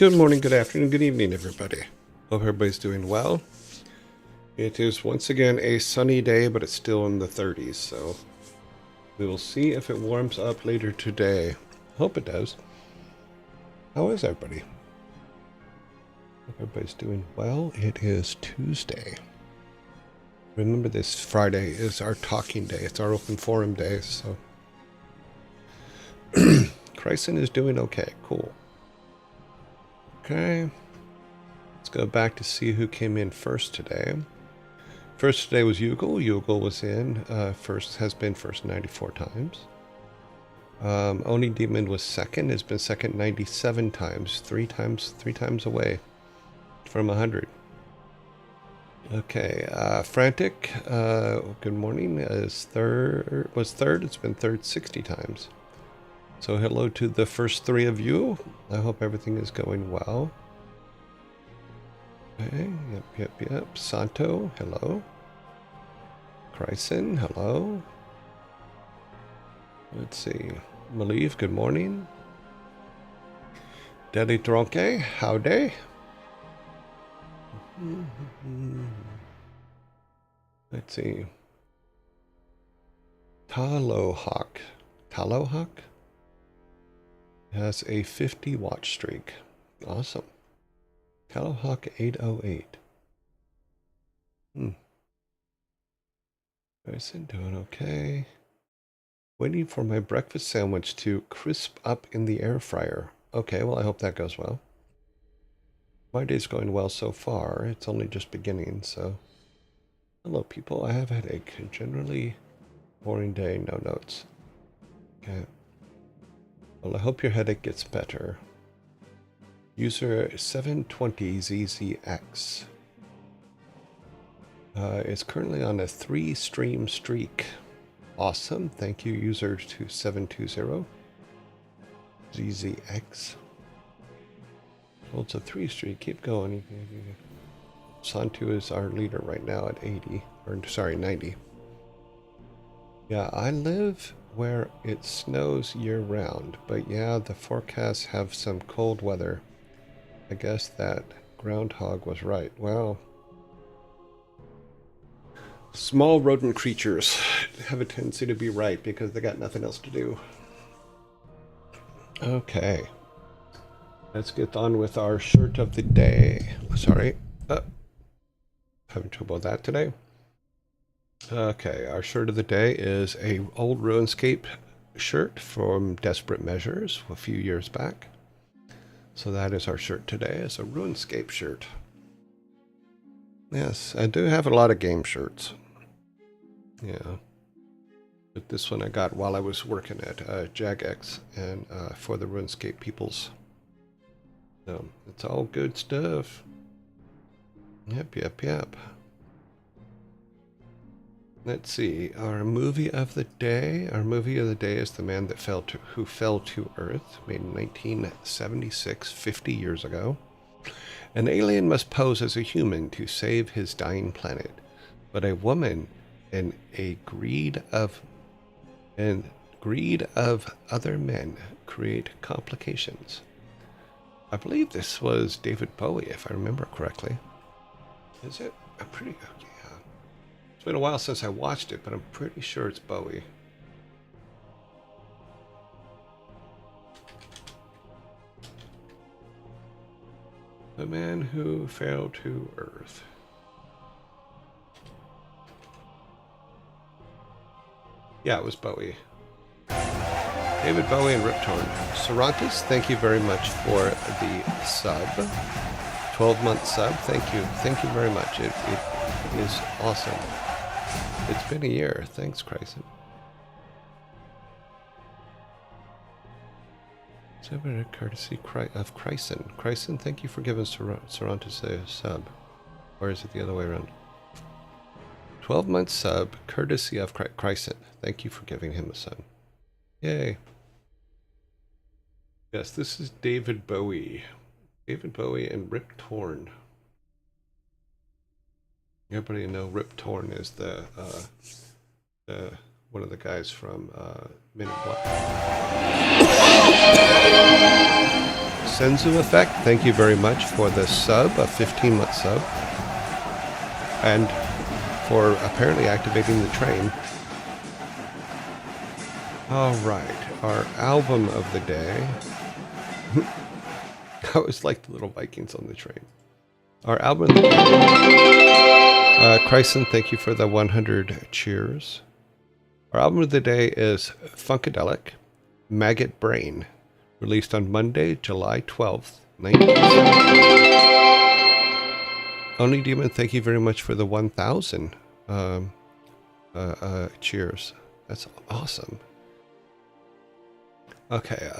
Good morning, good afternoon, good evening, everybody. Hope everybody's doing well. It is once again a sunny day, but it's still in the 30s, so we will see if it warms up later today. Hope it does. How is everybody? Hope everybody's doing well. It is Tuesday. Remember, this Friday is our talking day. It's our open forum day, so Chryson is doing okay. Cool. Okay. Let's go back to see who came in first today. First today was Yugal. Yugal was in. Has been first 94 times. Oni Demon was second. Has been second 97 times. Three times away from 100. Okay. Frantic. Good morning. Was third. It's been third 60 times. So hello to the first three of you. I hope everything is going well. Okay, yep. Santo, hello. Chryson, hello. Let's see. Maliv, good morning. Deli Tronke, howdy. Let's see. Talohawk has a 50 watch streak. Awesome. Talohawk 808. Bryson doing okay. Waiting for my breakfast sandwich to crisp up in the air fryer. Okay, well, I hope that goes well. My day's going well so far. It's only just beginning, so. Hello, people. I have a headache. Generally boring day, no notes. Okay. Well, I hope your headache gets better. User 720ZZX is currently on a 3-stream streak. Awesome. Thank you, user 2720ZZX. Well, it's a 3 streak. Keep going. Santu is our leader right now at 80. Or, sorry, 90. Yeah, I live where it snows year-round, but yeah, the forecasts have some cold weather. I guess that groundhog was right. Well, small rodent creatures have a tendency to be right because they got nothing else to do. Okay. Let's get on with our shirt of the day. Sorry. Having trouble with that today. Okay, our shirt of the day is a old RuneScape shirt from Desperate Measures a few years back. So that is our shirt today. It's a RuneScape shirt. Yes, I do have a lot of game shirts. Yeah. But this one I got while I was working at Jagex and for the RuneScape peoples. So it's all good stuff. Yep. Let's see, our movie of the day. Our movie of the day is The Man Who Fell to Earth, made in 1976, 50 years ago. An alien must pose as a human to save his dying planet, but a woman and greed of other men create complications. I believe this was David Bowie, if I remember correctly. Is it? I'm pretty good. It's been a while since I watched it, but I'm pretty sure it's Bowie. The Man Who Fell to Earth. Yeah, it was Bowie. David Bowie and Rip Torn. Cervantes, thank you very much for the sub. 12-month sub. Thank you. Thank you very much. It is awesome. It's been a year. Thanks, Chryson. Courtesy of Chryson. Chryson, thank you for giving Cervantes a sub. Or is it the other way around? 12-month sub, courtesy of Chryson. Thank you for giving him a sub. Yay. Yes, this is David Bowie. David Bowie and Rip Torn. Everybody know Rip Torn is the one of the guys from Men in Black. Senzu Effect, thank you very much for the sub, a 15-month sub. And for apparently activating the train. All right, our album of the day. I was like the little Vikings on the train. Our album of the day. Chryson, thank you for the 100 cheers. Our album of the day is Funkadelic, Maggot Brain, released on Monday, July 12th, 1970. Only Demon, thank you very much for the 1,000 cheers. That's awesome. Okay,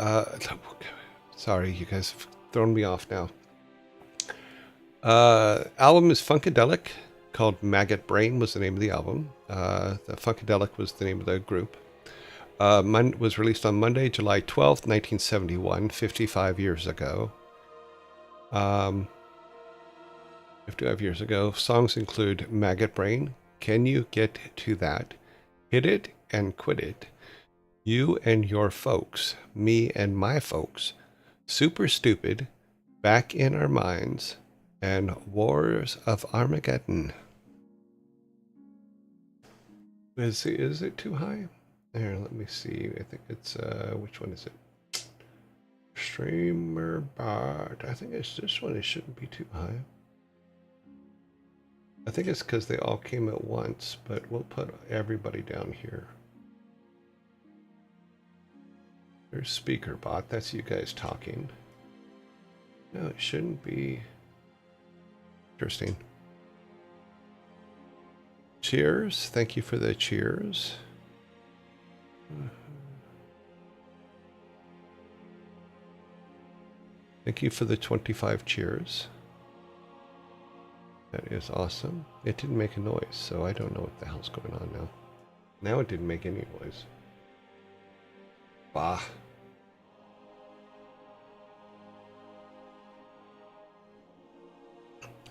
sorry, you guys have thrown me off now. Album is Funkadelic, called Maggot Brain was the name of the album. The Funkadelic was the name of the group. Was released on Monday, July 12th, 1971, 55 years ago. 55 years ago. Songs include Maggot Brain, Can You Get to That, Hit It and Quit It, You and Your Folks, Me and My Folks, Super Stupid, Back in Our Minds, and Wars of Armageddon. Is it too high? Here, let me see. I think it's, which one is it? Streamer bot. I think it's this one. It shouldn't be too high. I think it's because they all came at once, but we'll put everybody down here. There's speaker bot. That's you guys talking. No, it shouldn't be. Interesting. Cheers. Thank you for the cheers. Thank you for the 25 cheers. That is awesome. It didn't make a noise, so I don't know what the hell's going on now. Now it didn't make any noise. Bah.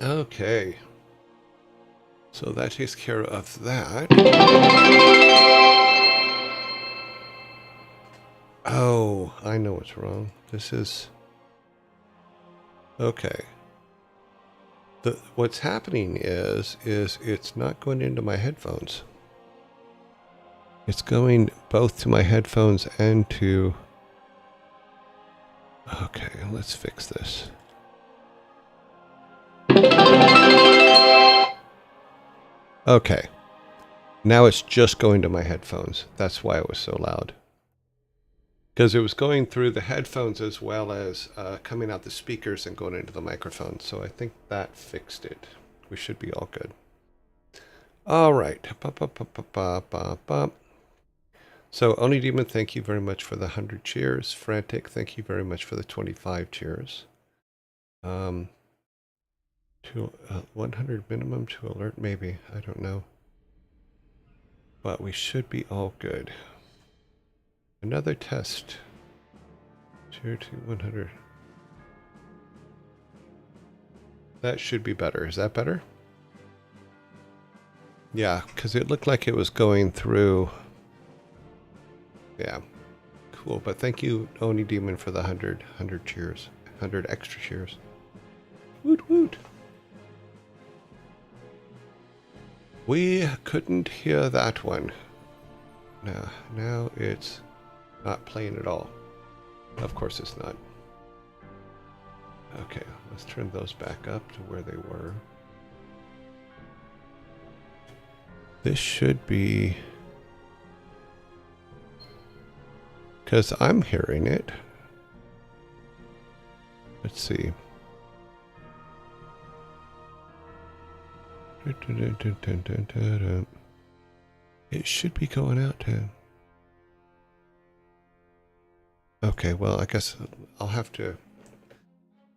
Okay. So that takes care of that. Oh, I know what's wrong. This is... Okay. What's happening is it's not going into my headphones. It's going both to my headphones and to... Okay, let's fix this. Okay. Now it's just going to my headphones. That's why it was so loud. Because it was going through the headphones as well as coming out the speakers and going into the microphone. So I think that fixed it. We should be all good. All right. So Oni Demon, thank you very much for the 100 cheers. Frantic, thank you very much for the 25 cheers. To 100 minimum to alert, maybe. I don't know. But we should be all good. Another test. 0 to 100. That should be better. Is that better? Yeah, because it looked like it was going through. Yeah. Cool. But thank you, Oni Demon, for the 100 cheers. 100 extra cheers. Woot woot. We couldn't hear that one. Now it's not playing at all. Of course it's not. Okay, let's turn those back up to where they were. This should be... Because I'm hearing it. Let's see. It should be going out to... Okay, well, I guess I'll have to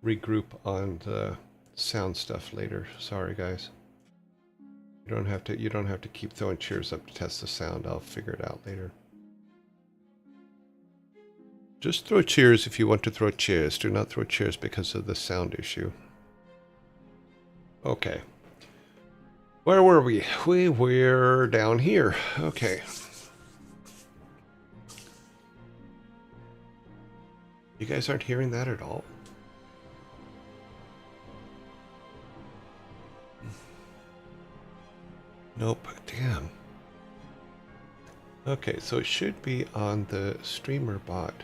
regroup on the sound stuff later. Sorry, guys. You don't have to keep throwing cheers up to test the sound. I'll figure it out later. Just throw cheers if you want to throw cheers. Do not throw cheers because of the sound issue. Okay. Where were we? We were down here. Okay. You guys aren't hearing that at all? Nope, damn. Okay, so it should be on the streamer bot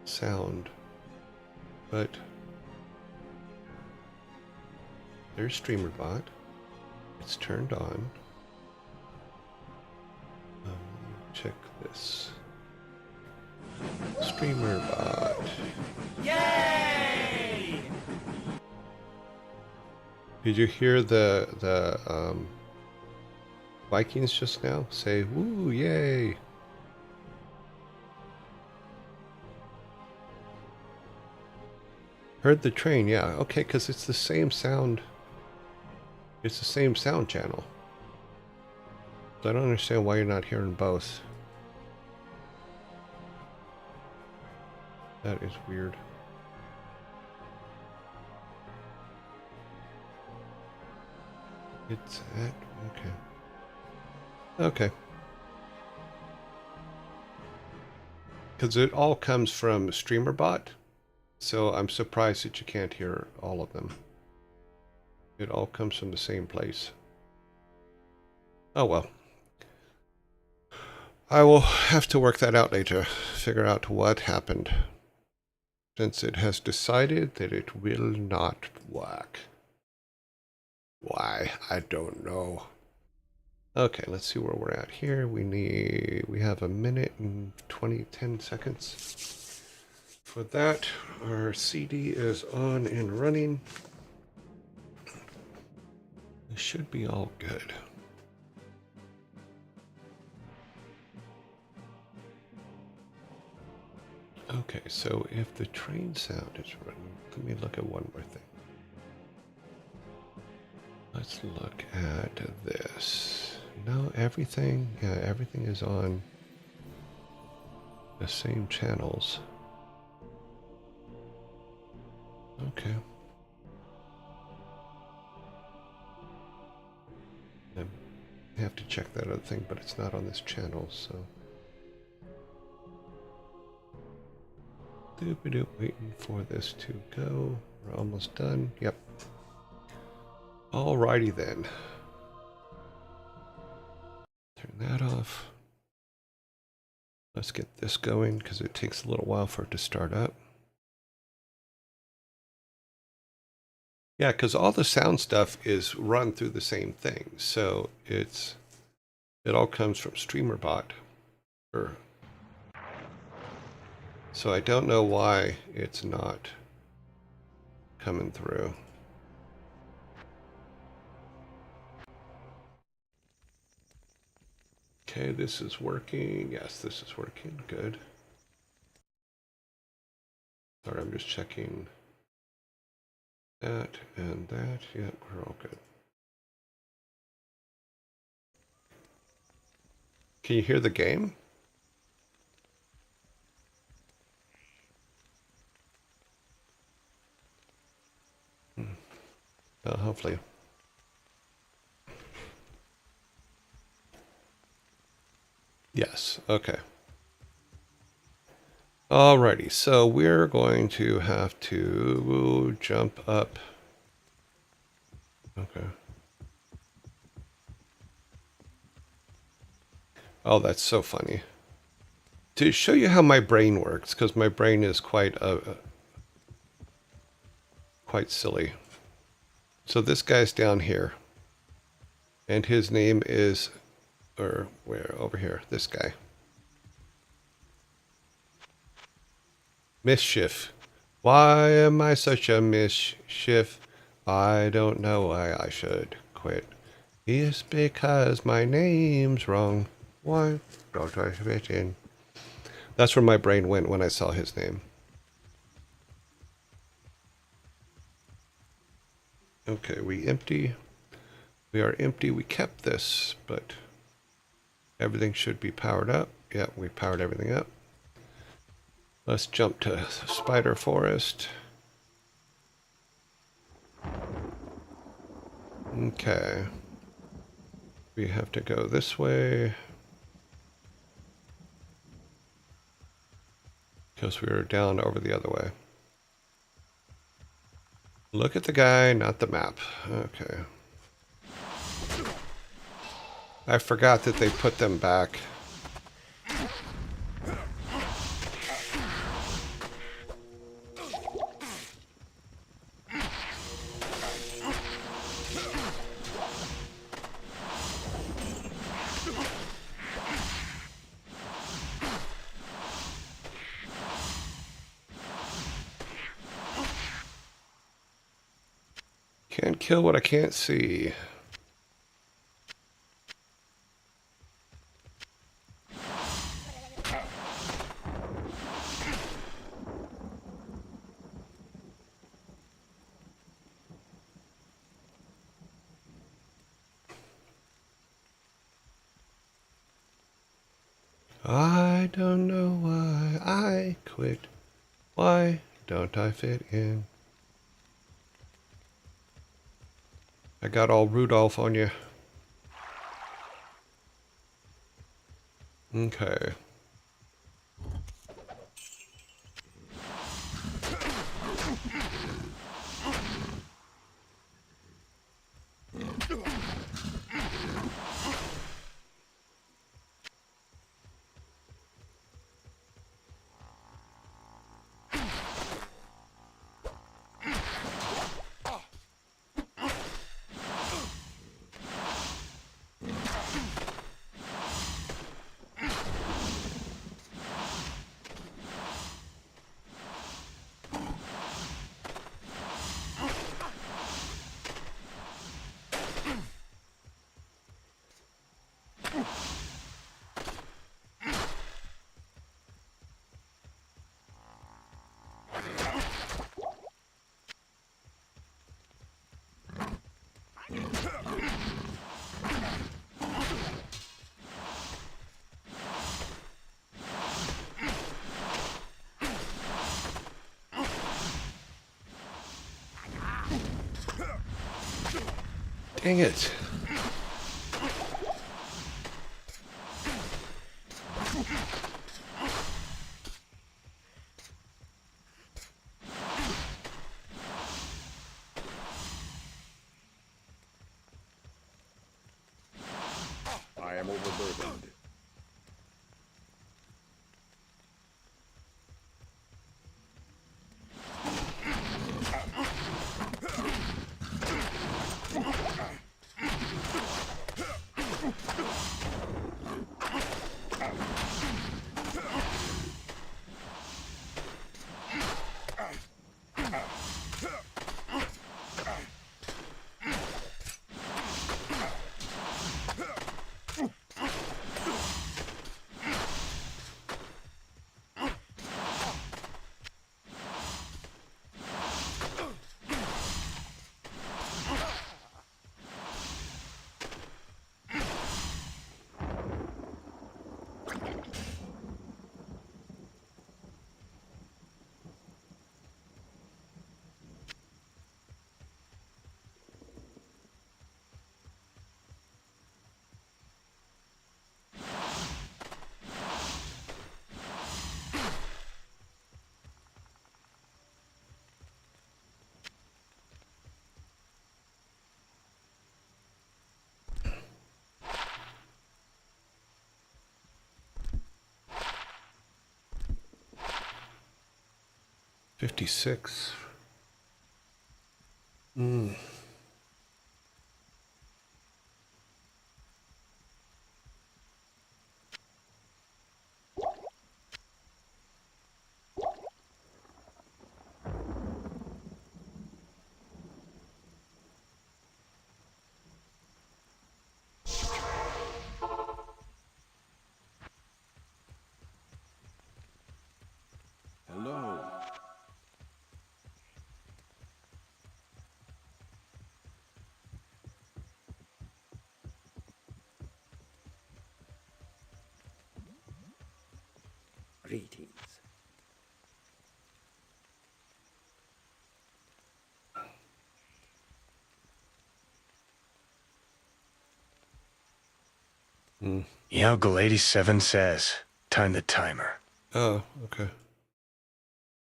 sound, but there's streamer bot. It's turned on. Check this. Streamer bot. Yay! Did you hear the Vikings just now say "woo, yay"? Heard the train, yeah. Okay, because it's the same sound. It's the same sound channel. So I don't understand why you're not hearing both. That is weird. It's at, okay. Okay. Because it all comes from StreamerBot, so I'm surprised that you can't hear all of them. It all comes from the same place. Oh well. I will have to work that out later, figure out what happened, since it has decided that it will not work. Why? I don't know. Okay, let's see where we're at here. We have a minute and 10 seconds. For that, our CD is on and running. It should be all good. Okay, so if the train sound is running, let me look at one more thing. Let's look at this. No, everything is on the same channels. Okay. I have to check that other thing, but it's not on this channel, so. Doop-a-doop, waiting for this to go. We're almost done. Yep. Alrighty then. Turn that off. Let's get this going because it takes a little while for it to start up. Yeah, because all the sound stuff is run through the same thing. So it all comes from StreamerBot. So I don't know why it's not coming through. Okay, this is working. Yes, this is working. Good. Sorry, I'm just checking that and that. Yeah, we're all good. Can you hear the game? Hopefully. Yes, okay. Alrighty, so we're going to have to jump up. Okay. Oh, that's so funny. To show you how my brain works, because my brain is quite silly. So this guy's down here, and his name is, or where, over here, this guy. Mischief. Why am I such a mischief? I don't know why I should quit. It's because my name's wrong. Why don't I fit in? That's where my brain went when I saw his name. Okay, we empty. We are empty. We kept this, but everything should be powered up. Yeah, we powered everything up. Let's jump to Spider Forest. Okay. We have to go this way. Because we were down over the other way. Look at the guy, not the map. Okay. I forgot that they put them back. Can't kill what I can't see. I don't know why I quit. Why don't I fit in? I got all Rudolph on you. Okay. Dang it. I am overburdened. $56. Hello. Greetings. Yogle 87 says, time the timer. Oh, okay.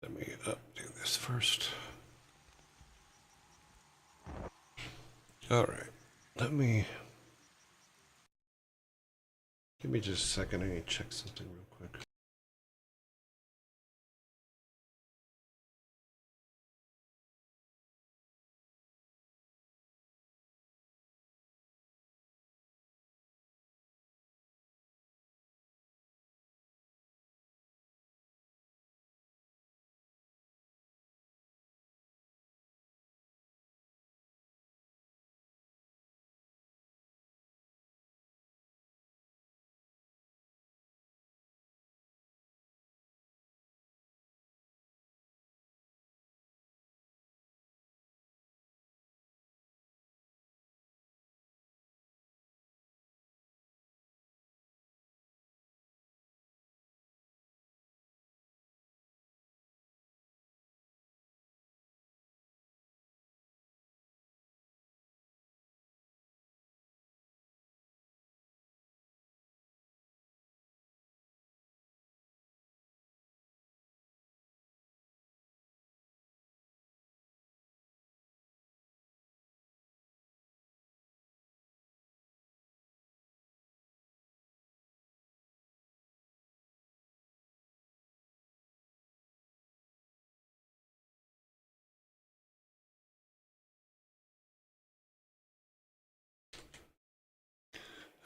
Let me do this first. All right. Let me Give me just a second. I need to check something real quick.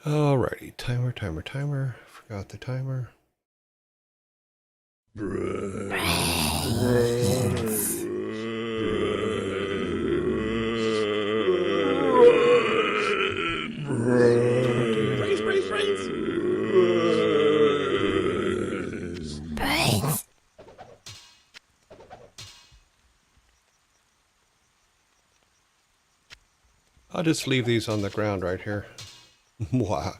Alrighty, timer. Forgot the timer. I'll just leave these on the ground right here. Wow.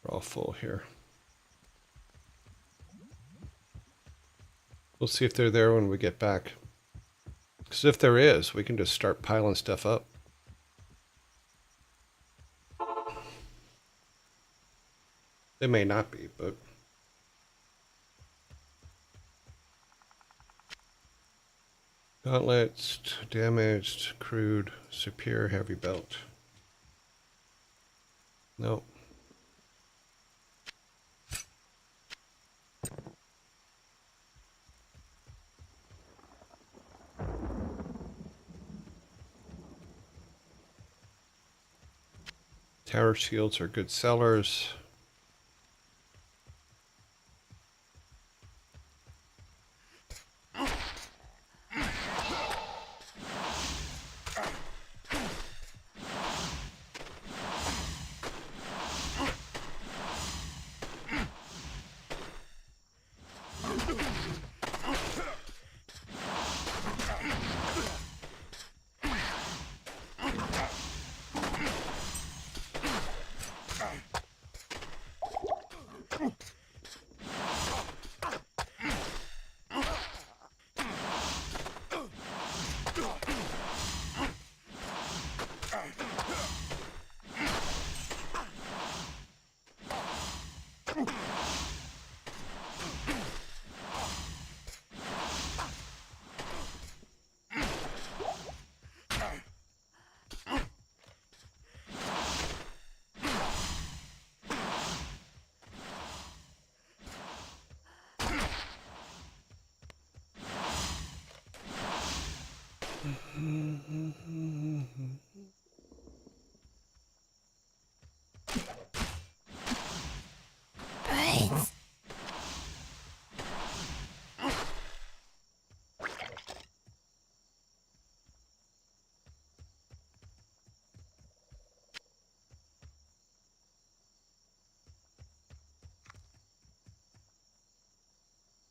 We're all full here. We'll see if they're there when we get back. Because if there is, we can just start piling stuff up. They may not be, but... Gauntlets, damaged, crude, superior, heavy belt. Nope. Tower shields are good sellers.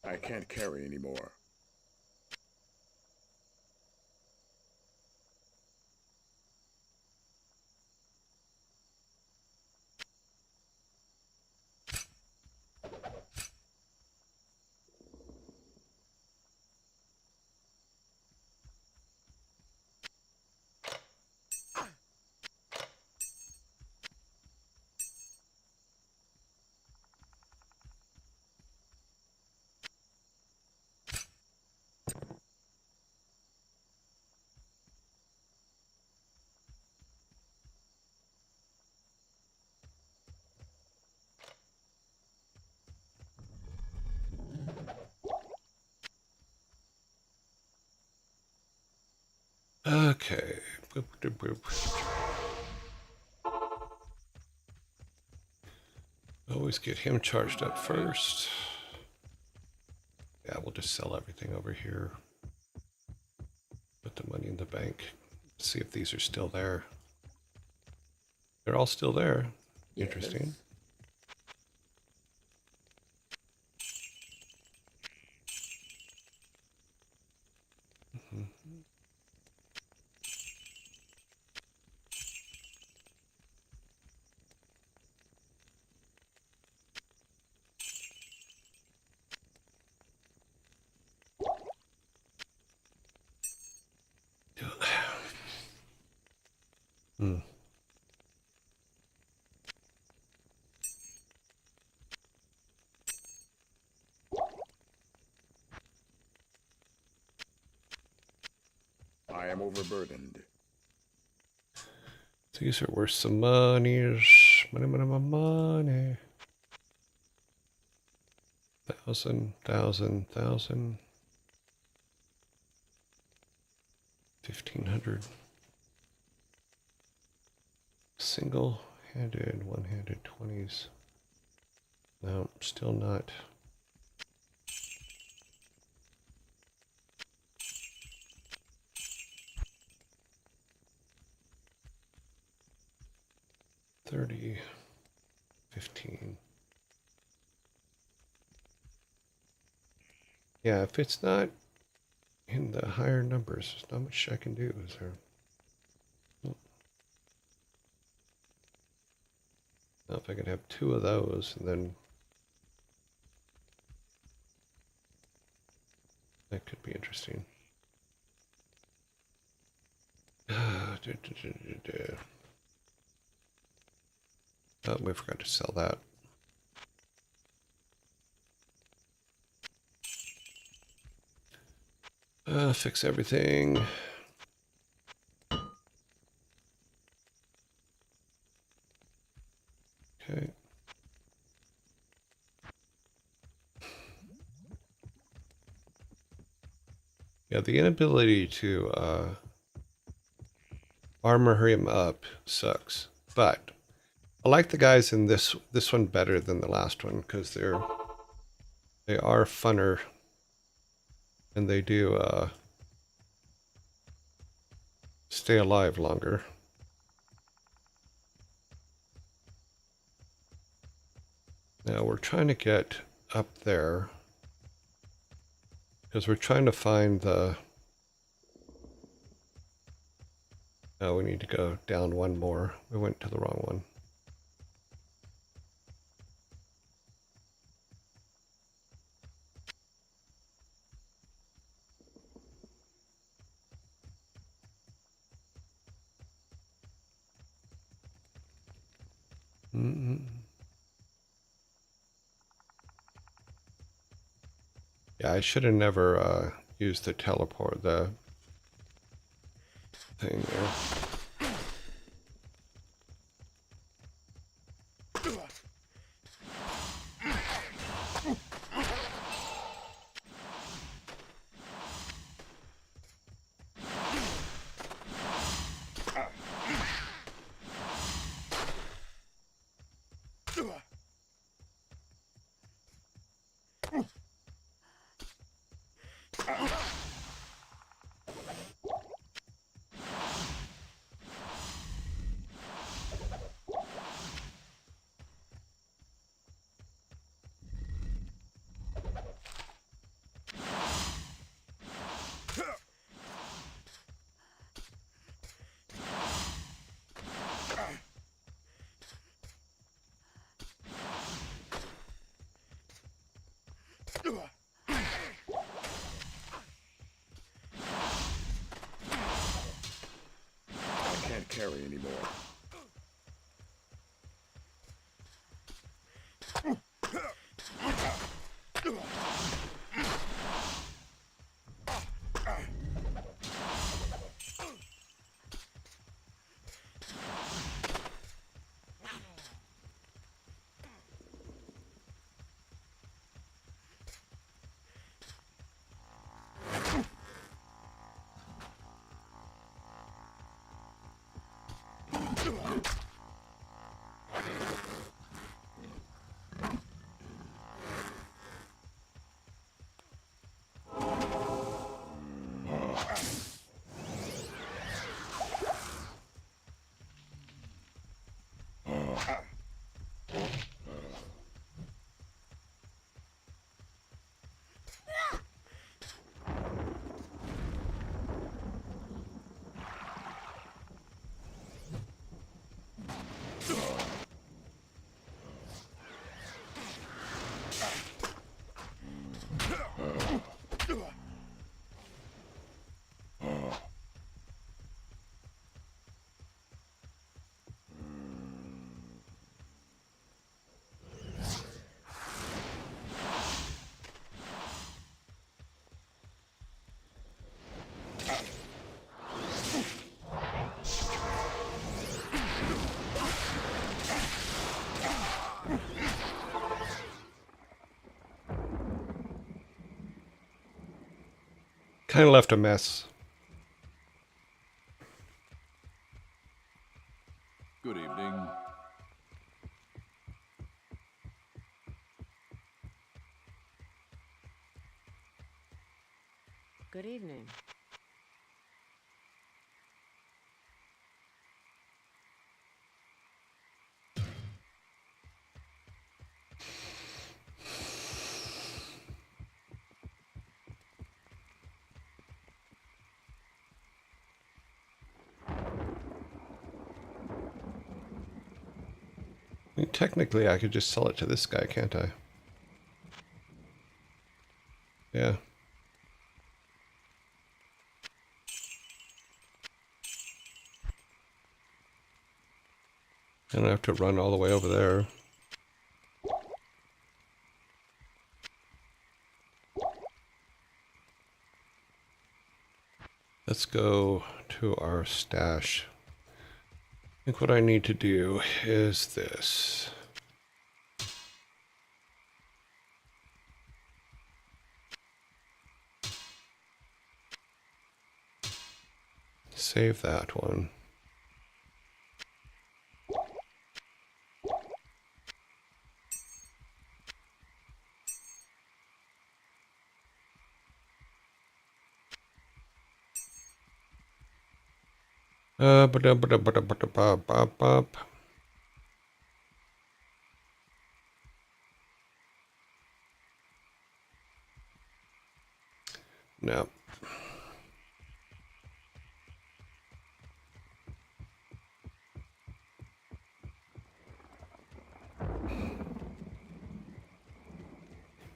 I can't carry anymore. Okay. Boop, boop, boop. Always get him charged up first. Yeah, we'll just sell everything over here. Put the money in the bank. See if these are still there. They're all still there. Yes. Interesting. Hmm. I am overburdened. These are worth some money. Money, money, money, money. 1,000, 1,000, 1,000. 1,500. Single-handed, one-handed 20s. No, still not. $30, $15. Yeah, if it's not in the higher numbers, there's not much I can do, is there? Now if I could have 2 of those, and then that could be interesting. Oh, we forgot to sell that. Fix everything. Okay. Yeah, the inability to armor him up sucks. But I like the guys in this one better than the last one because they are funner and they do stay alive longer. Now we're trying to get up there because we're trying to find the... Oh, we need to go down one more. We went to the wrong one. Yeah, I should have never used the teleport, the thing there. I can't carry anymore. kind of left a mess. Good evening. Good evening. I mean, technically, I could just sell it to this guy, can't I? Yeah. I don't have to run all the way over there. Let's go to our stash. I think what I need to do is this. Save that one. Ba-da-ba-da-ba-da-ba-da-ba-ba-ba. No.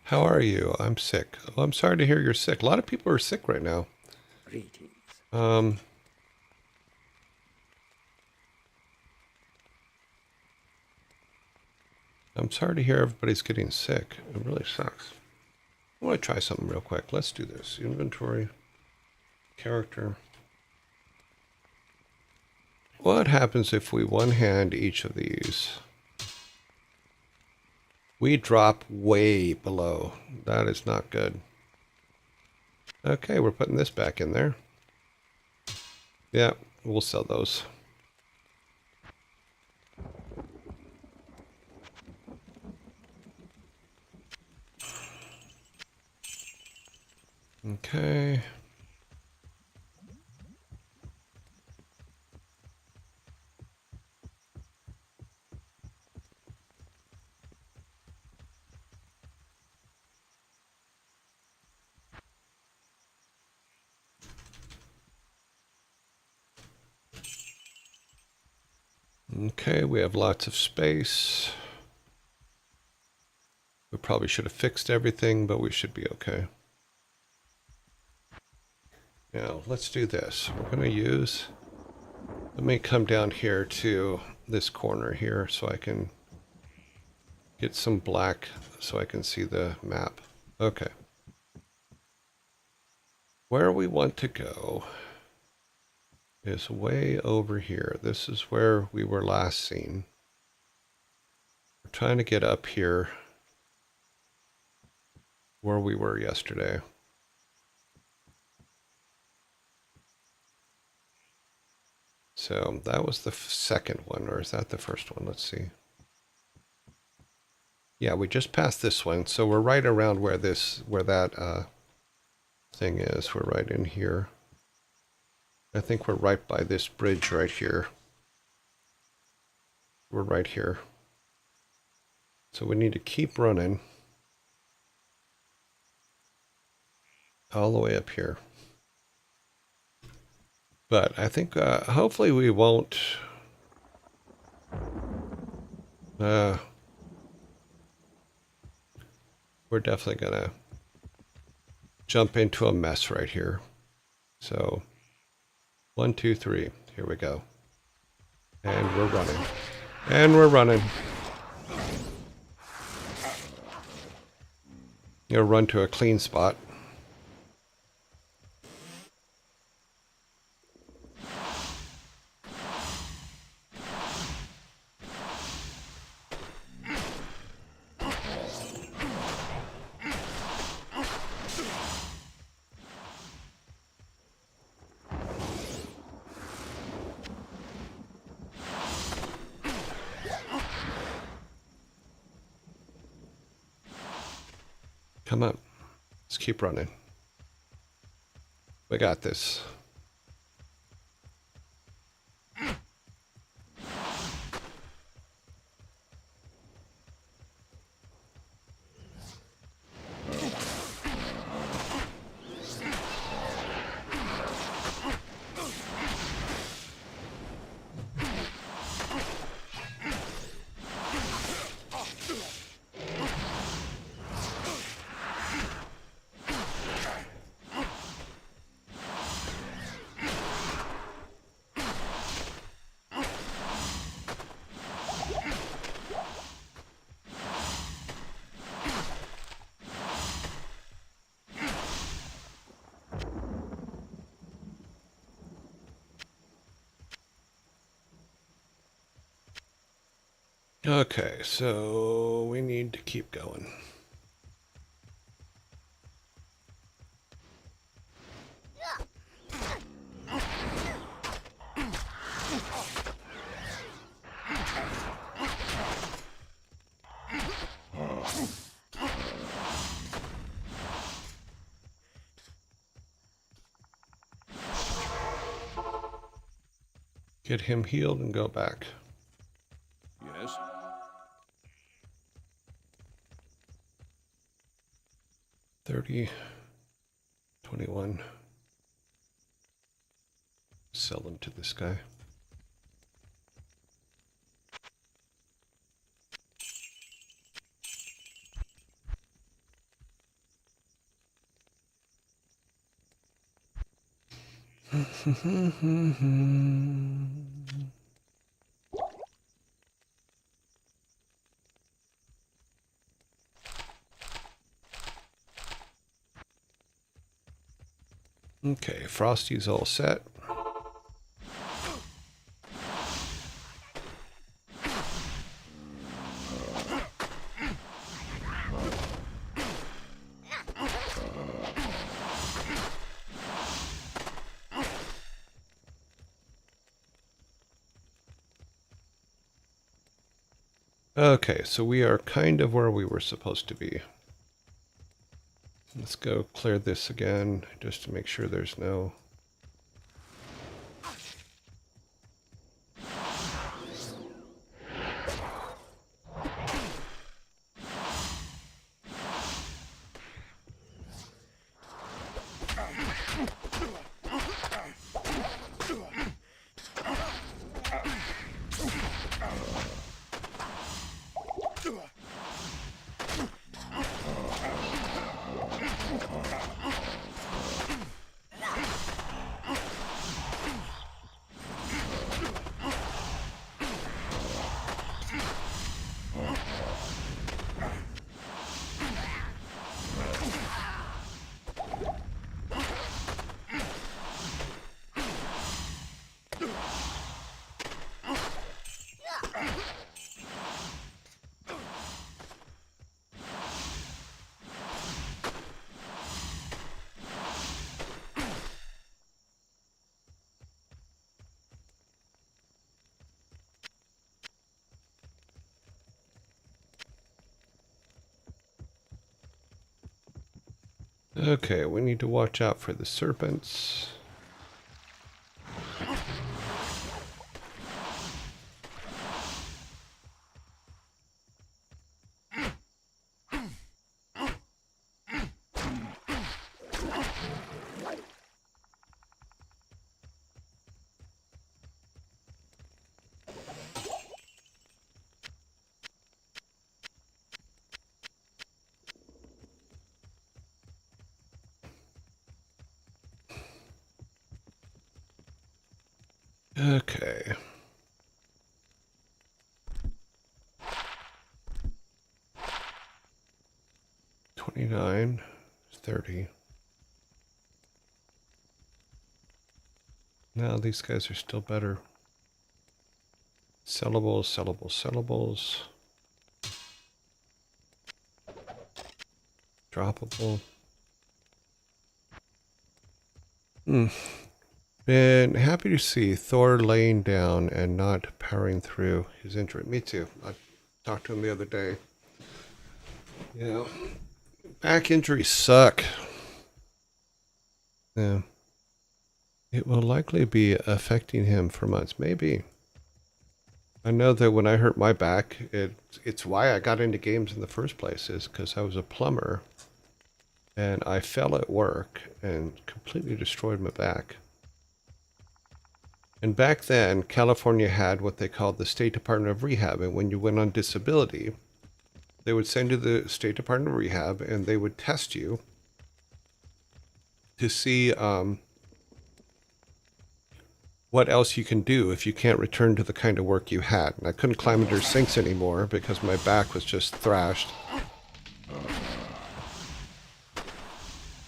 How are you? I'm sick. Oh, I'm sorry to hear you're sick. A lot of people are sick right now. Greetings. I'm sorry to hear everybody's getting sick. It really sucks. I want to try something real quick. Let's do this. Inventory. Character. What happens if we one-hand each of these? We drop way below. That is not good. Okay, we're putting this back in there. Yeah, we'll sell those. Okay. Okay, we have lots of space. We probably should have fixed everything, but we should be okay. Now, let's do this. We're going to use... Let me come down here to this corner here so I can get some black so I can see the map. Okay. Where we want to go is way over here. This is where we were last seen. We're trying to get up here where we were yesterday. So that was the second one, or is that the first one? Let's see. Yeah, we just passed this one, so we're right around where that thing is. We're right in here. I think we're right by this bridge right here. We're right here. So we need to keep running all the way up here. But I think hopefully we won't... we're definitely going to jump into a mess right here. So, 1, 2, 3. Here we go. And we're running. And we're running. You'll run to a clean spot. Come on. Let's keep running. We got this. Okay, so we need to keep going. Get him healed and go back. Yes? 30, 21. Sell them to this guy. Okay, Frosty's all set. Okay, so we are kind of where we were supposed to be. Let's go clear this again, just to make sure there's no... Okay, we need to watch out for the serpents. Okay. $29, $30. Now these guys are still better. Sellables, sellables, sellables. Droppable. Been happy to see Thor laying down and not powering through his injury. Me too. I talked to him the other day. You know, Back injuries suck. Yeah. It will likely be affecting him for months. Maybe. I know that when I hurt my back, it's why I got into games in the first place, is because I was a plumber and I fell at work and completely destroyed my back. And back then, California had what they called the State Department of Rehab, and when you went on disability, they would send you to the State Department of Rehab and they would test you to see what else you can do if you can't return to the kind of work you had. And I couldn't climb under sinks anymore because my back was just thrashed.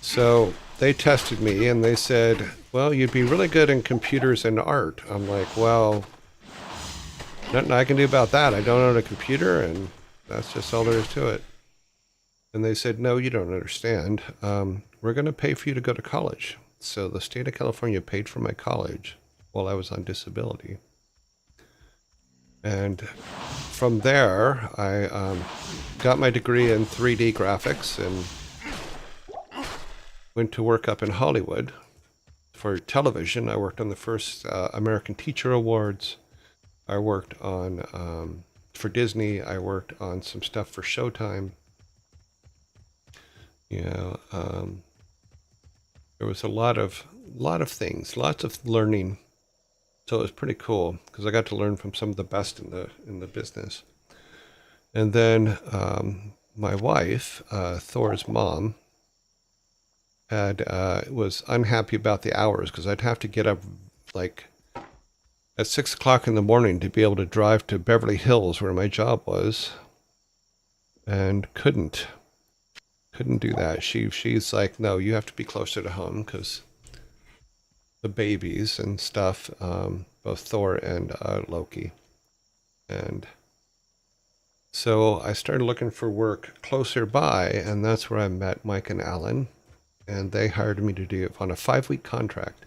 So they tested me and they said, well, you'd be really good in computers and art. I'm like, well, nothing I can do about that. I don't own a computer and that's just all there is to it. And they said, no, you don't understand. We're going to pay for you to go to college. So the state of California paid for my college while I was on disability. And from there, I got my degree in 3D graphics and went to work up in Hollywood for television. I worked on the first American Teacher Awards. I worked on, for Disney, I worked on some stuff for Showtime. You know, there was a lot of things, lots of learning. So it was pretty cool because I got to learn from some of the best in the business. And then my wife, Thor's mom, was unhappy about the hours because I'd have to get up like at 6 o'clock in the morning to be able to drive to Beverly Hills where my job was, and couldn't do that. She's like, no, you have to be closer to home because the babies and stuff, both Thor and Loki. And so I started looking for work closer by, and that's where I met Mike and Alan, and they hired me to do it on a 5-week contract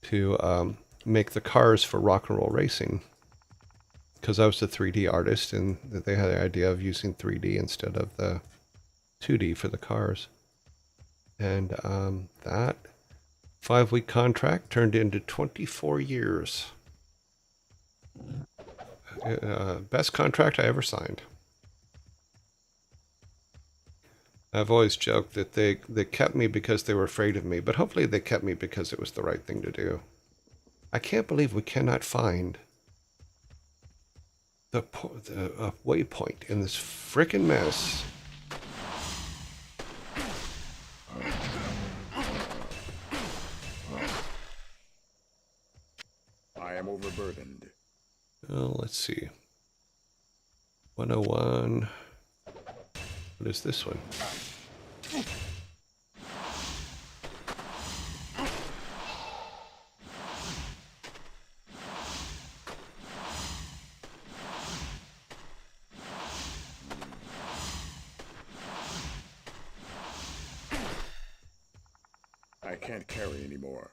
to make the cars for rock and roll racing, because I was a 3D artist, and they had the idea of using 3D instead of the 2D for the cars. And that 5-week contract turned into 24 years. Best contract I ever signed. I've always joked that they kept me because they were afraid of me, but hopefully they kept me because it was the right thing to do. I can't believe we cannot find the waypoint in this frickin' mess. I am overburdened. Well, let's see. 101. What is this one? I can't carry anymore.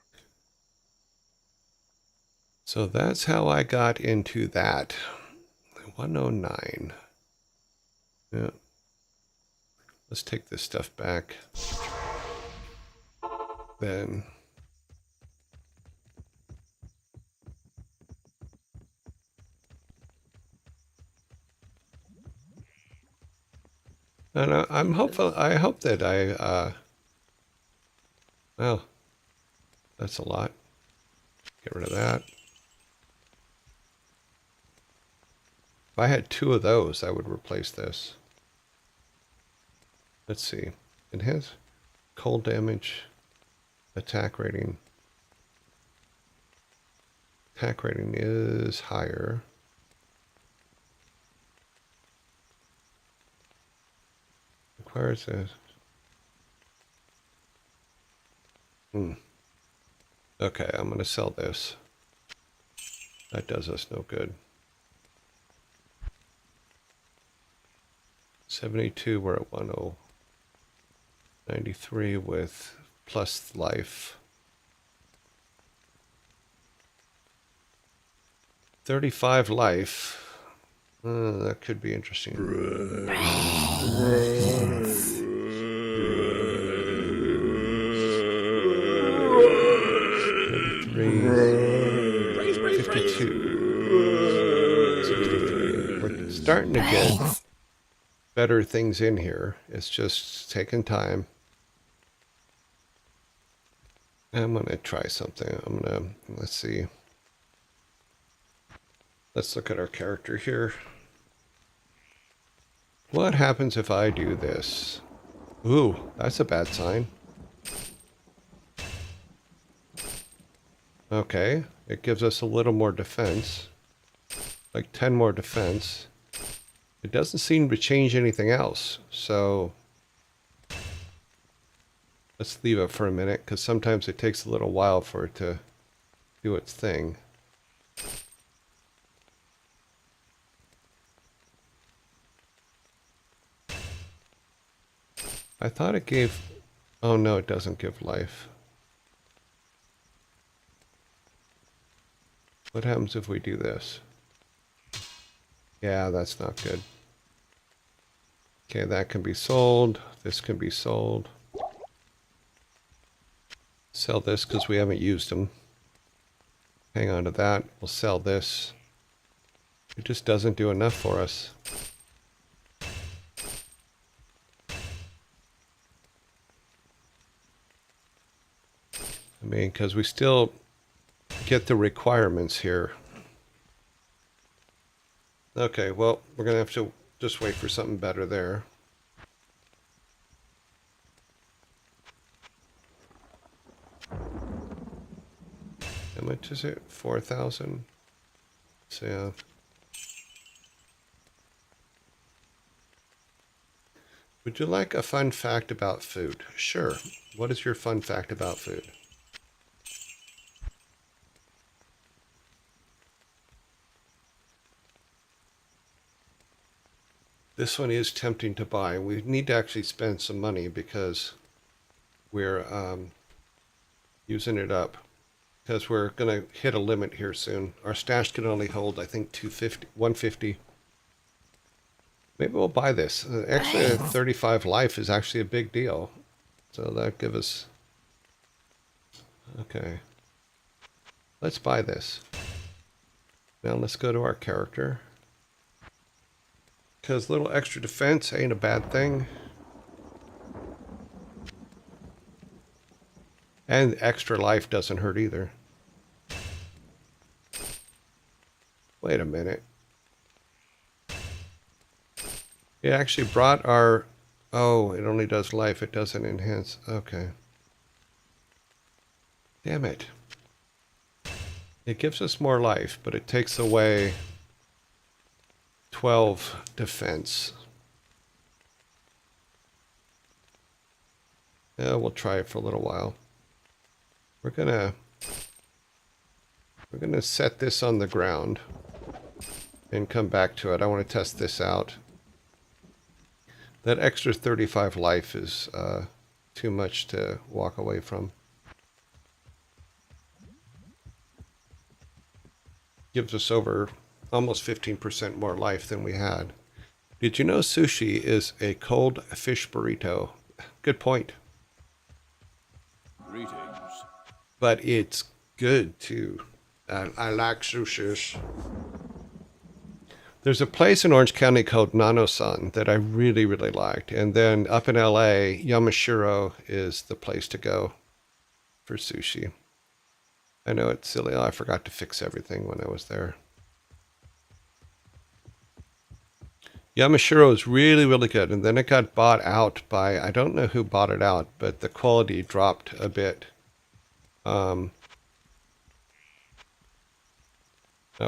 So that's how I got into that. 109. Yeah. Let's take this stuff back. Then. And I'm hopeful. I hope that well, that's a lot. Get rid of that. If I had 2 of those, I would replace this. Let's see. It has cold damage, attack rating. Attack rating is higher. Requires a... Okay, I'm going to sell this. That does us no good. 72, we're at 10. 93 with plus life. 35 life. That could be interesting. 53, 52, 63. We're starting to get better things in here. It's just taking time. I'm going to try something. Let's see. Let's look at our character here. What happens if I do this? Ooh, that's a bad sign. Okay, it gives us a little more defense. Like 10 more defense. It doesn't seem to change anything else, so let's leave it for a minute, because sometimes it takes a little while for it to do its thing. I thought it gave... Oh no, it doesn't give life. What happens if we do this? Yeah, that's not good. Okay, that can be sold. This can be sold. Sell this because we haven't used them. Hang on to that. We'll sell this. It just doesn't do enough for us. I mean, because we still get the requirements here. Okay, well, we're going to have to just wait for something better there. How much is it? 4,000? So, yeah. Would you like a fun fact about food? Sure. What is your fun fact about food? This one is tempting to buy. We need to actually spend some money because we're using it up. Because we're going to hit a limit here soon. Our stash can only hold, I think, 150. Maybe we'll buy this. Extra 35 life is actually a big deal. So that gives us... Okay. Let's buy this. Now let's go to our character. Because a little extra defense ain't a bad thing. And extra life doesn't hurt either. Wait a minute. It actually brought our... Oh, it only does life. It doesn't enhance. Okay. Damn it. It gives us more life, but it takes away 12 defense. Yeah, we'll try it for a little while. We're gonna set this on the ground and come back to it. I want to test this out. That extra 35 life is too much to walk away from. Gives us over almost 15% more life than we had. Did you know sushi is a cold fish burrito? Good point. Greetings. But it's good too. I like sushi. There's a place in Orange County called Nano-san that I really, really liked. And then up in LA, Yamashiro is the place to go for sushi. I know it's silly. Oh, I forgot to fix everything when I was there. Yamashiro is really, really good. And then it got bought out by, I don't know who bought it out, but the quality dropped a bit. I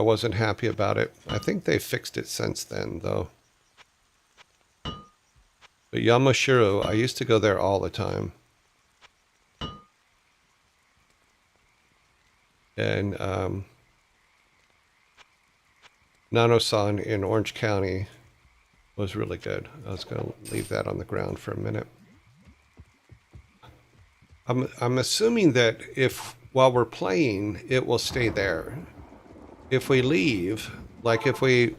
wasn't happy about it. I think they fixed it since then, though. But Yamashiro, I used to go there all the time. And Nano-san in Orange County was really good. I was going to leave that on the ground for a minute. I'm assuming that if while we're playing, it will stay there. If we leave, like if we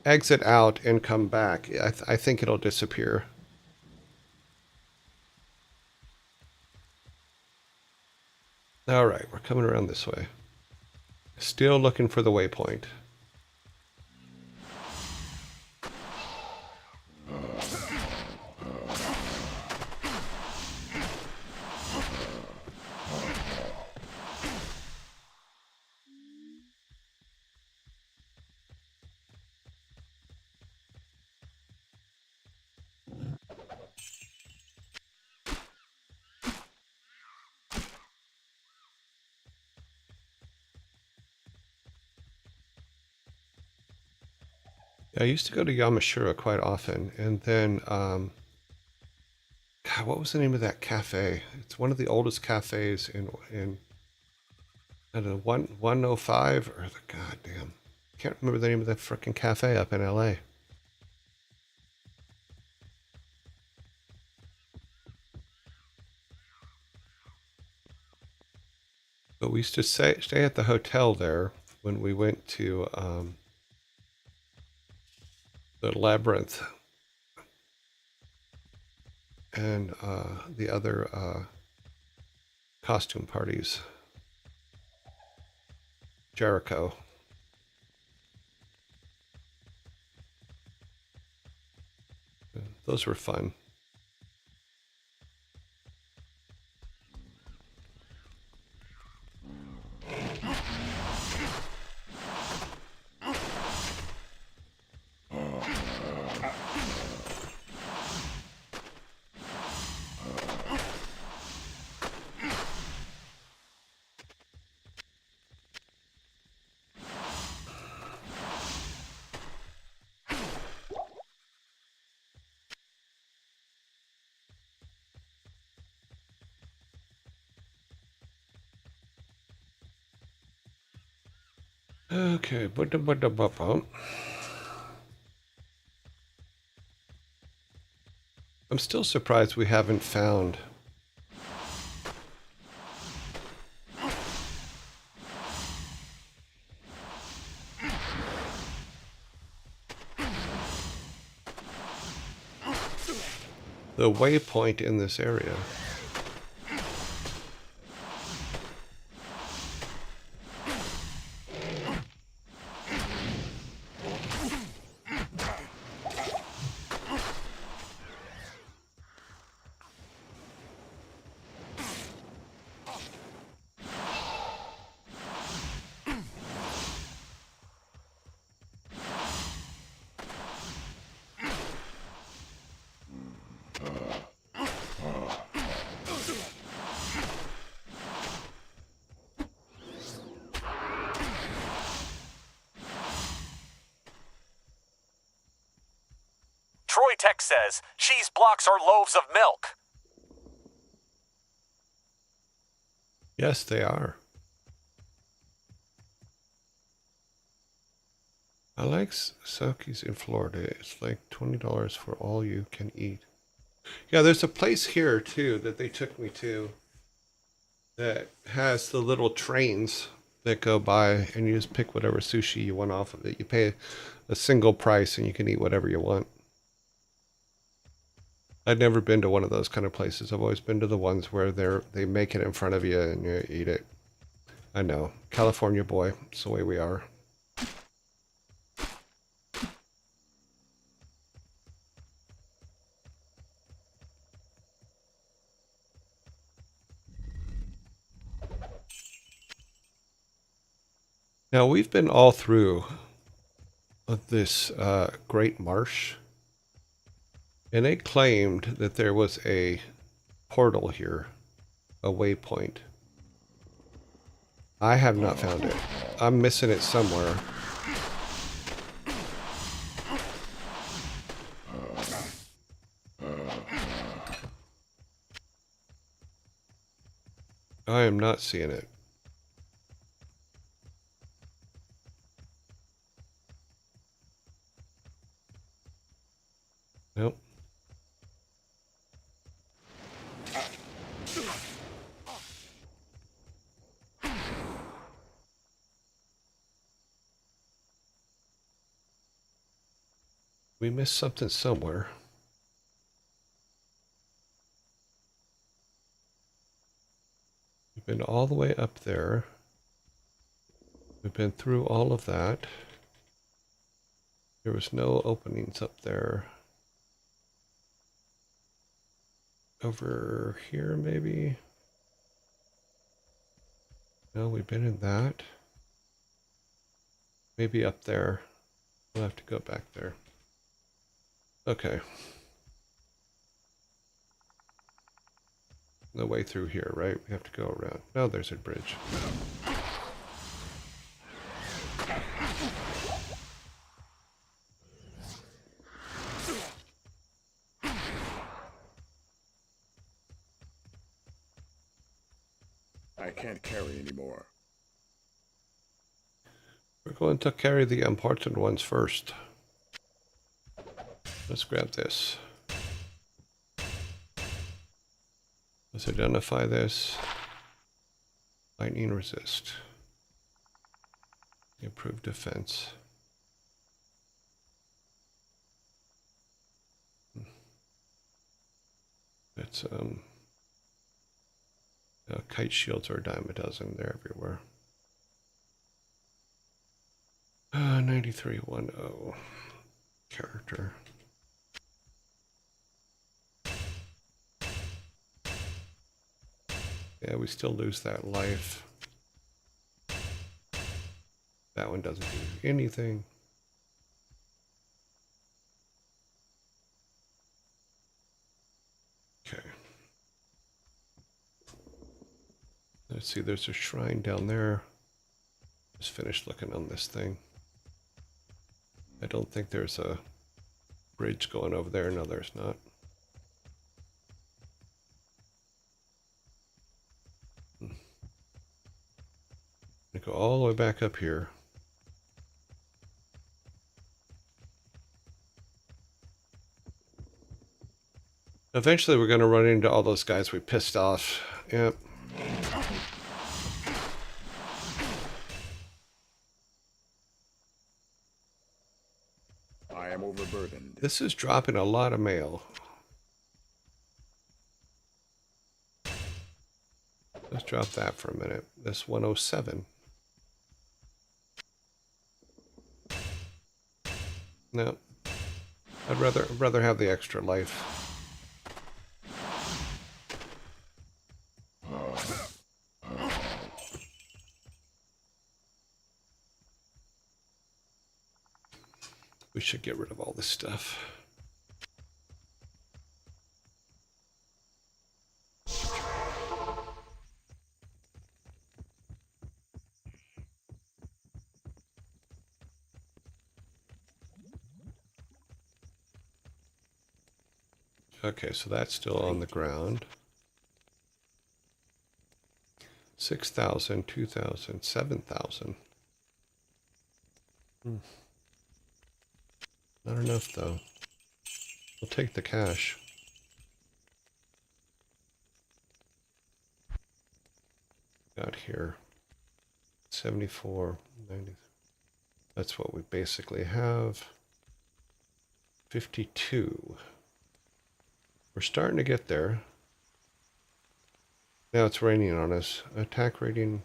exit out and come back, I think it'll disappear. All right, we're coming around this way. Still looking for the waypoint. I used to go to Yamashiro quite often, and then, God, what was the name of that cafe? It's one of the oldest cafes in I don't know, 105 or the goddamn. Can't remember the name of that frickin' cafe up in LA. But we used to stay at the hotel there when we went to the Labyrinth and the other costume parties. Jericho. Those were fun. Okay, I'm still surprised we haven't found the waypoint in this area. Troy Tech says cheese blocks are loaves of milk. Yes, they are. I like Soki's in Florida. It's like $20 for all you can eat. Yeah, there's a place here too that they took me to that has the little trains that go by, and you just pick whatever sushi you want off of it. You pay a single price and you can eat whatever you want. I'd never been to one of those kind of places. I've always been to the ones where they make it in front of you and you eat it. I know. California boy. It's the way we are. Now, we've been all through this great marsh, and they claimed that there was a portal here, a waypoint. I have not found it. I'm missing it somewhere. I am not seeing it. Nope. We missed something somewhere. We've been all the way up there. We've been through all of that. There was no openings up there. Over here, maybe? No, we've been in that. Maybe up there. We'll have to go back there. Okay. No way through here, right? We have to go around. No, there's a bridge. I can't carry anymore. We're going to carry the important ones first. Let's grab this. Let's identify this. Lightning resist. Improved defense. That's kite shields are a dime a dozen. They're everywhere. 9310 character. Yeah, we still lose that life. That one doesn't do anything. Okay. Let's see, there's a shrine down there. Just finished looking on this thing. I don't think there's a bridge going over there. No, there's not. I go all the way back up here. Eventually we're going to run into all those guys we pissed off. Yep. I am overburdened. This is dropping a lot of mail. Let's drop that for a minute. This 107. No. I'd rather have the extra life. We should get rid of all this stuff. Okay, so that's still on the ground. 6,000, 2,000, 7,000. Not enough, though. We'll take the cash. Got here. 74, 90. That's what we basically have. 52. We're starting to get there. Now it's raining on us. Attack rating.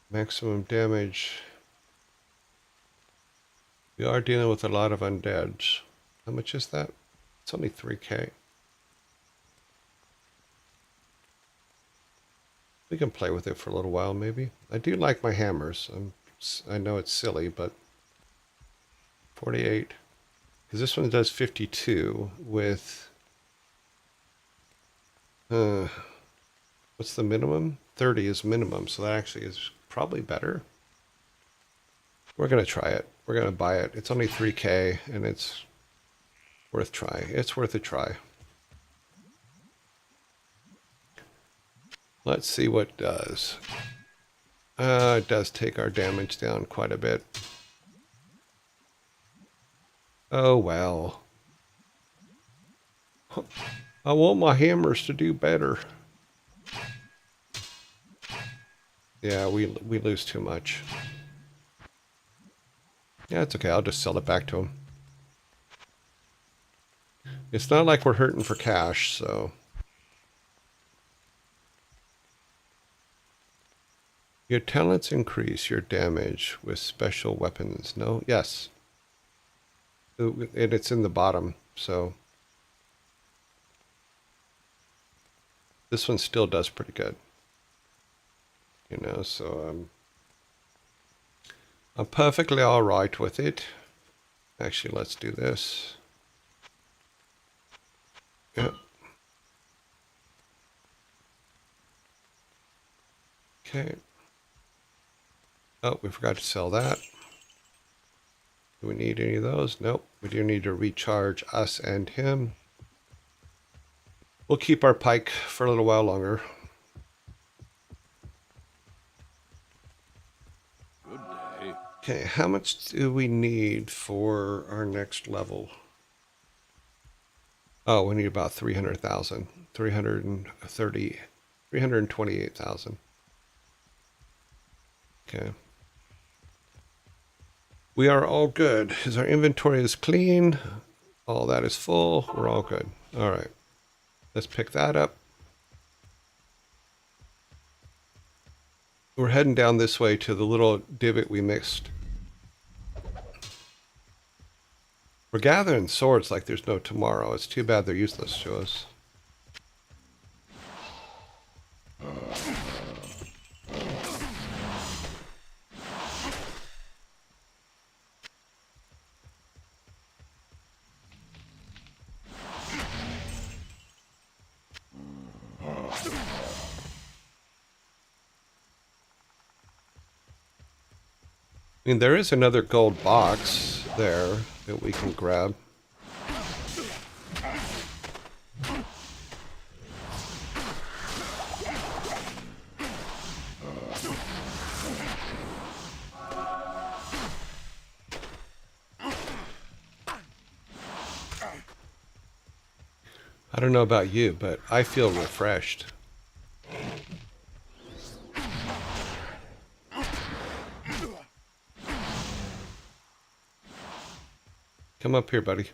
Maximum damage. We are dealing with a lot of undeads. How much is that? It's only 3K. We can play with it for a little while, maybe. I do like my hammers. I know it's silly, but 48. Because this one does 52 with... what's the minimum? 30 is minimum, so that actually is probably better. We're going to try it. We're going to buy it. It's only 3K, and it's worth try. It's worth a try. Let's see what it does. It does take our damage down quite a bit. Oh, well. I want my hammers to do better. Yeah, we lose too much. Yeah, it's okay. I'll just sell it back to him. It's not like we're hurting for cash, so Your talents increase your damage with special weapons. No? Yes. And it's in the bottom, so this one still does pretty good. You know, so I'm perfectly all right with it. Actually, let's do this. Yep. Okay. Oh, we forgot to sell that. Do we need any of those? Nope. We do need to recharge us and him. We'll keep our pike for a little while longer. Good day. Okay, how much do we need for our next level? Oh, we need about 300,000. 330, 328,000. Okay. We are all good. As our inventory is clean, all that is full, we're all good. All right. Let's pick that up. We're heading down this way to the little divot we missed. We're gathering swords like there's no tomorrow. It's too bad they're useless to us. I mean, there is another gold box there that we can grab. I don't know about you, but I feel refreshed. Come up here, buddy.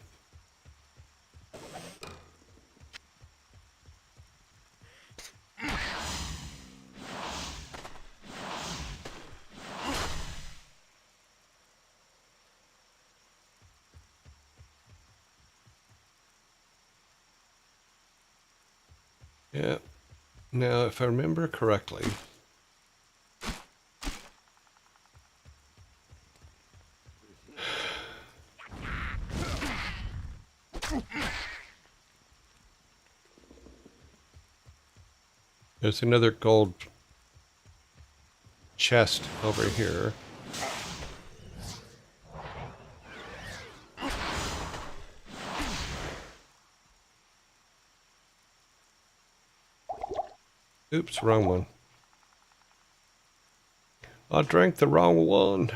Yeah. Now, if I remember correctly, there's another gold chest over here. Oops, wrong one. I drank the wrong one.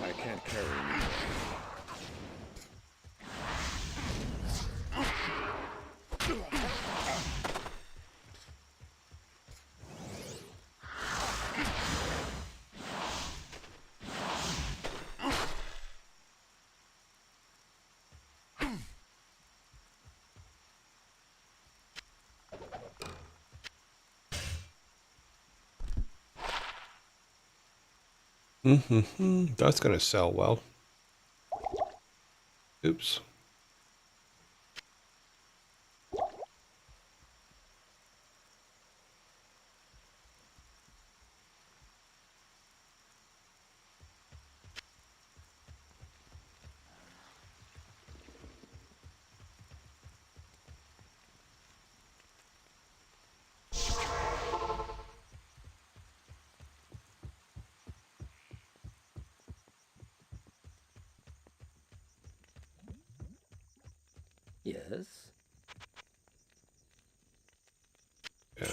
I can't carry anymore. That's going to sell well. Oops. Yes. Yeah.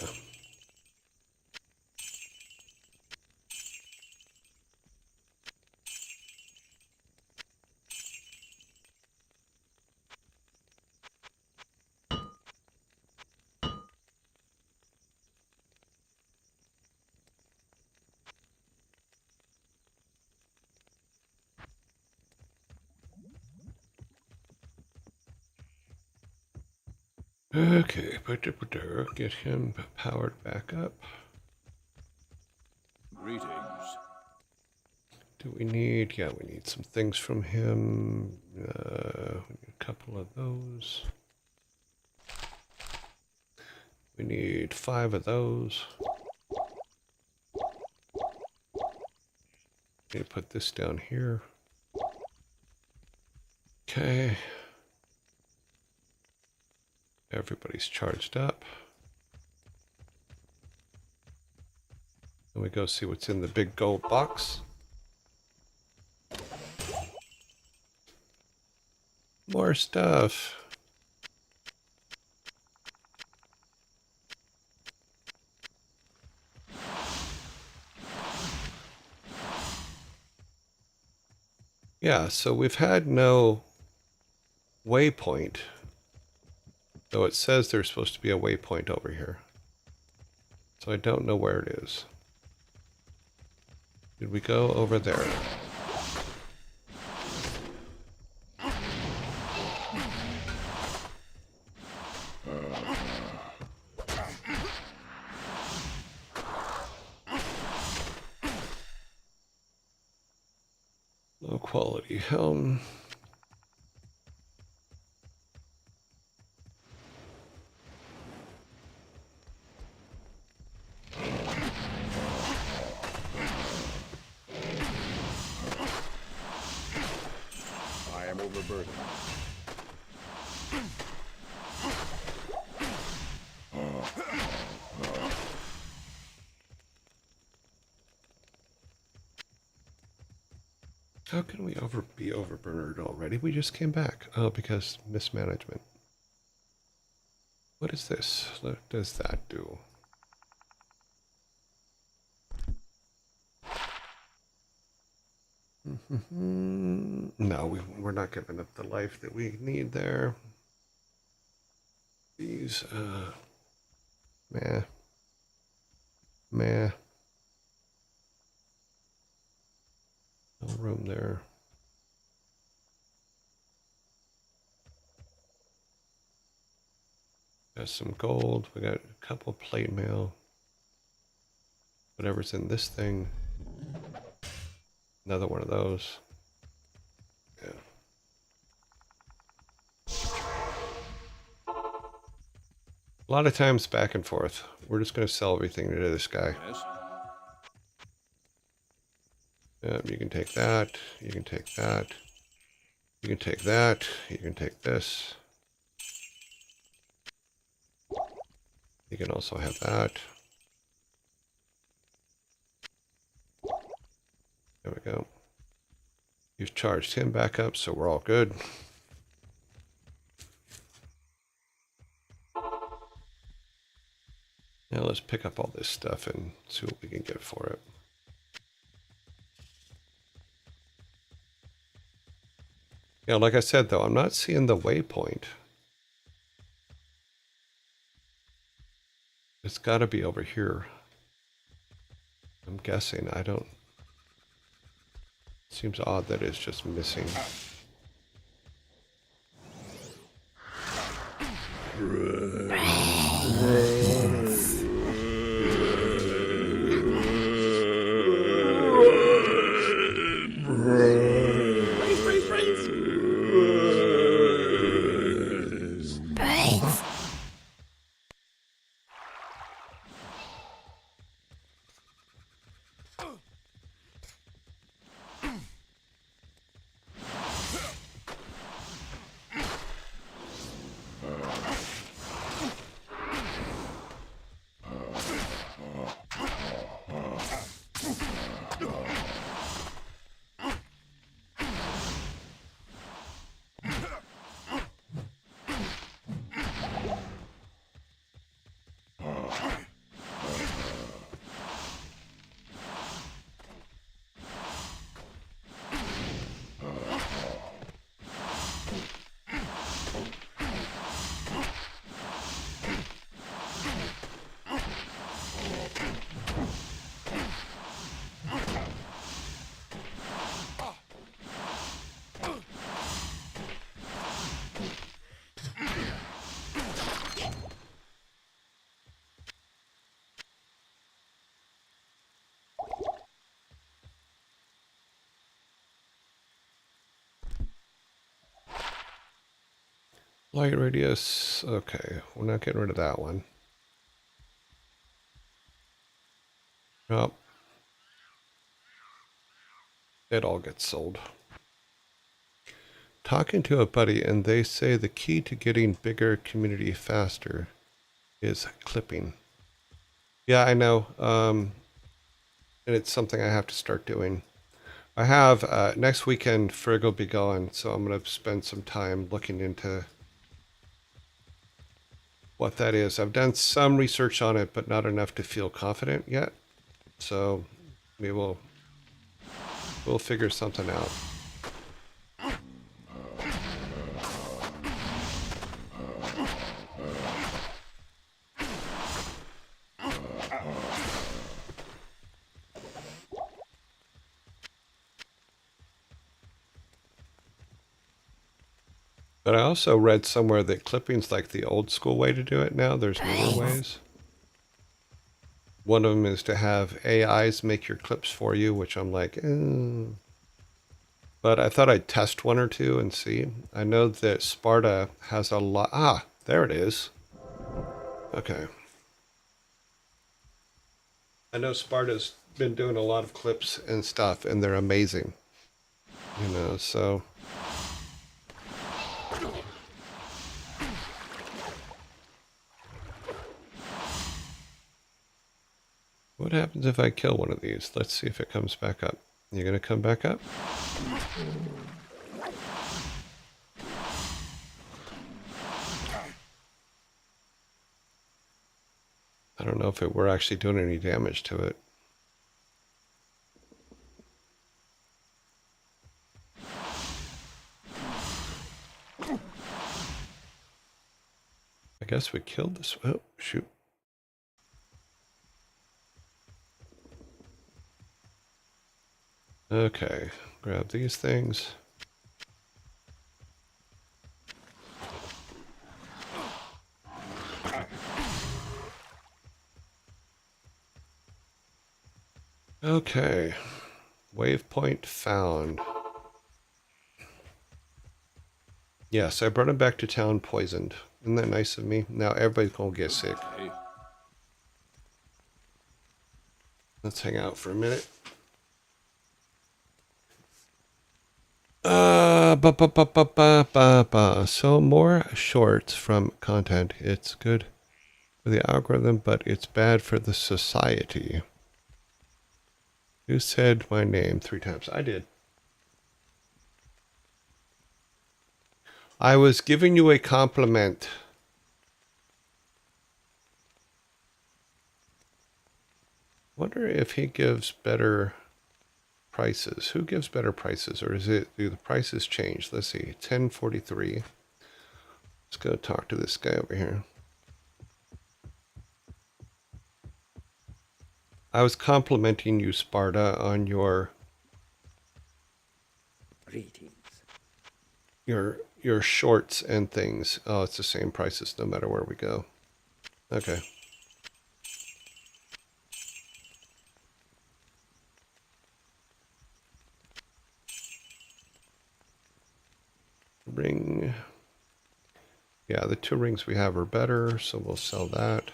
Okay, get him powered back up. Greetings. Do we need? Yeah, we need some things from him. We need a couple of those. We need 5 of those. Need to put this down here. Okay. Everybody's charged up. And we go see what's in the big gold box. More stuff. Yeah, so we've had no waypoint. Though it says there's supposed to be a waypoint over here. So I don't know where it is. Did we go over there? Low quality helm. I am overburdened. How can we be overburdened already? We just came back. Oh, because mismanagement. What is this? What does that do? No, we're not giving up the life that we need there. These, meh. Meh. No room there. Got some gold. We got a couple plate mail. Whatever's in this thing. Another one of those. Yeah. A lot of times back and forth. We're just going to sell everything to this guy. Yes. You can take that. You can take that. You can take that. You can take this. You can also have that. There we go. You've charged him back up, so we're all good. Now let's pick up all this stuff and see what we can get for it. Yeah, like I said, though, I'm not seeing the waypoint. It's got to be over here. I'm guessing. I don't... Seems odd that it's just missing. Light radius. Okay, we're not getting rid of that one. Nope. It all gets sold. Talking to a buddy, and they say the key to getting bigger community faster is clipping. Yeah, I know. And it's something I have to start doing. I have next weekend Ferg will be gone, so I'm going to spend some time looking into what that is. I've done some research on it, but not enough to feel confident yet. So we'll figure something out. But I also read somewhere that clipping's like the old school way to do it now. There's newer ways. One of them is to have AIs make your clips for you, which I'm like, But I thought I'd test one or two and see. I know that Sparta has a lot. Ah, there it is. Okay. I know Sparta's been doing a lot of clips and stuff, and they're amazing. You know, so. What happens if I kill one of these? Let's see if it comes back up. You gonna come back up? I don't know if we're actually doing any damage to it. I guess we killed this. Oh, shoot. Okay, grab these things. Okay, waypoint found. Yes, I brought him back to town poisoned. Isn't that nice of me? Now everybody's gonna get sick. Hey. Let's hang out for a minute. So more shorts from content. It's good for the algorithm, but it's bad for the society. Who said my name 3 times? I did. I was giving you a compliment. Wonder if he gives better prices. Who gives better prices, or do the prices change? Let's see, 1043. Let's go talk to this guy over here. I was complimenting you, Sparta, on your shorts and things. Oh, it's the same prices no matter where we go. Okay. Ring. Yeah, the 2 rings we have are better, so we'll sell that.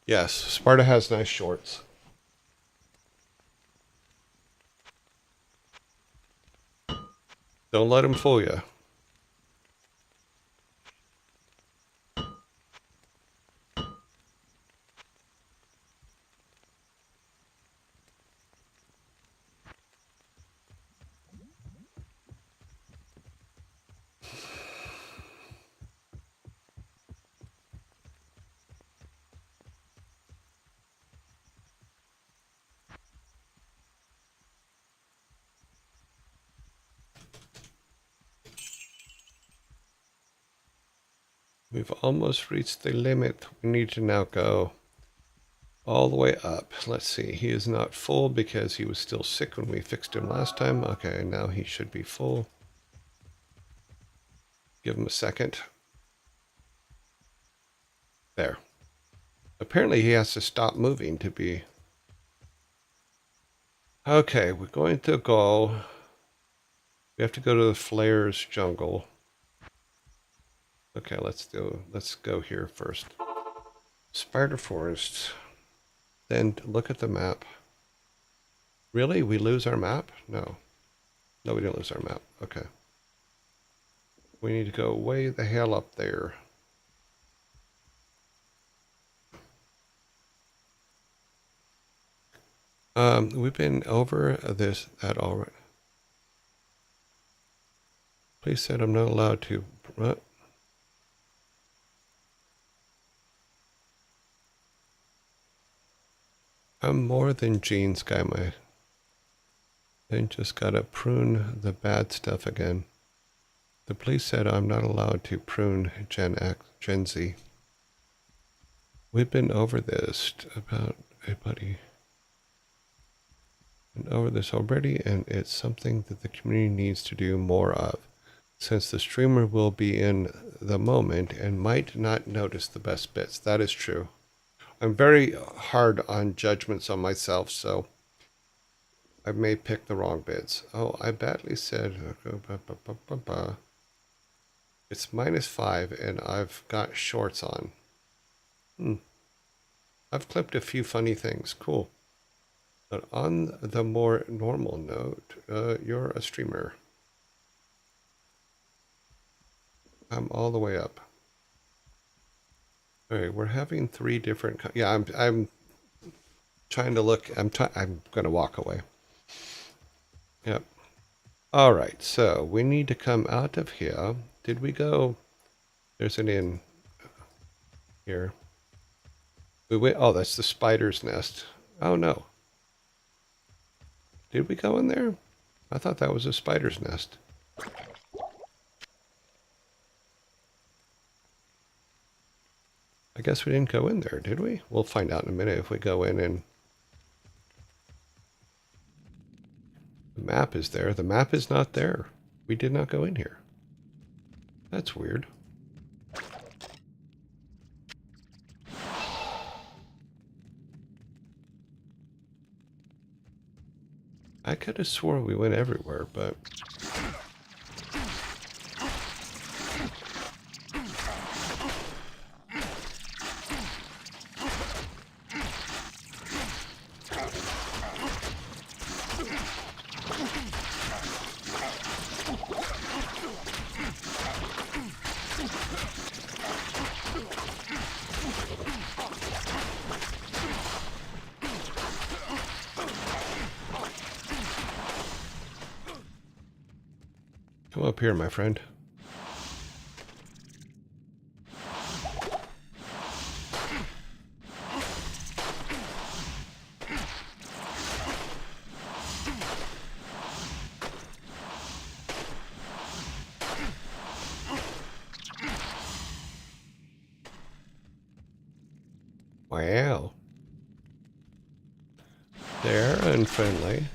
Yes, Sparta has nice shorts. Don't let him fool you. We've almost reached the limit. We need to now go all the way up. Let's see. He is not full because he was still sick when we fixed him last time. Okay, now he should be full. Give him a second. There. Apparently he has to stop moving to be... Okay, we're going to go We have to go to the Flares jungle. Okay, let's go here first. Spider Forest. Then look at the map. Really? We lose our map? No. No, we didn't lose our map. Okay. We need to go way the hell up there. We've been over that already. Please said I'm not allowed to. What? I'm more than Gene's guy, my. Then just gotta prune the bad stuff again. The police said I'm not allowed to prune Gen Z. We've been over this about a buddy. Been over this already, and it's something that the community needs to do more of, since the streamer will be in the moment and might not notice the best bits. That is true. I'm very hard on judgments on myself, so I may pick the wrong bits. Oh, I badly said it's -5 and I've got shorts on. I've clipped a few funny things. Cool. But on the more normal note, you're a streamer. I'm all the way up. All right, we're having 3 different. Yeah, I'm trying to look. I'm gonna walk away. Yep. All right, so we need to come out of here. Did we go? There's an inn here. We went. Oh, that's the spider's nest. Oh no. Did we go in there? I thought that was a spider's nest. I guess we didn't go in there, did we? We'll find out in a minute if we go in and... The map is there. The map is not there. We did not go in here. That's weird. I could have swore we went everywhere, but... Come up here, my friend. Wow. They're unfriendly.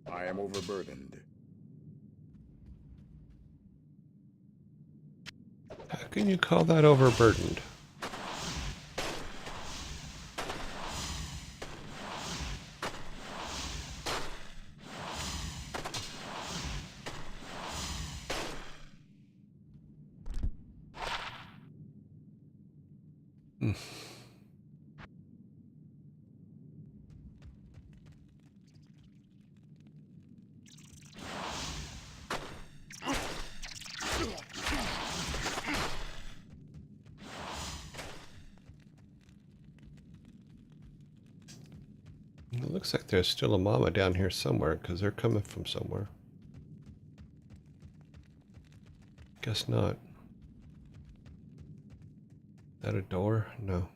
I am overburdened. How can you call that overburdened? It looks like there's still a mama down here somewhere because they're coming from somewhere. Guess not. Is that a door? No.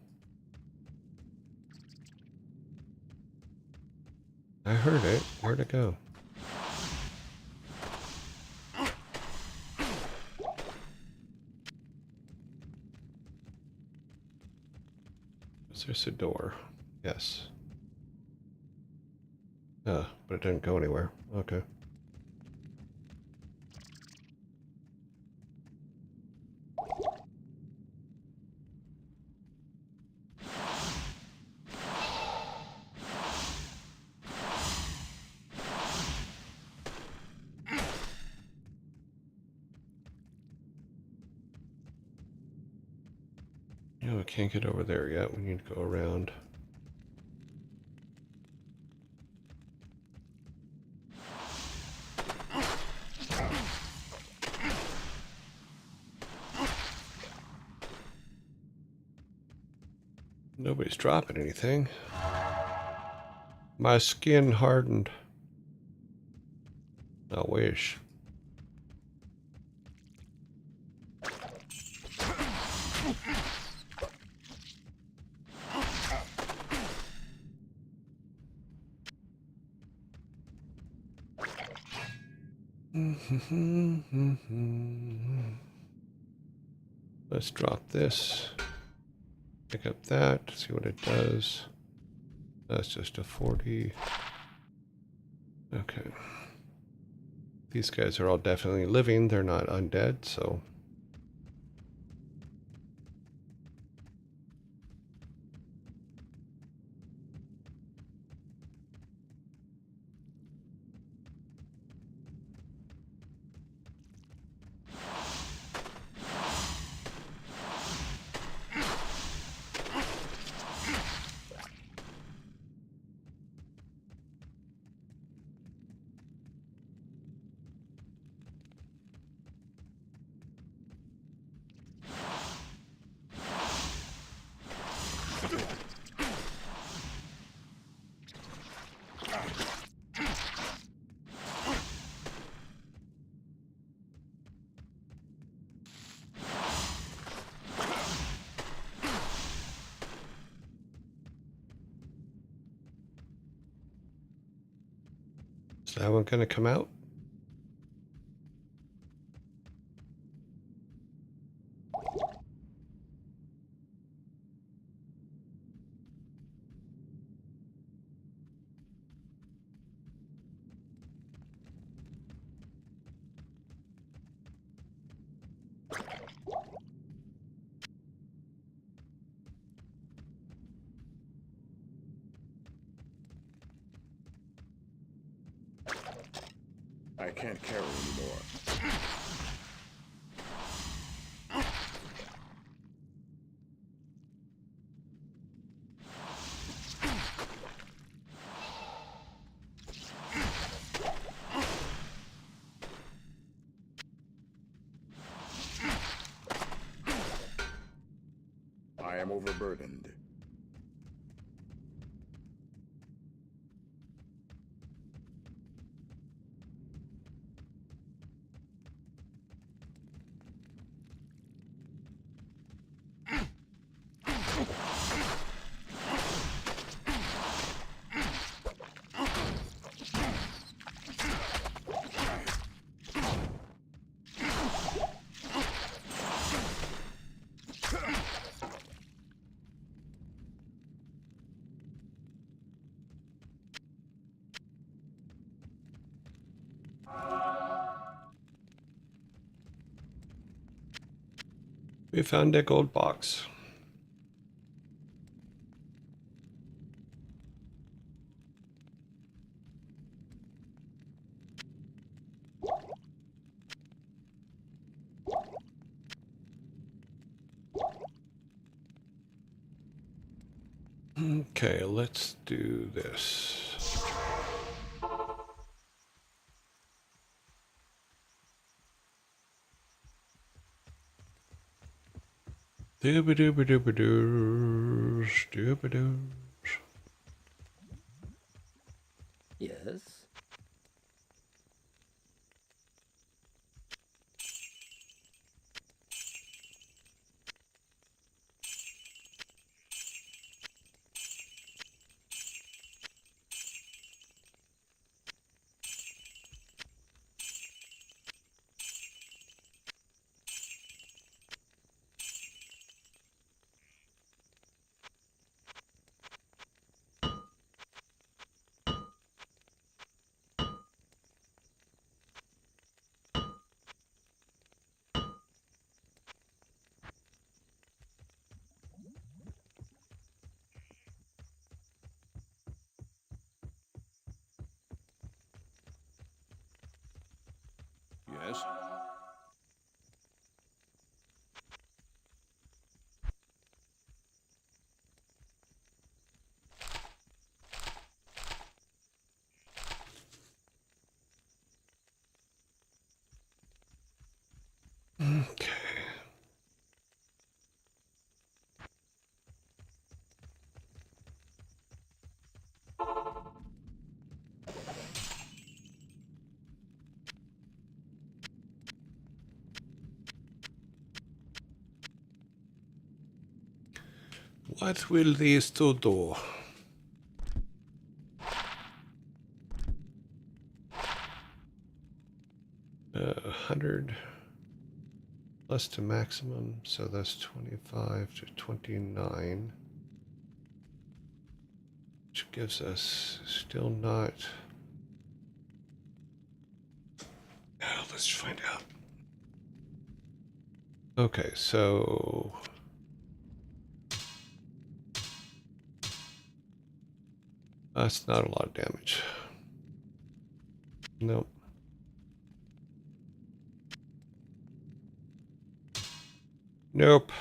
I heard it. Where'd it go? Is this a door? Yes. But it didn't go anywhere. Okay. No, we can't get over there yet. We need to go around. Nobody's dropping anything. My skin hardened. I wish. Let's drop this. Pick up that, see what it does. That's just a 40. Okay. These guys are all definitely living. They're not undead, so. Is that one gonna come out? I can't carry anymore. I am overburdened. We found a gold box. Okay, let's do this. Dooba-dooba-dooba-doos, dooba-doos. Yes. Yes? Okay. What will these two do? 100 plus to maximum, so that's 25 to 29, which gives us still not. Let's find out. Okay, so that's not a lot of damage. Nope. Nope.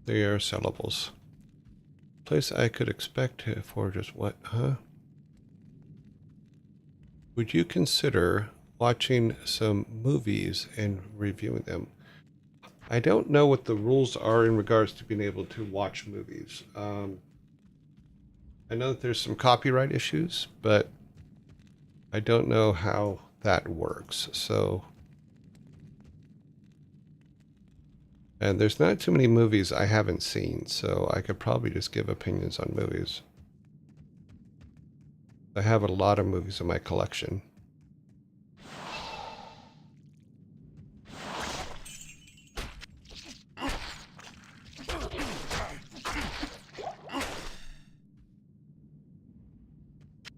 They are sellables. Place I could expect for just what, huh? Would you consider watching some movies and reviewing them? I don't know what the rules are in regards to being able to watch movies. I know that there's some copyright issues, but I don't know how that works. So, and there's not too many movies I haven't seen, so I could probably just give opinions on movies. I have a lot of movies in my collection.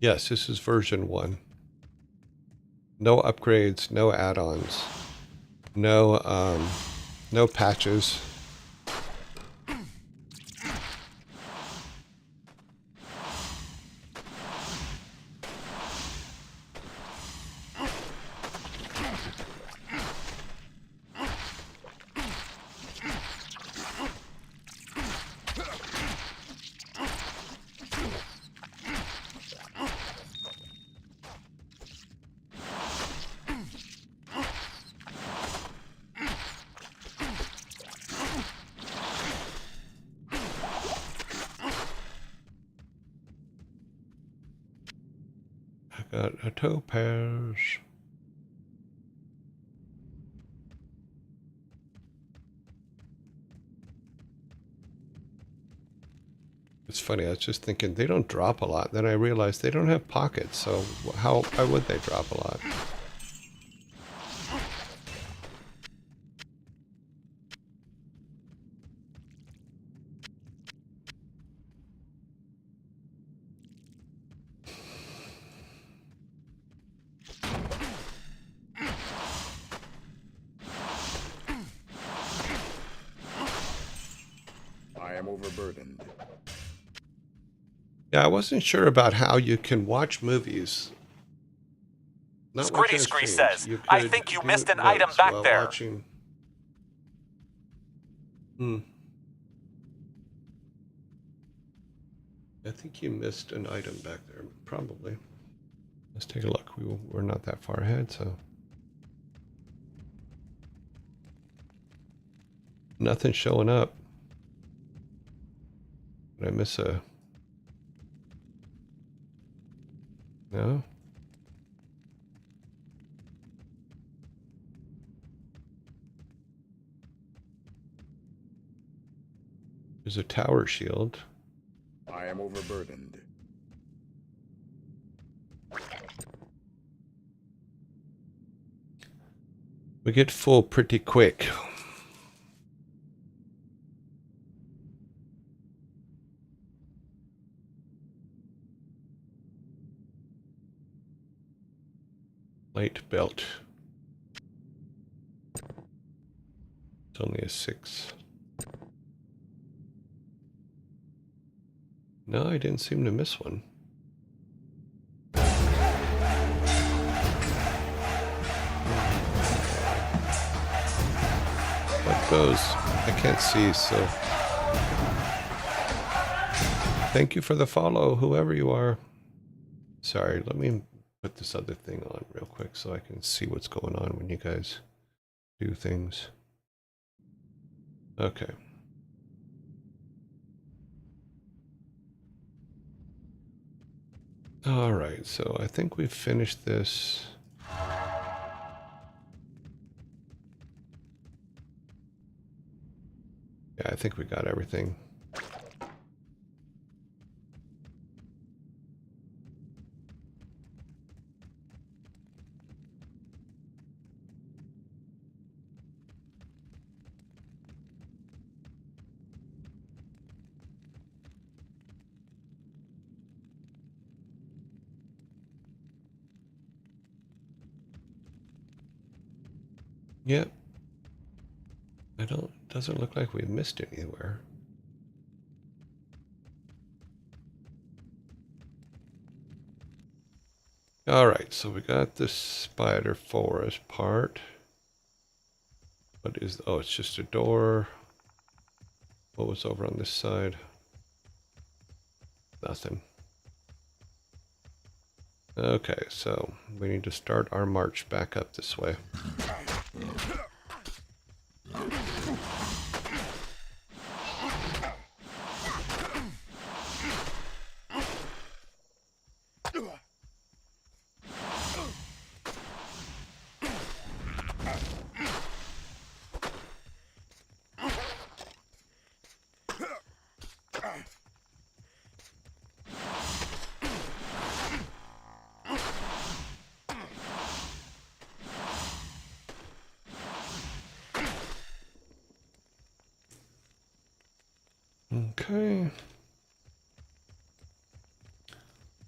Yes, this is version 1. No upgrades, no add-ons, no patches. I got a topaz. It's funny, I was just thinking they don't drop a lot. Then I realized they don't have pockets, so why would they drop a lot? I am overburdened. Yeah, I wasn't sure about how you can watch movies. Not watch Scritty on Scree streams. says, You I could think you do missed an item notes back while there. watching. I think you missed an item back there, probably. Let's take a look. We're not that far ahead, so. Nothing showing up. Did I miss a... No? There's a tower shield. I am overburdened. We get full pretty quick. Light belt. It's only a 6. No, I didn't seem to miss one. What goes? I can't see, so... Thank you for the follow, whoever you are. Sorry, let me put this other thing on real quick so I can see what's going on when you guys do things. Okay. All right, so I think we've finished this. Yeah, I think we got everything. Yep. Doesn't look like we missed anywhere. All right, so we got this spider forest part. What is, oh, it's just a door. What was over on this side? Nothing. Okay, so we need to start our march back up this way. Okay.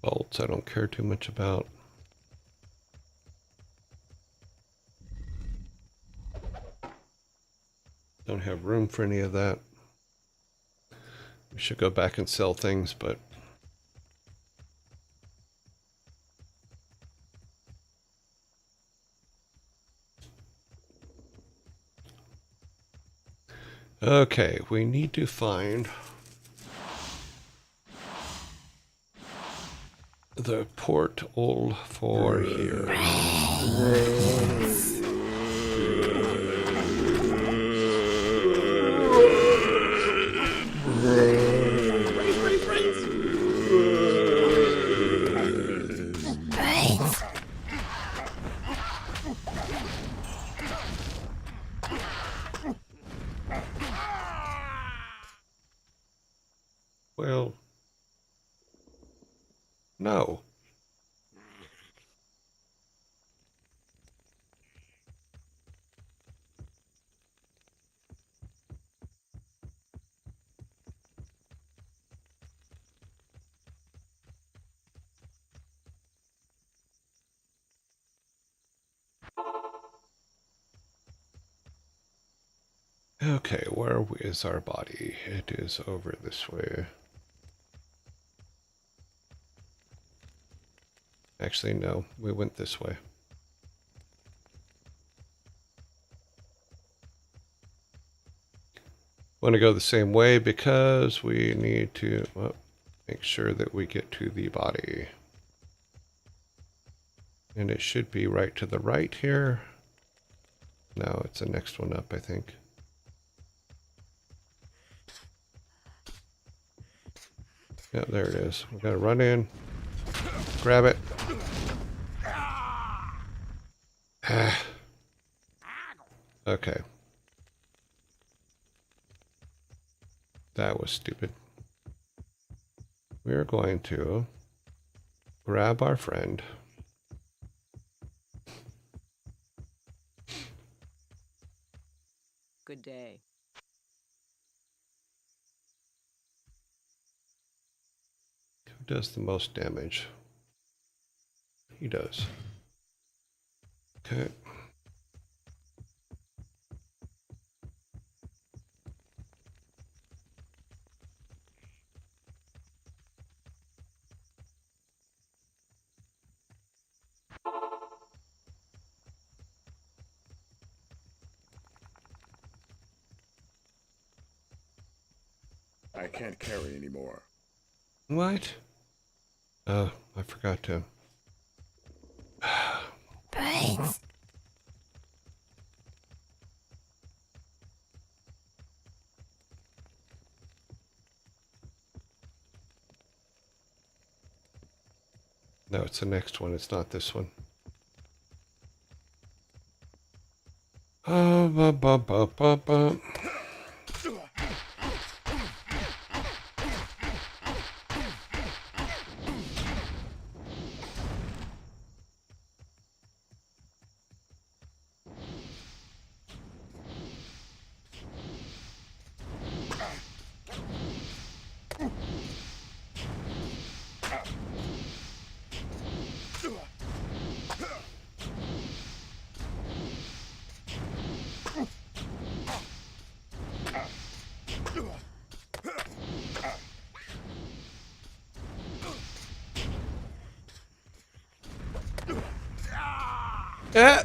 Bolts I don't care too much about. Don't have room for any of that. We should go back and sell things, but... Okay, we need to find the portal for here. Well, no. Okay, where is our body? It is over this way. Actually, no, we went this way. Want to go the same way because we need to make sure that we get to the body. And it should be right to the right here. No, it's the next one up, I think. Yeah, there it is. We gotta run in. Grab it. Okay. That was stupid. We're going to grab our friend. Good day. Who does the most damage? He does. Okay. I can't carry anymore. What? I forgot to. Brains. No, it's the next one. It's not this one. Ba, ba, ba, ba, ba. Ah!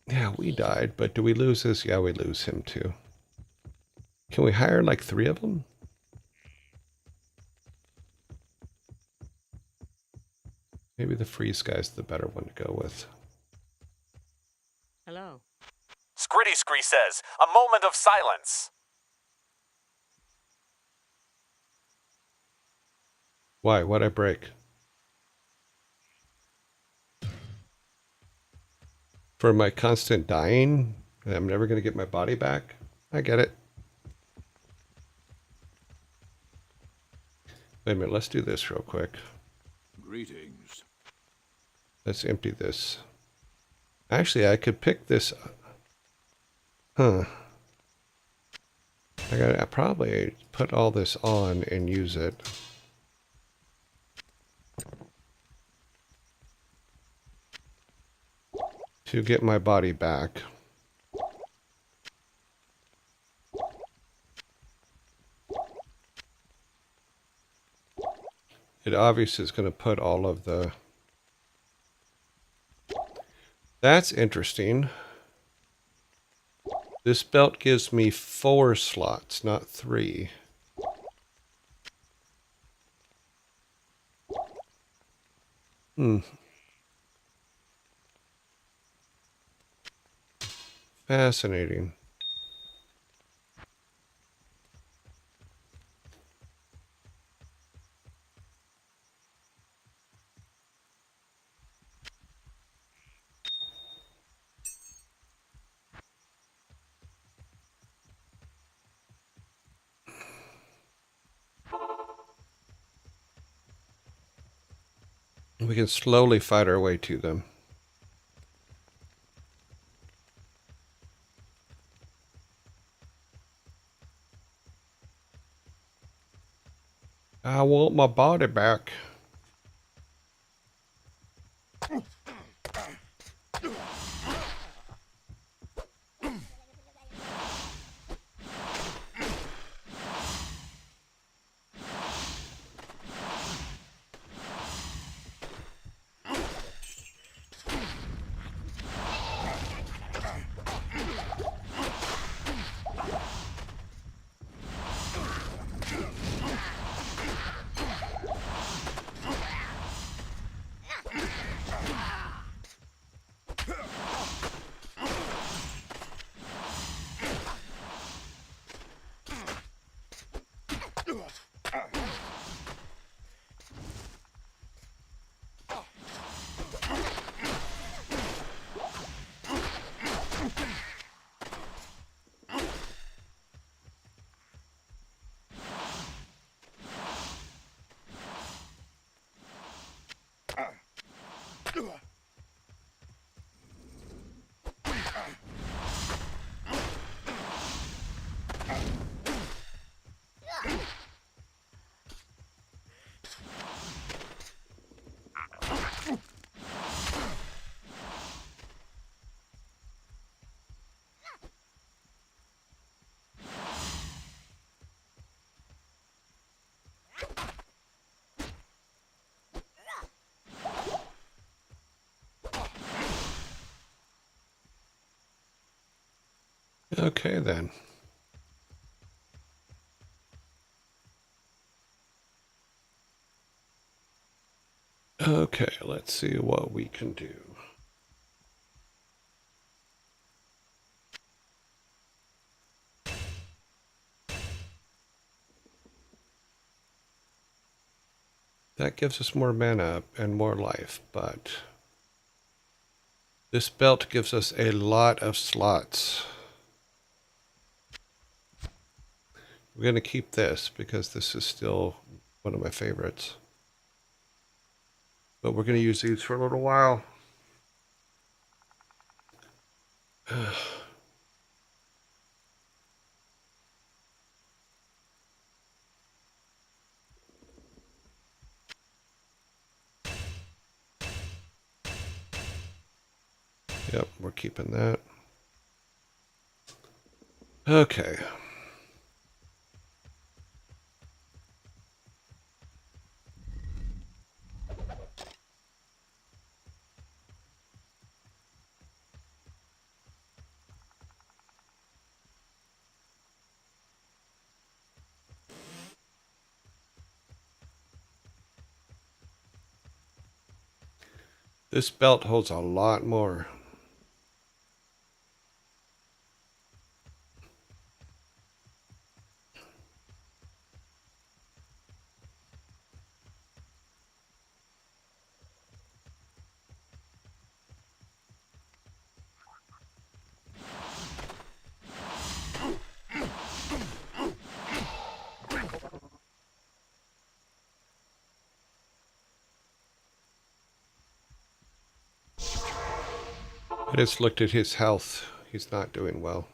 Yeah, we died, but do we lose this? Yeah, we lose him too. Can we hire like 3 of them? Maybe the freeze guy's the better one to go with. Hello. Scritty Scree says, a moment of silence. Why? What'd I break? For my constant dying? And I'm never going to get my body back? I get it. Wait a minute, let's do this real quick. Greetings. Let's empty this. Actually, I could pick this up. Huh. I probably put all this on and use it. To get my body back. It obviously is going to put all of the... That's interesting. This belt gives me 4 slots, not 3. Fascinating. We can slowly fight our way to them. I want my body back. Okay, then. Okay, let's see what we can do. That gives us more mana and more life, but this belt gives us a lot of slots. We're going to keep this because this is still one of my favorites. But we're going to use these for a little while. Yep, we're keeping that. Okay. This belt holds a lot more. I just looked at his health. He's not doing well.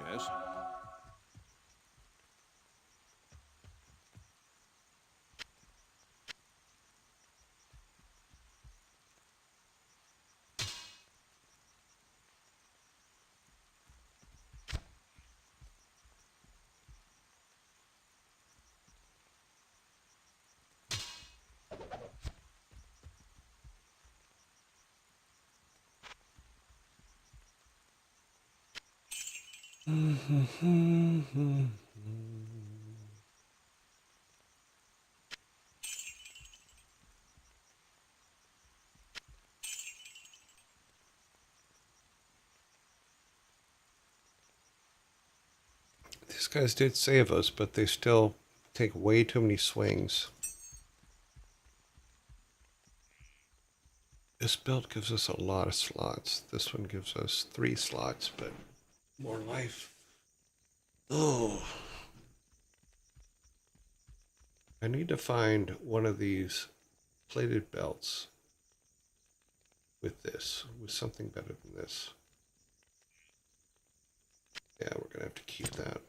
Yes? These guys did save us, but they still take way too many swings. This belt gives us a lot of slots. This one gives us 3 slots, but more life. Oh. I need to find one of these plated belts with this, with something better than this. Yeah, we're going to have to keep that.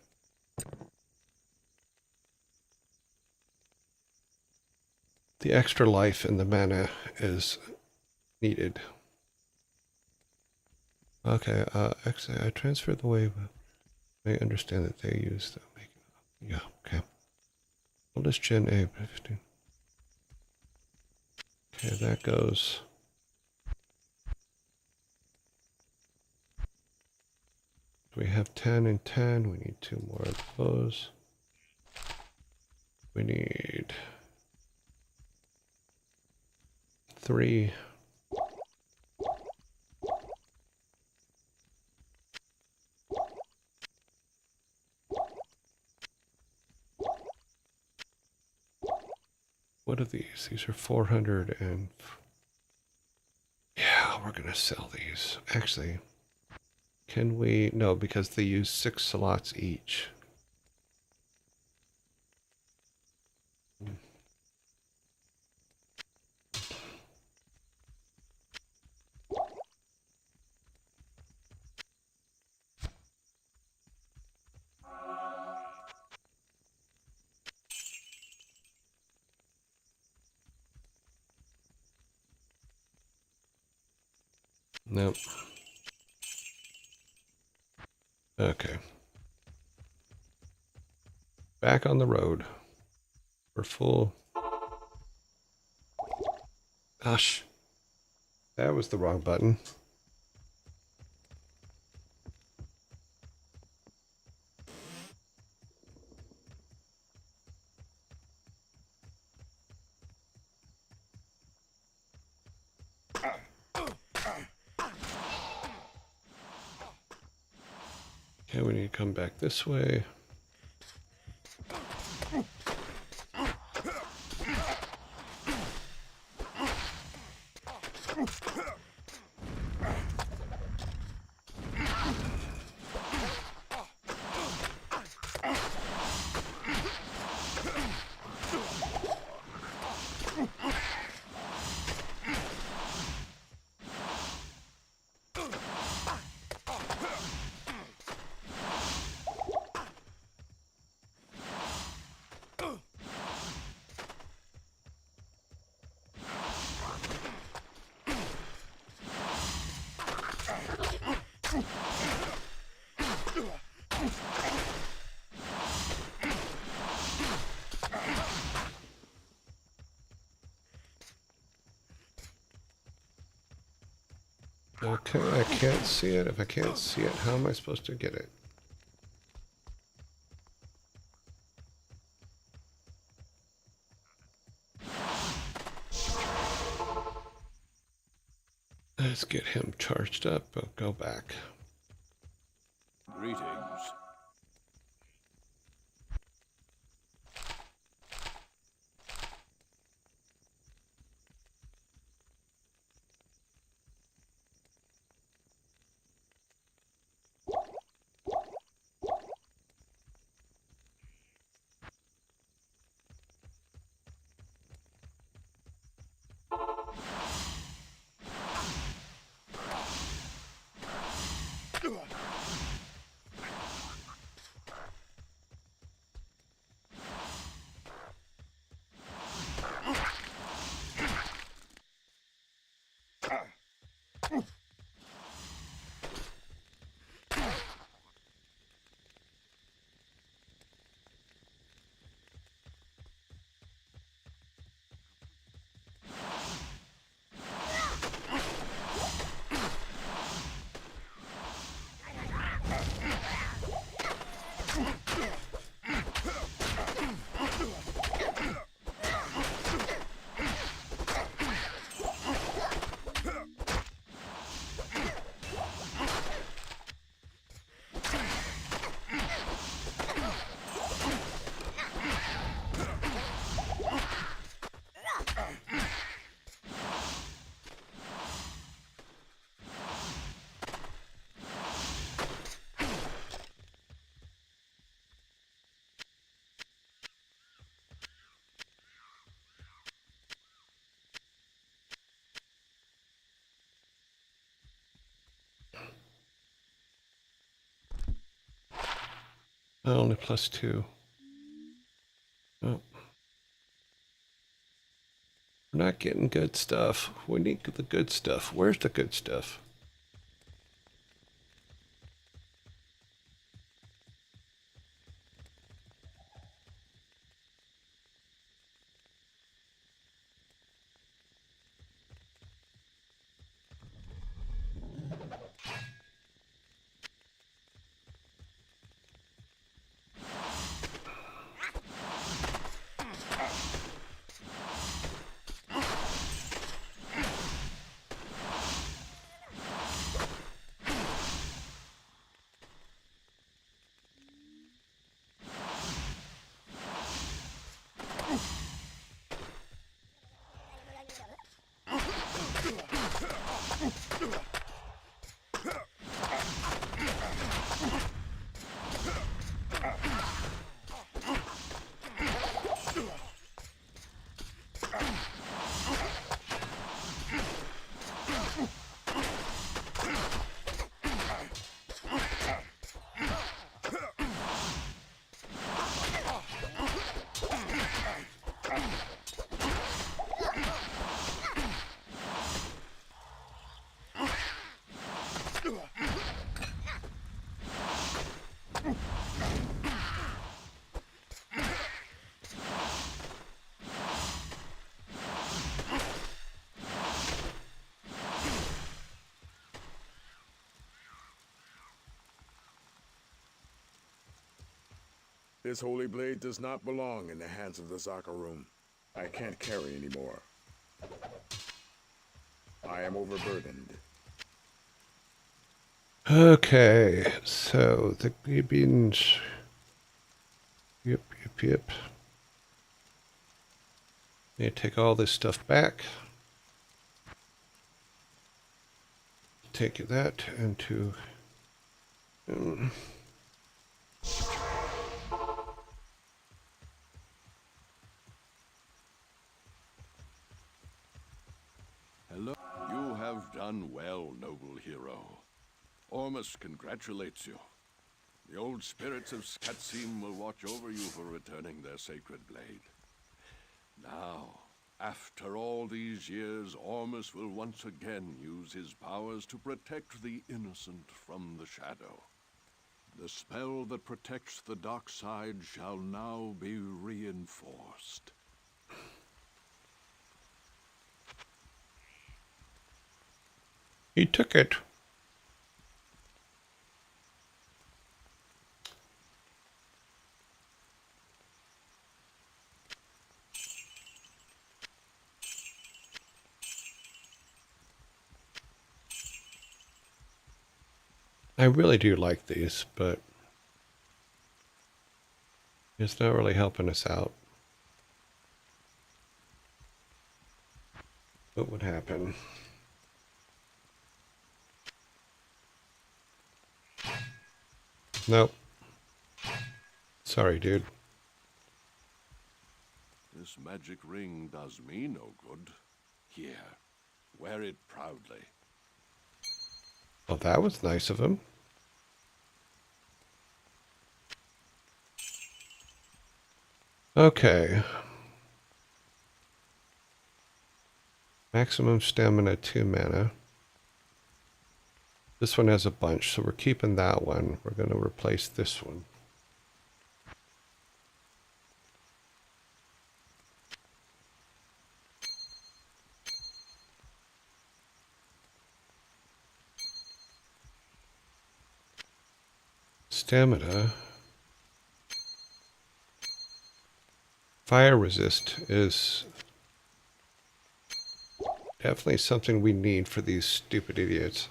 The extra life and the mana is needed. Okay, actually, I transferred the wave. I understand that they use the make. Yeah, okay. We'll just Gen A 15. Okay, that goes. We have 10 and 10. We need 2 more of those. We need 3. What are these? These are 400 and... Yeah, we're going to sell these. Actually, can we... No, because they use 6 slots each. Nope. Okay. Back on the road. We're full. Gosh. That was the wrong button. Okay, we need to come back this way. Okay, I can't see it. If I can't see it, how am I supposed to get it? Let's get him charged up. I'll go back. Greetings. Only +2. Oh. We're not getting good stuff. We need the good stuff. Where's the good stuff? This holy blade does not belong in the hands of the Zakarum. I can't carry anymore. I am overburdened. Okay, so the gibbons. Yep. Need to take all this stuff back. Take that into. Hello. You have done well, noble hero. Ormus congratulates you. The old spirits of Skatsim will watch over you for returning their sacred blade. Now, after all these years, Ormus will once again use his powers to protect the innocent from the shadow. The spell that protects the dark side shall now be reinforced. He took it. I really do like these, but it's not really helping us out. What would happen? Nope. Sorry, dude. This magic ring does me no good. Here, wear it proudly. Well, that was nice of him. Okay. Maximum stamina, 2 mana. This one has a bunch, so we're keeping that one. We're going to replace this one. Stamina. Fire resist is definitely something we need for these stupid idiots.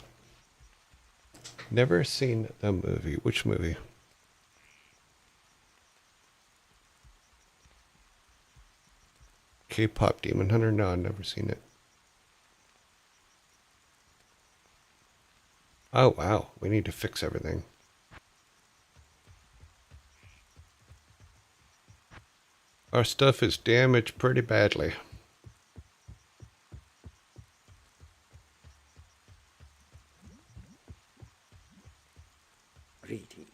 Never seen the movie. Which movie? K-pop Demon Hunter? No, I've never seen it. Oh, wow. We need to fix everything. Our stuff is damaged pretty badly. Greetings.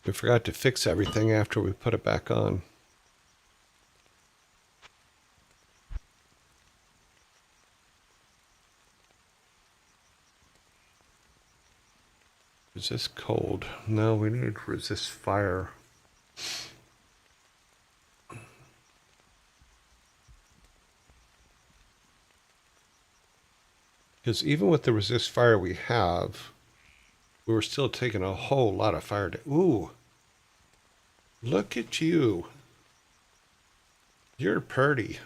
We forgot to fix everything after we put it back on. Resist cold. No, we need to resist fire. Because even with the resist fire we have, we were still taking a whole lot of fire. Ooh. Look at you. You're pretty.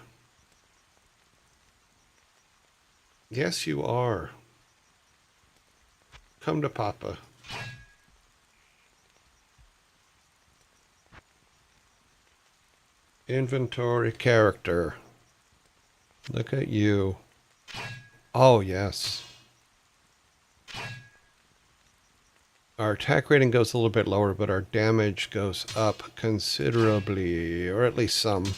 Yes, you are. Come to Papa. Inventory character. Look at you. Oh, yes. Our attack rating goes a little bit lower, but our damage goes up considerably, or at least some.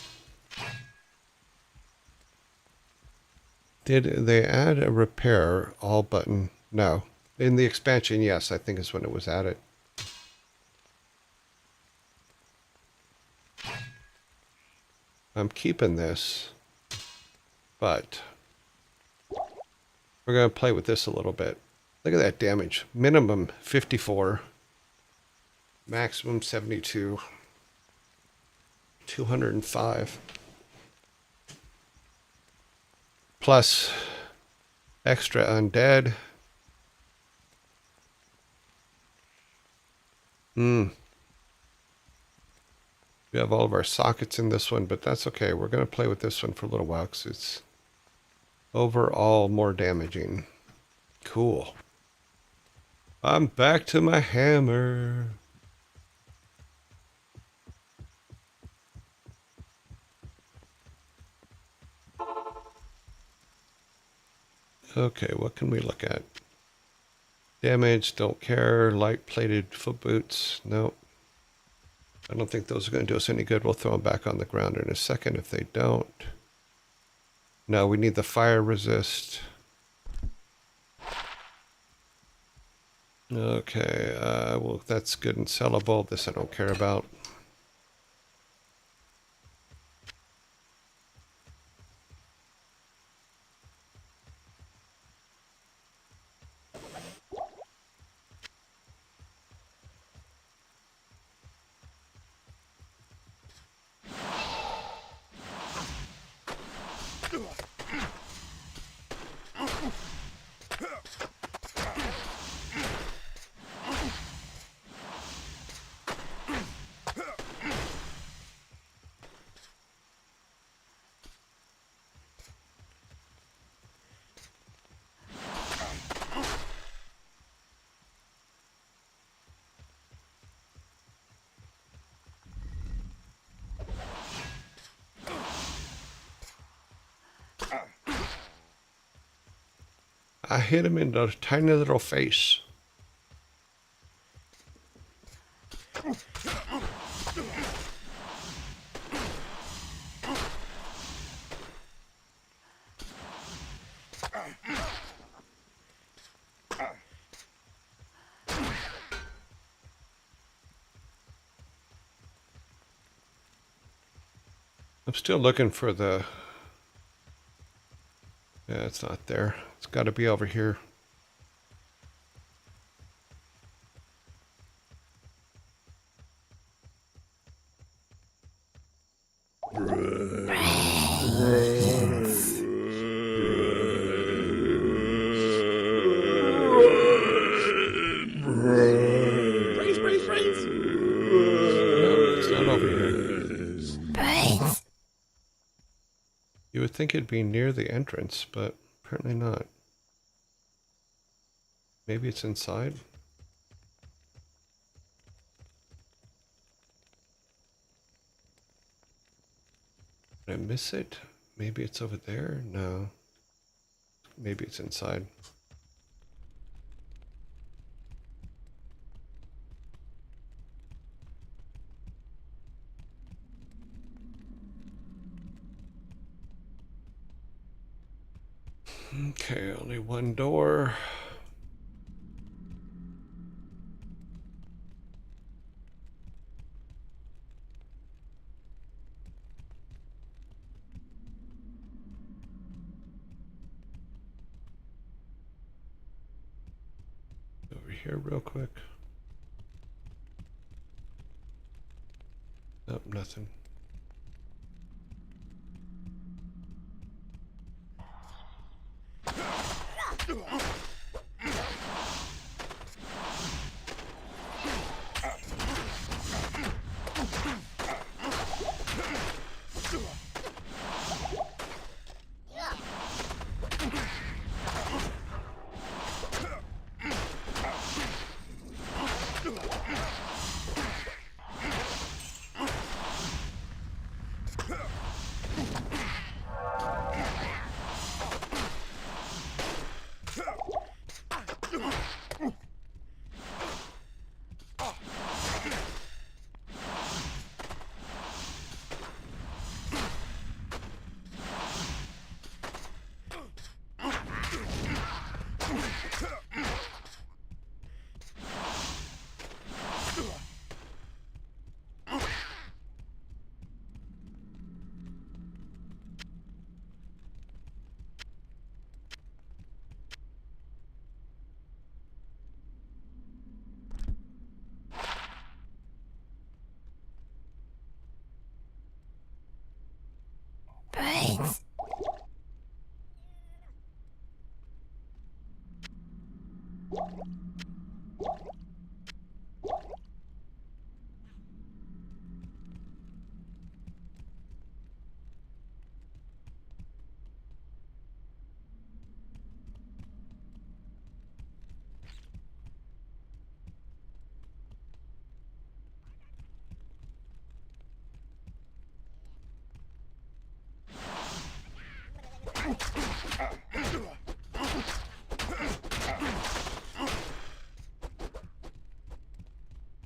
Did they add a repair all button? No. In the expansion, yes, I think is when it was added. I'm keeping this, but we're going to play with this a little bit. Look at that damage. Minimum 54. Maximum 72. 205. plus extra undead. We have all of our sockets in this one, but that's okay. We're going to play with this one for a little while because it's overall more damaging. Cool. I'm back to my hammer. Okay, what can we look at? Damage, don't care. Light plated foot boots, nope. I don't think those are going to do us any good. We'll throw them back on the ground in a second if they don't. No, we need the fire resist. Okay, well, that's good and sellable. This I don't care about. I hit him in the tiny little face. I'm still looking for the... Yeah, it's not there. It's got to be over here. No, it's not over here. You would think it'd be near the entrance, but apparently not. Maybe it's inside? Did I miss it? Maybe it's over there? No. Maybe it's inside. Okay, only one door. Over here real quick. Nope, nothing.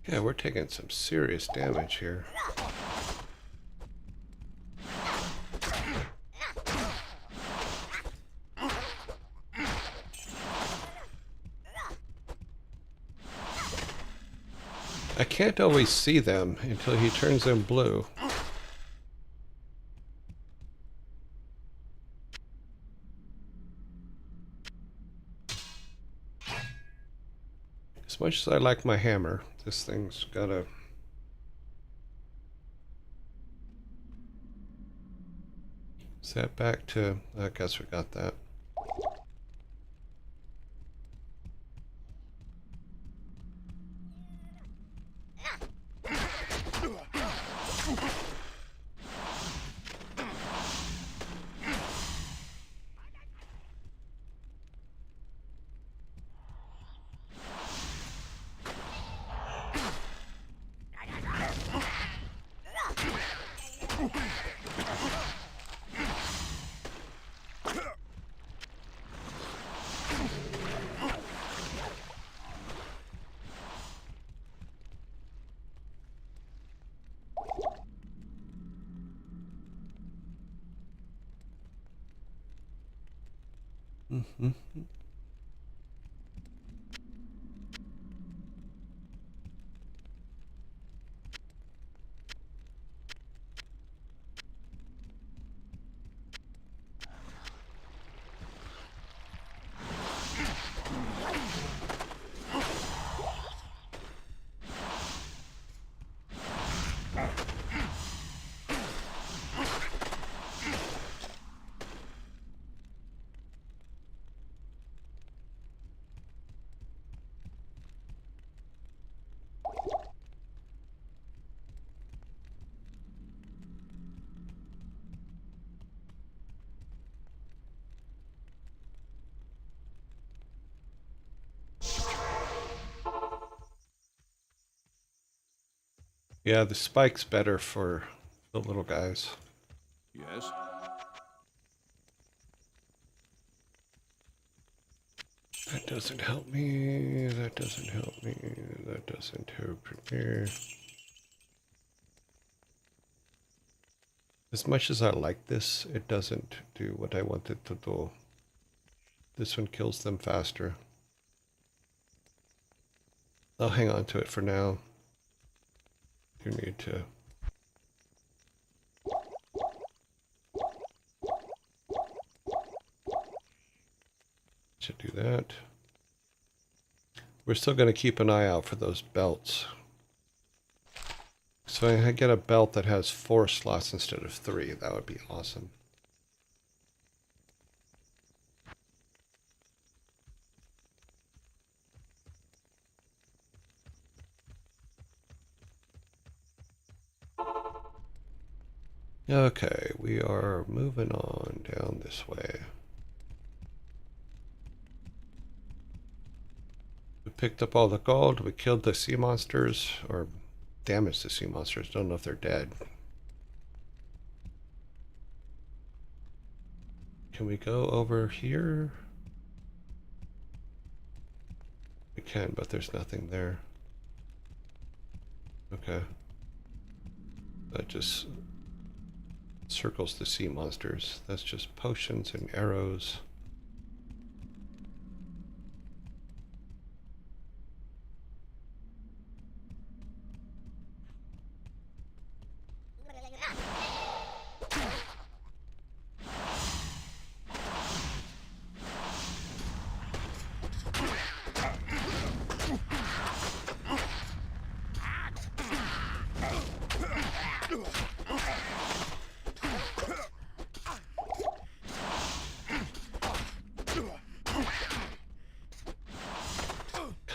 Yeah, we're taking some serious damage here. I can't always see them until he turns them blue. As much as I like my hammer, this thing's got a... Set back to... I guess we got that. Mm-hmm. Yeah, the spike's better for the little guys. Yes? That doesn't help me. That doesn't help me. That doesn't help me. As much as I like this, it doesn't do what I want it to do. This one kills them faster. I'll hang on to it for now. You need to... Should do that. We're still going to keep an eye out for those belts. So I get a belt that has 4 slots instead of 3. That would be awesome. Okay, we are moving on down this way. We picked up all the gold. We killed the sea monsters, or damaged the sea monsters. Don't know if they're dead. Can we go over here? We can, but there's nothing there. Okay. That just circles the sea monsters. That's just potions and arrows.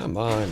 Come on.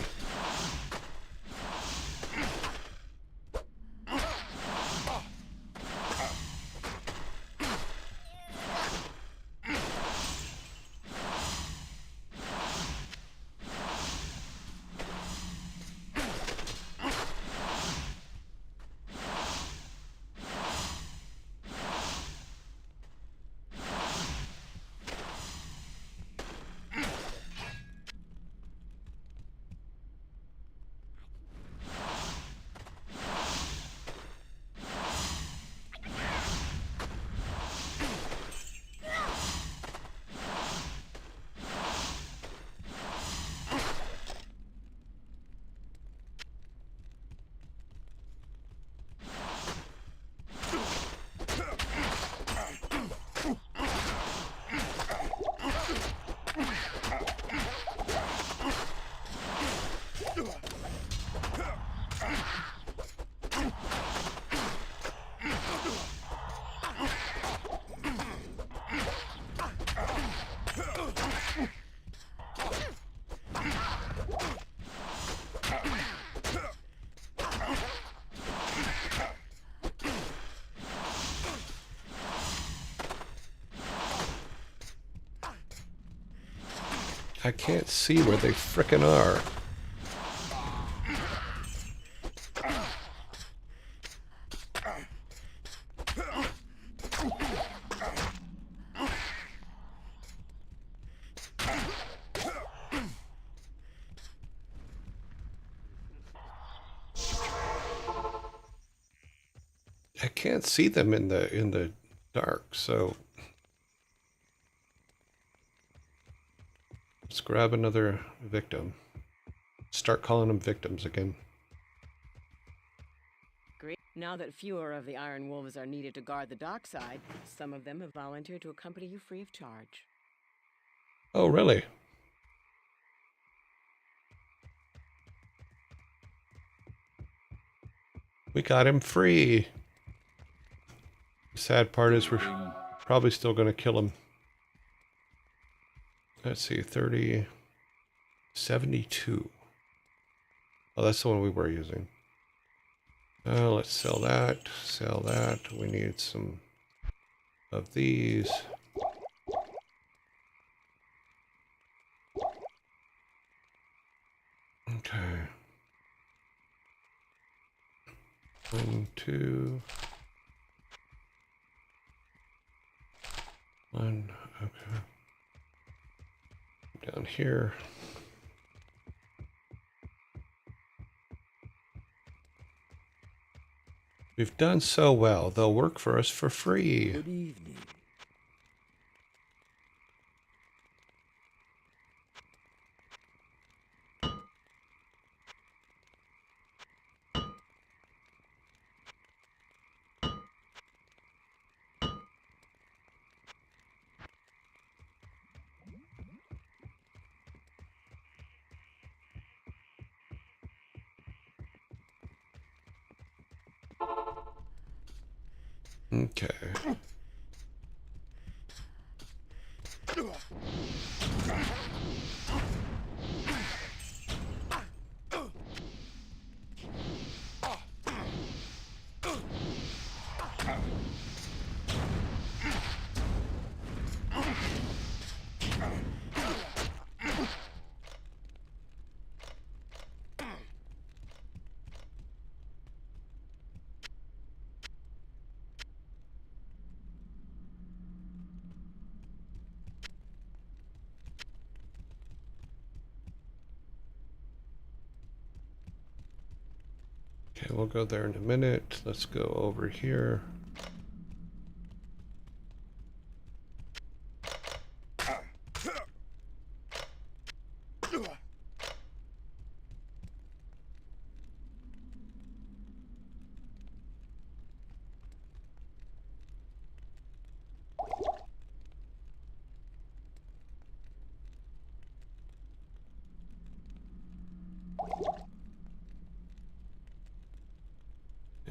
I can't see where they frickin' are. I can't see them in the dark, so let's grab another victim. Start calling them victims again. Great. Now that fewer of the Iron Wolves are needed to guard the dockside, some of them have volunteered to accompany you free of charge. Oh, really? We got him free. The sad part is we're probably still going to kill him. Let's see, 30, 72. Oh, that's the one we were using. Let's sell that, sell that. We need some of these. Okay. 1, 2. 1, okay. Down here. We've done so well, they'll work for us for free. Good evening. Okay. Okay, we'll go there in a minute. Let's go over here.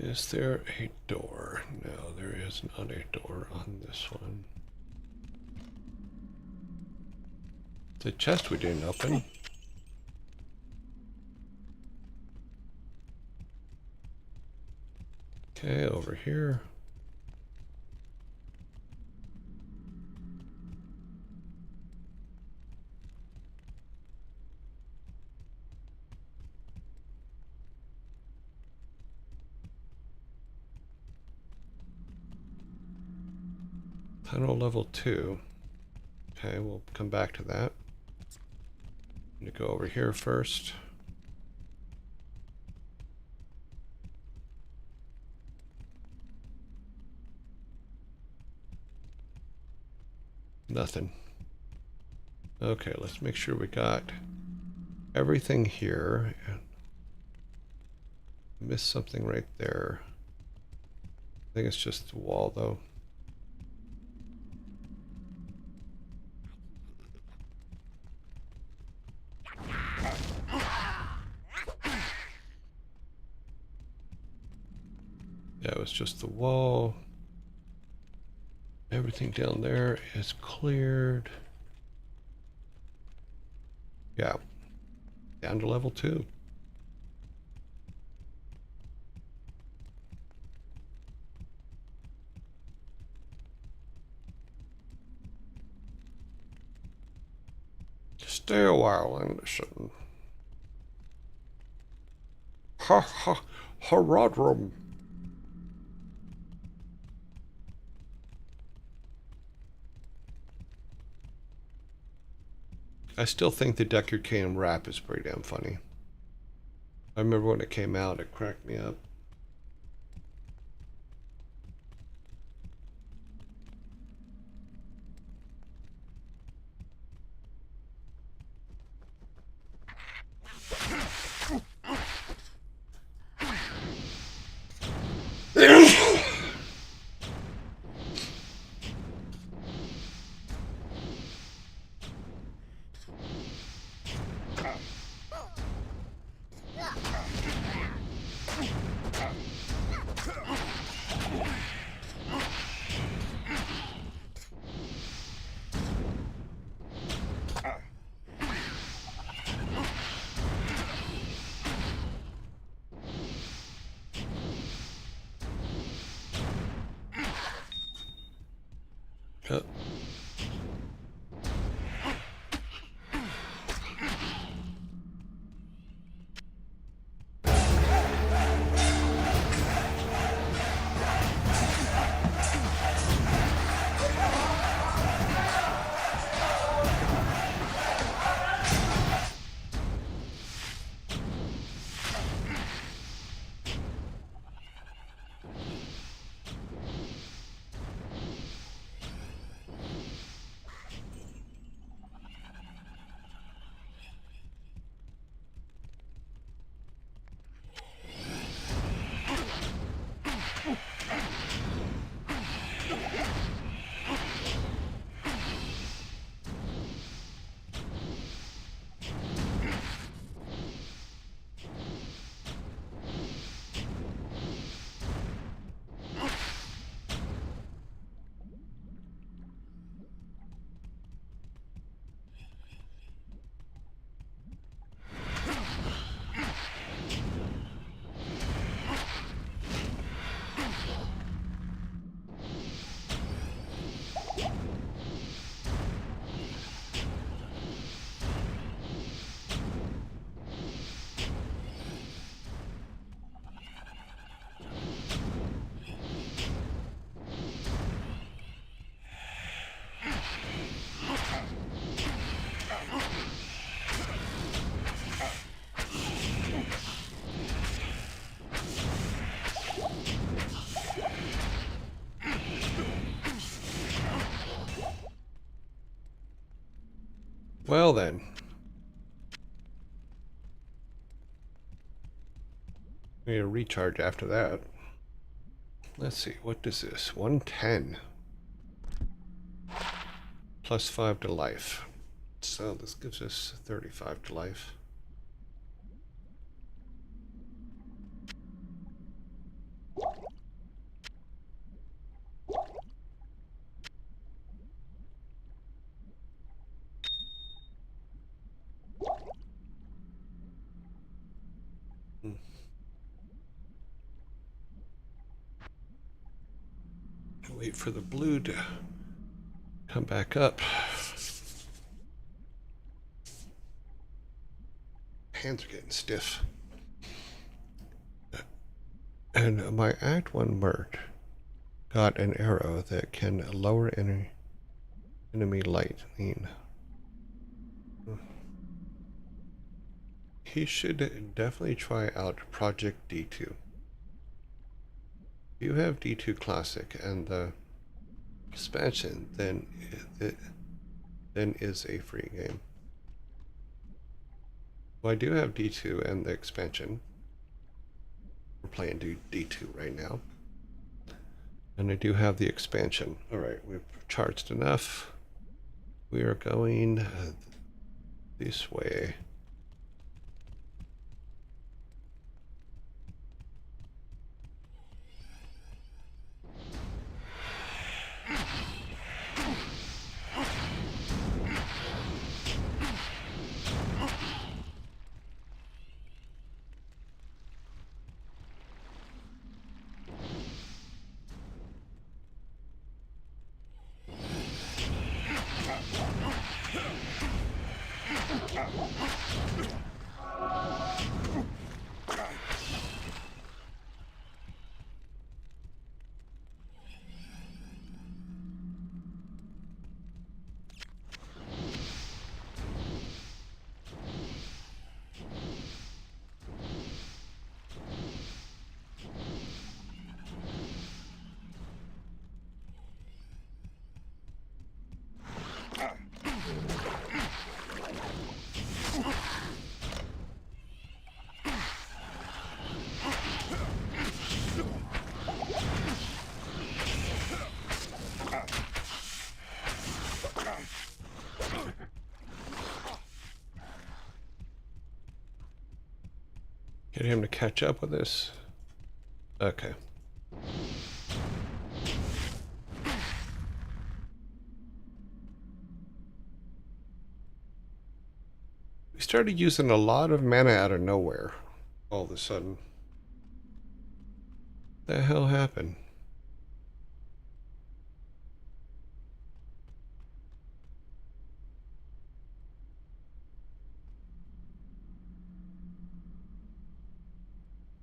Is there a door? No, there is not a door on this one. The chest we didn't open. Okay, over here. Tunnel level 2. Okay, we'll come back to that. I'm gonna go over here first. Nothing. Okay, let's make sure we got everything here. Missed something right there. I think it's just the wall though. Yeah, it was just the wall. Everything down there is cleared. Yeah, down to level 2. Stay a while and listen. Ha ha, Haradrum. I still think the Deckard Cain rap is pretty damn funny. I remember when it came out, it cracked me up. Uh, well then. We need a recharge after that. Let's see, what is this? 110. Plus 5 to life. So this gives us 35 to life. Wait for the blue to come back up. Hands are getting stiff. And my Act 1 merc got an arrow that can lower enemy lightning. He should definitely try out Project D2. If you have D2 Classic and the expansion, then is a free game. Well, I do have D2 and the expansion. We're playing D2 right now. And I do have the expansion. Alright, we've charged enough. We are going this way. Get him to catch up with us. Okay. We started using a lot of mana out of nowhere all of a sudden. What the hell happened?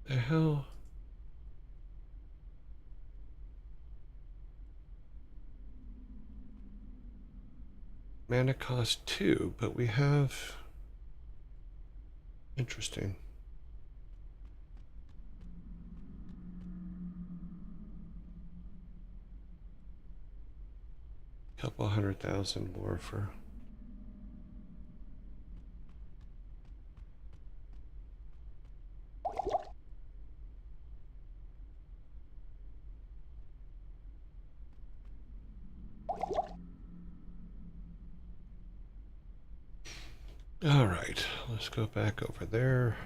The hell? Mana cost 2, but we have... Interesting. Couple 100,000 more for... All right, let's go back over there.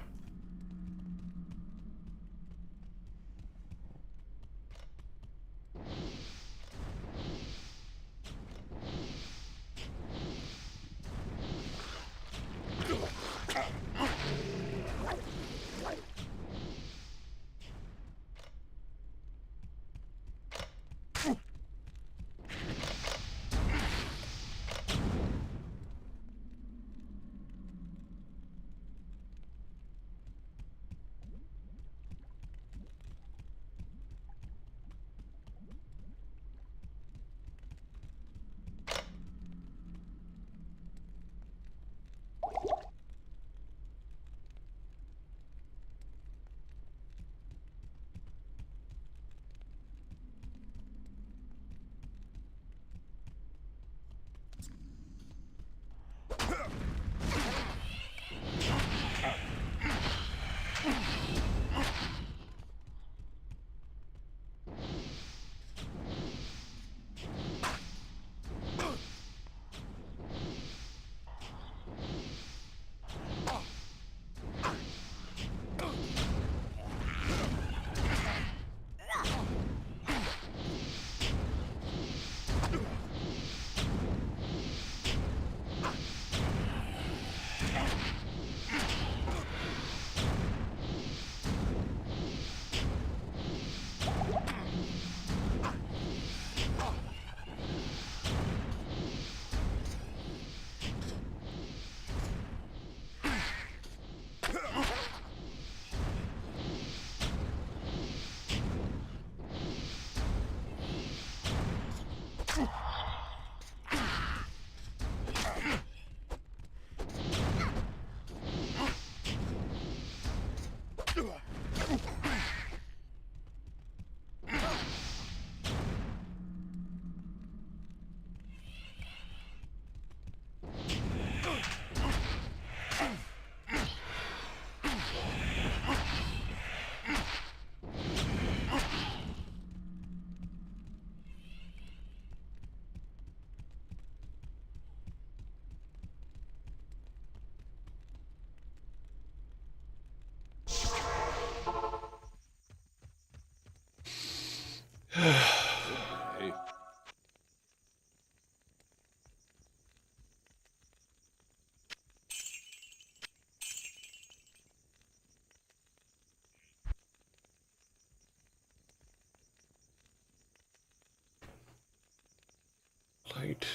Right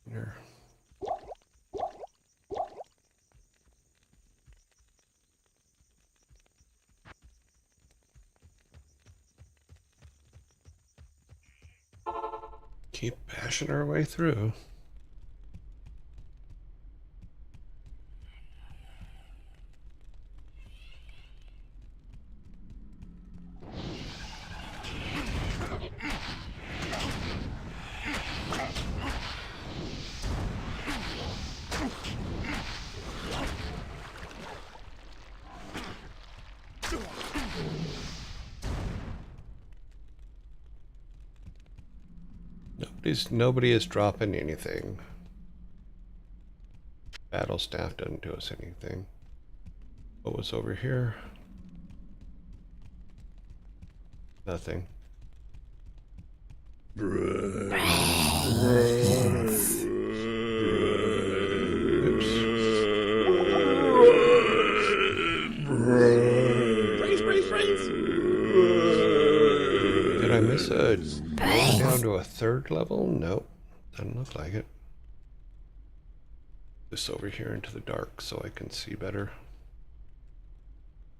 here. Keep bashing our way through. Nobody is dropping anything. Battle staff doesn't do us anything. What was over here? Nothing. Did I miss a going down to a third level? Nope. Doesn't look like it. This over here into the dark so I can see better.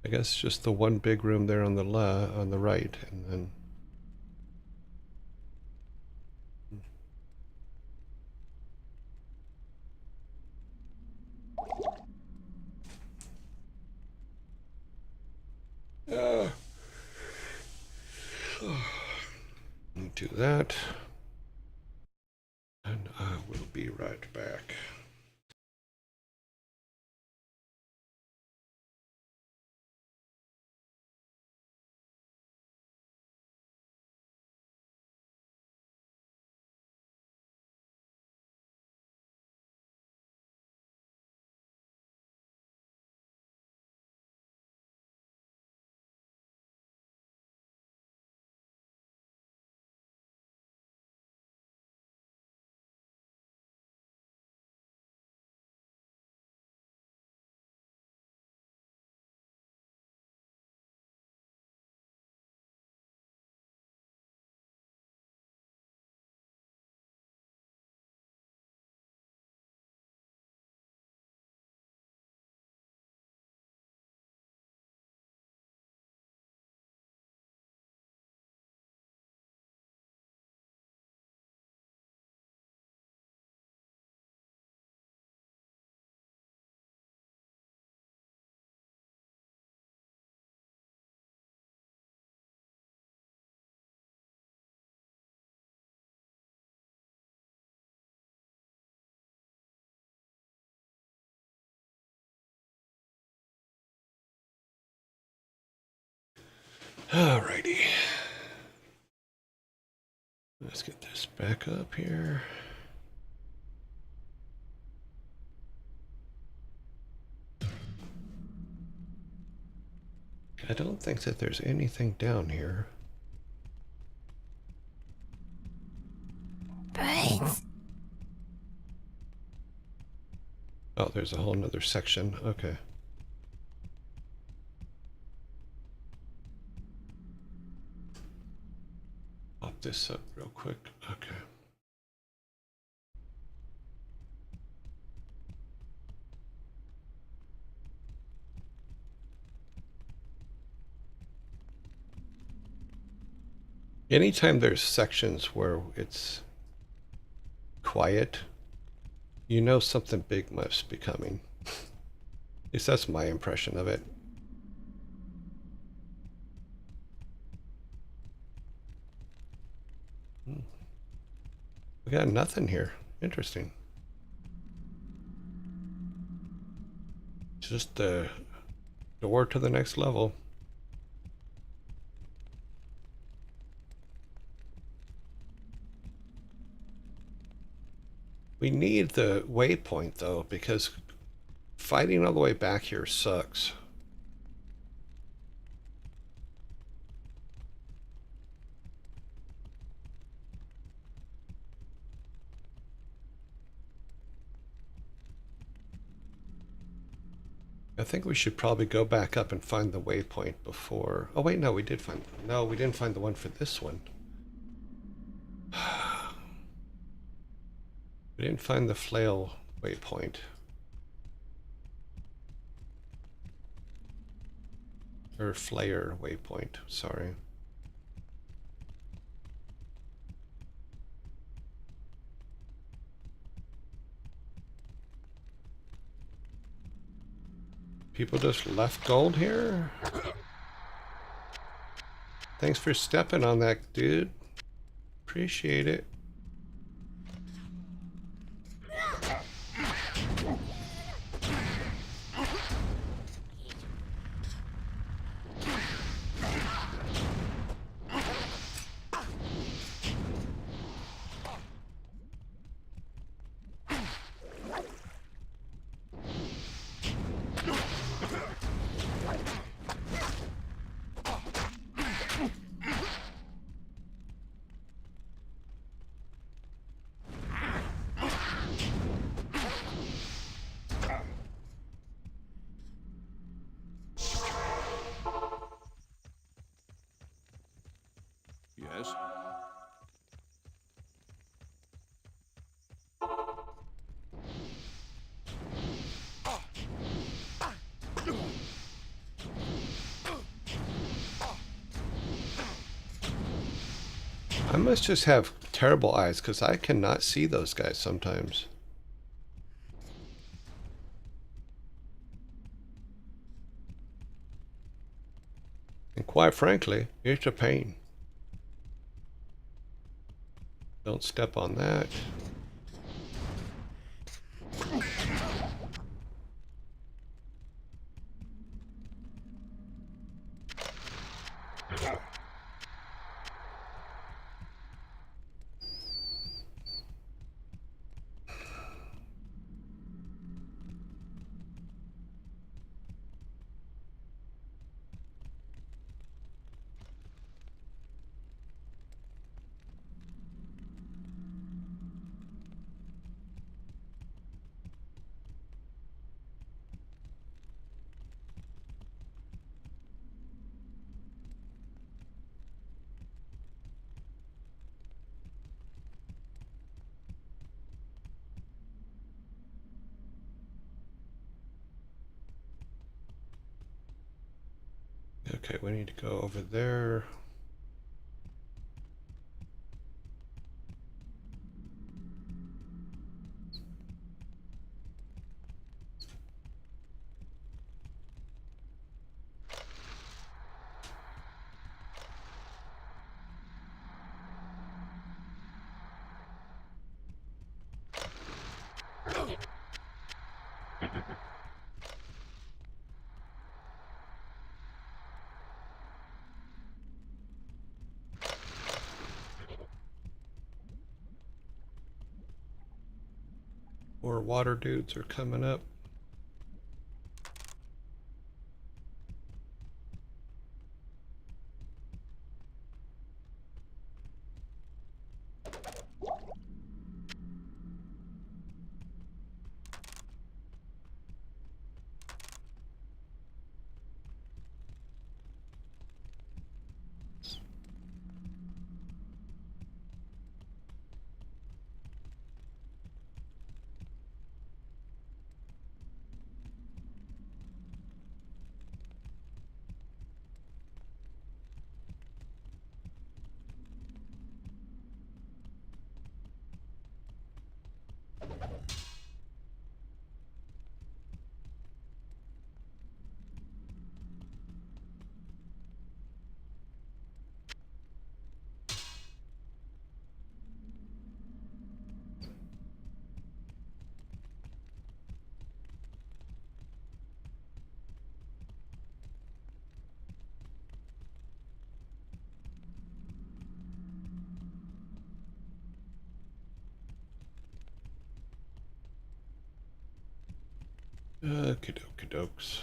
I guess just the one big room there on the right, and then do that, and I will be right back. Alrighty. Let's get this back up here. I don't think that there's anything down here. Oh, there's a whole nother section. Okay. Pop this up real quick. Okay. Anytime there's sections where it's quiet, you know something big must be coming. At least that's my impression of it. We got nothing here. Interesting. Just the door to the next level. We need the waypoint though, because fighting all the way back here sucks. I think we should probably go back up and find the waypoint before. Oh wait, no, we did find. No, we didn't find the one for this one. We didn't find the flail waypoint. Or flare waypoint, sorry. People just left gold here? Thanks for stepping on that, dude. Appreciate it. Yes? I must just have terrible eyes because I cannot see those guys sometimes. And quite frankly, it's a pain. Don't step on that. Okay, we need to go over there. More water dudes are coming up. Okie dokie dokes.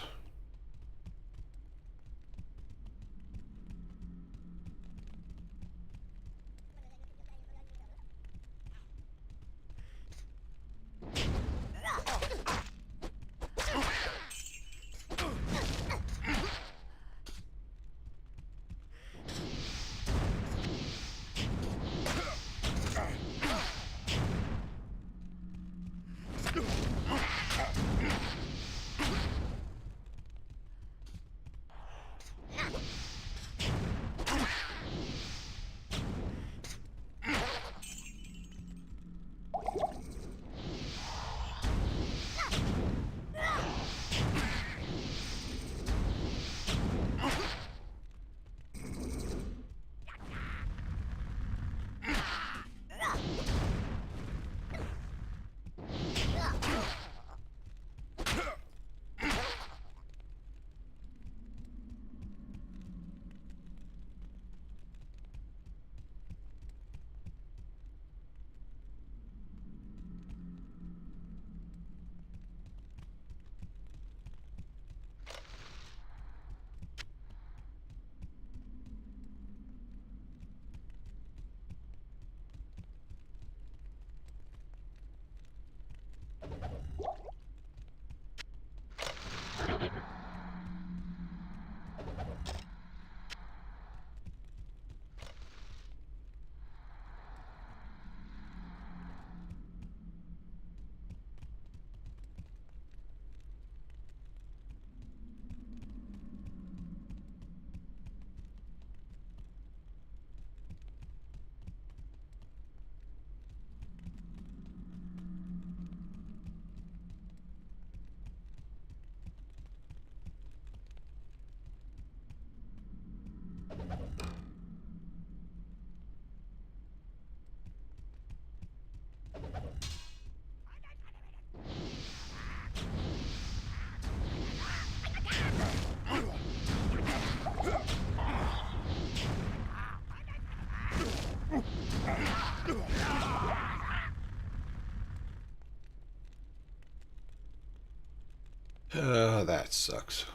That sucks.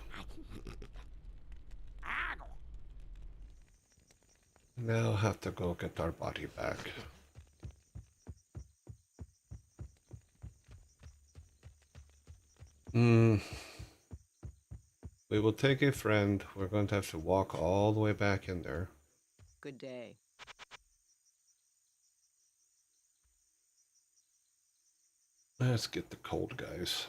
Now have to go get our body back. We will take a friend. We're going to have to walk all the way back in there. Good day. Let's get the cold guys.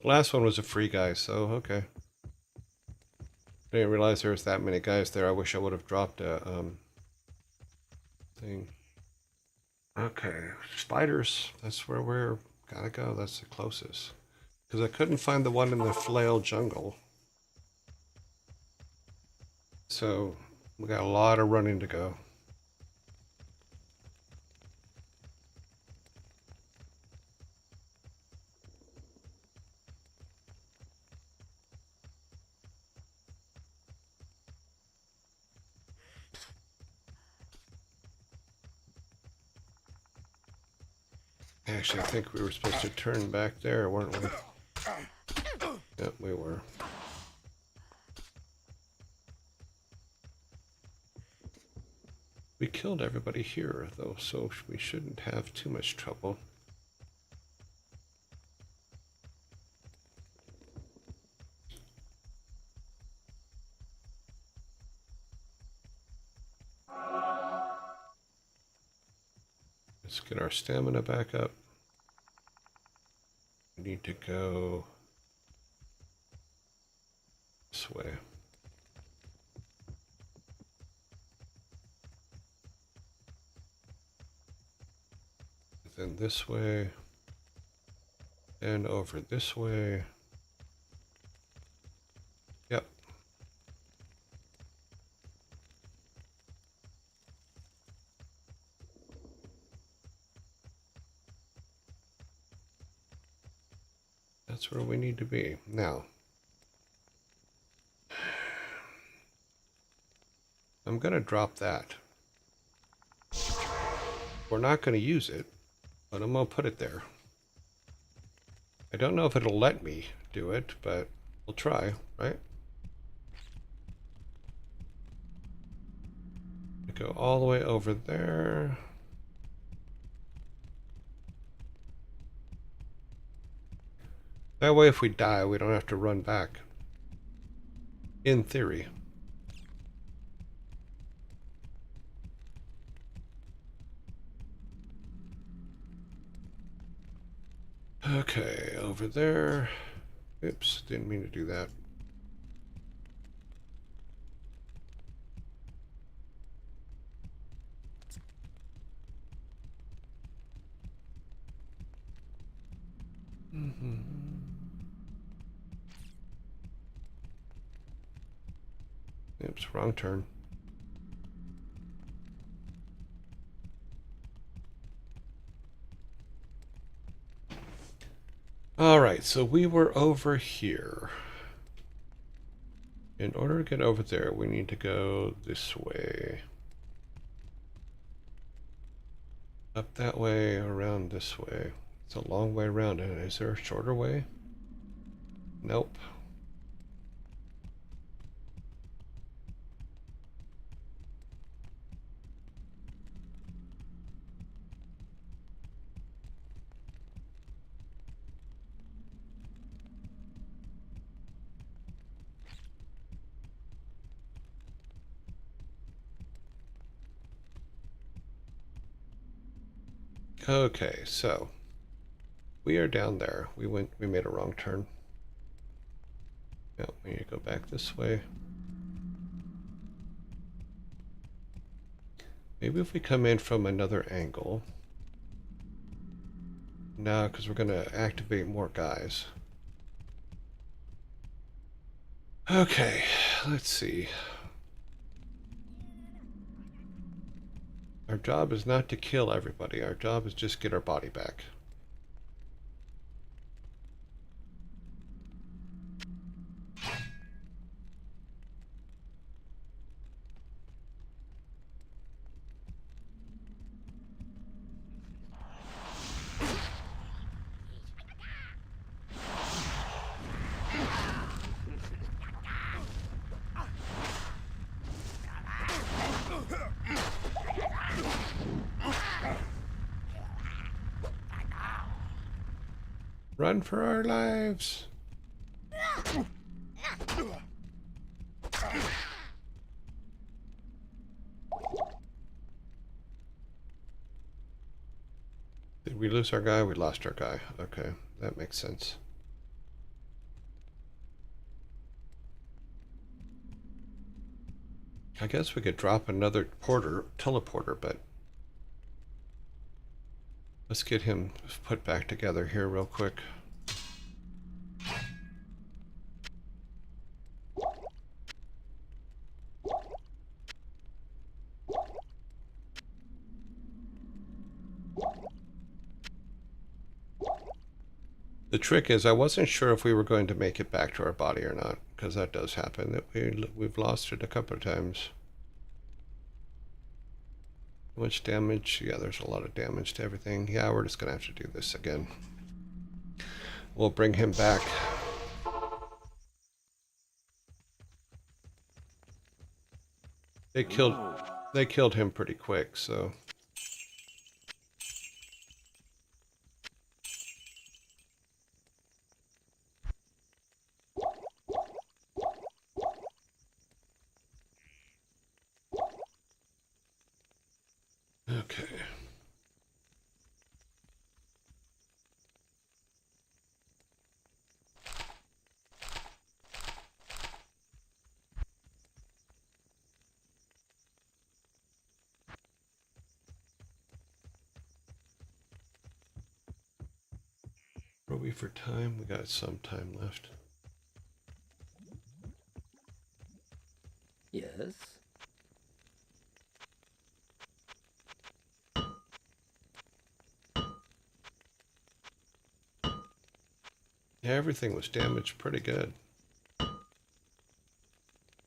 The last one was a free guy, so okay. Didn't realize there was that many guys there. I wish I would have dropped a thing. Okay, spiders. That's where we're gotta go. That's the closest. Because I couldn't find the one in the flail jungle. So we got a lot of running to go. Actually, I think we were supposed to turn back there, weren't we? Yep, we were. We killed everybody here, though, so we shouldn't have too much trouble. Let's get our stamina back up. We need to go this way. Then this way. And over this way. Yep. That's where we need to be. Now, I'm going to drop that. We're not going to use it, but I'm going to put it there. I don't know if it'll let me do it, but we'll try, right? Go all the way over there. That way if we die, we don't have to run back. In theory. Okay, over there. Oops, didn't mean to do that. Oops, wrong turn. Alright, so we were over here. In order to get over there, we need to go this way. Up that way, around this way. It's a long way around. Is there a shorter way? Nope. Okay, so we are down there. We made a wrong turn. Yeah, we need to go back this way. Maybe if we come in from another angle. No, because we're going to activate more guys. Okay, let's see. Our job is not to kill everybody. Our job is just get our body back. Run for our lives. Did we lose our guy? We lost our guy. Okay, that makes sense. I guess we could drop another teleporter, but let's get him put back together here real quick. The trick is I wasn't sure if we were going to make it back to our body or not, because that does happen. That we've lost it a couple of times. How much damage? Yeah, there's a lot of damage to everything. Yeah, we're just gonna have to do this again. We'll bring him back. They killed him pretty quick, so. Okay. Are we for time? We got some time left. Yes. Yeah, everything was damaged pretty good.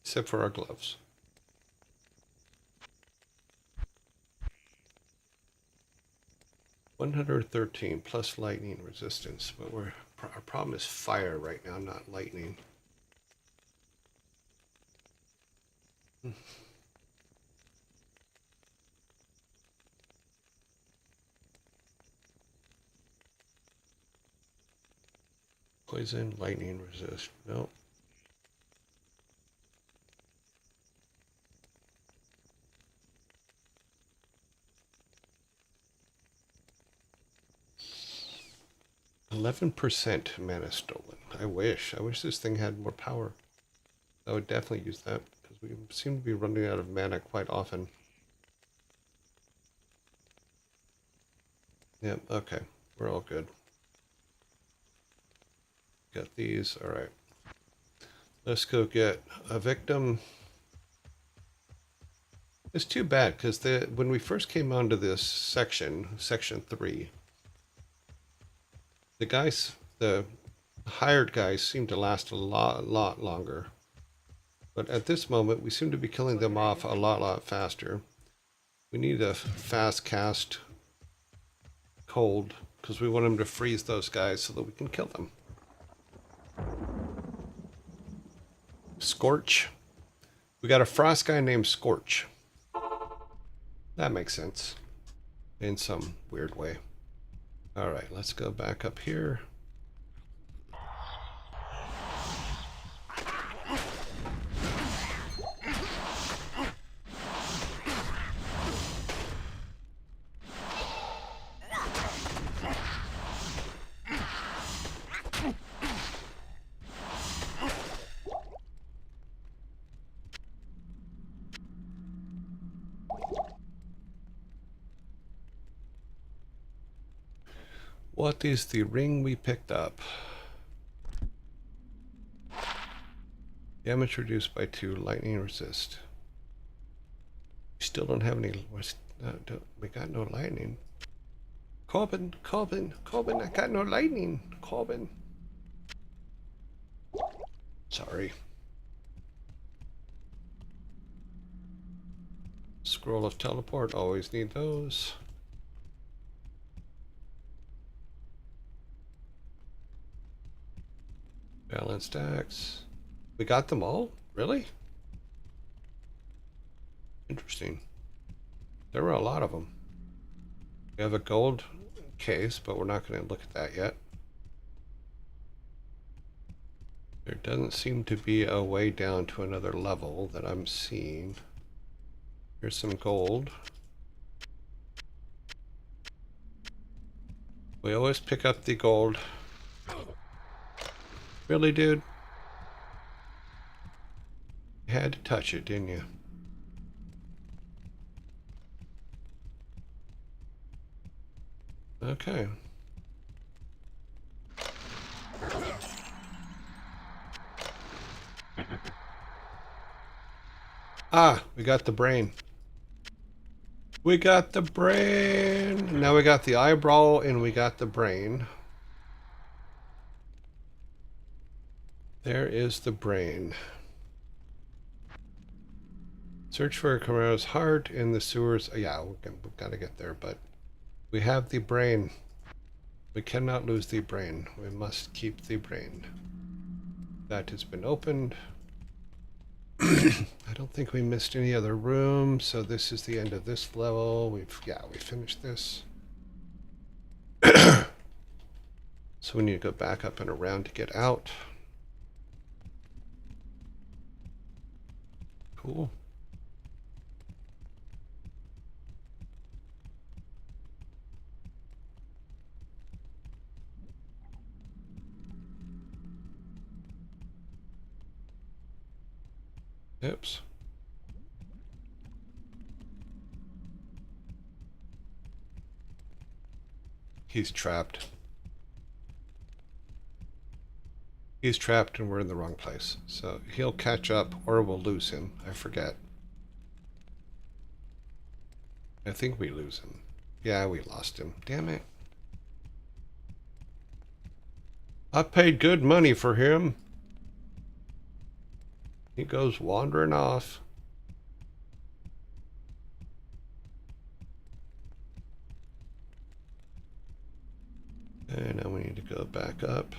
Except for our gloves. $113 plus lightning resistance, but our problem is fire right now, not lightning. Poison, lightning resist. Nope. %, mana stolen. I wish this thing had more power. I would definitely use that, because we seem to be running out of mana quite often. Yep, okay. We're all good. Got these. Alright. Let's go get a victim. It's too bad, because when we first came onto this section 3, the hired guys seem to last a lot longer. But at this moment, we seem to be killing them off a lot faster. We need a fast cast cold, because we want them to freeze those guys so that we can kill them. Scorch. We got a frost guy named Scorch. That makes sense. In some weird way. Alright, let's go back up here. What is the ring we picked up? Damage reduced by 2, lightning resist. We still don't have any. We got no lightning. Corbin, I got no lightning. Corbin. Sorry. Scroll of teleport, always need those. Balanced axe. We got them all? Really? Interesting. There were a lot of them. We have a gold case, but we're not going to look at that yet. There doesn't seem to be a way down to another level that I'm seeing. Here's some gold. We always pick up the gold. Really, dude? You had to touch it, didn't you? Okay. Ah, we got the brain. We got the brain. Now we got the eyebrow and we got the brain. There is the brain. Search for Camaro's heart in the sewers. Yeah, we've got to get there, but we have the brain. We cannot lose the brain. We must keep the brain. That has been opened. I don't think we missed any other rooms, so this is the end of this level. We finished this. So we need to go back up and around to get out. Cool. Oops. He's trapped. He's trapped and we're in the wrong place. So he'll catch up or we'll lose him. I forget. I think we lose him. Yeah, we lost him. Damn it. I paid good money for him. He goes wandering off. And now we need to go back up.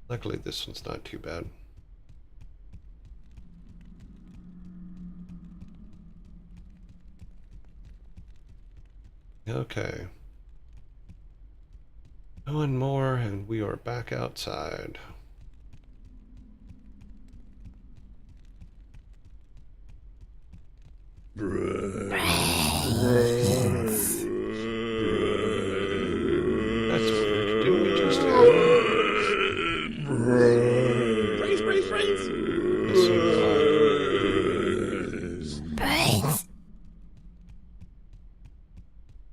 Luckily, this one's not too bad. Okay. One more, and we are back outside. That's weird. Didn't we just have Brains. this seems odd.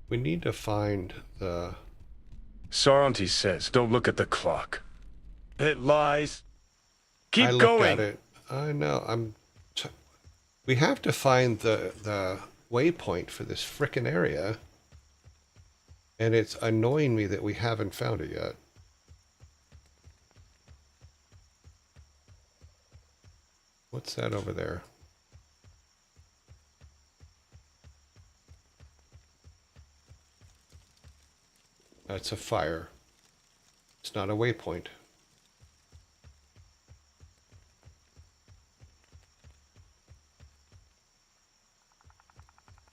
We need to find the... Saranti says, don't look at the clock. It lies. Keep I looked going. at it. I know. We have to find the waypoint for this frickin' area. And it's annoying me that we haven't found it yet. What's that over there? That's a fire. It's not a waypoint.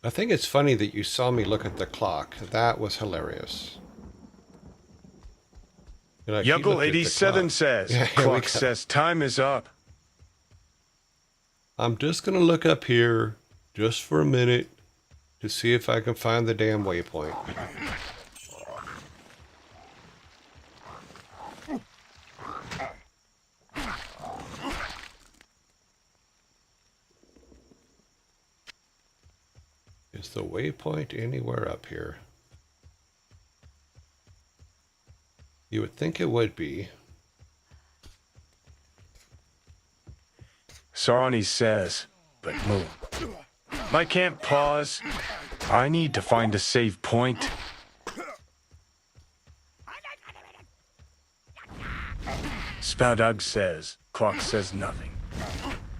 I think it's funny that you saw me look at the clock. That was hilarious. You're like, "You Yokel looked at the 87 clock." says, Yeah, here we clock go. says time is up. I'm just going to look up here just for a minute to see if I can find the damn waypoint. Is the waypoint anywhere up here? You would think it would be. Sarani says, but move. I can't pause. I need to find a save point. Spoudag says, clock says nothing.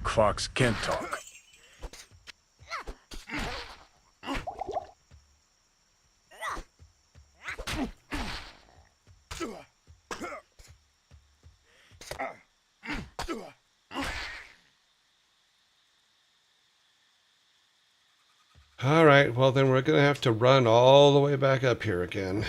Clocks can't talk. All right, well then we're going to have to run all the way back up here again.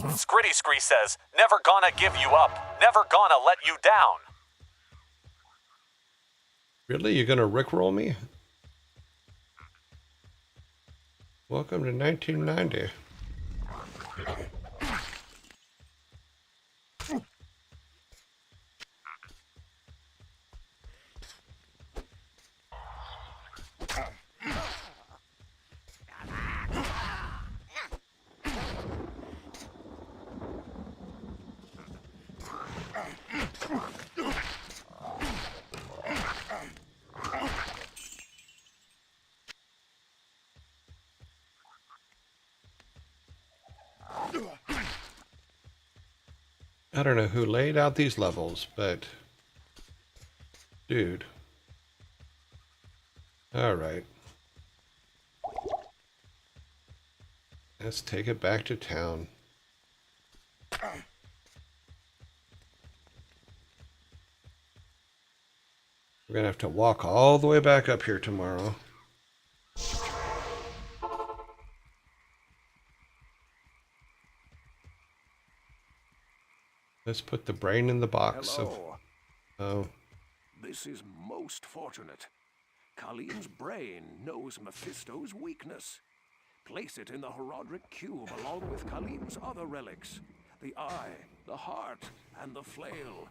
Scritty Scree says, never gonna give you up, never gonna let you down. Really? You're gonna rickroll me? Welcome to 1990. I don't know who laid out these levels, but dude. All right. Let's take it back to town. We're gonna have to walk all the way back up here tomorrow. Let's put the brain in the box. Hello. Oh, This is most fortunate. Kaleem's brain knows Mephisto's weakness. Place it in the Herodric cube along with Kaleem's other relics. The eye, the heart, and the flail.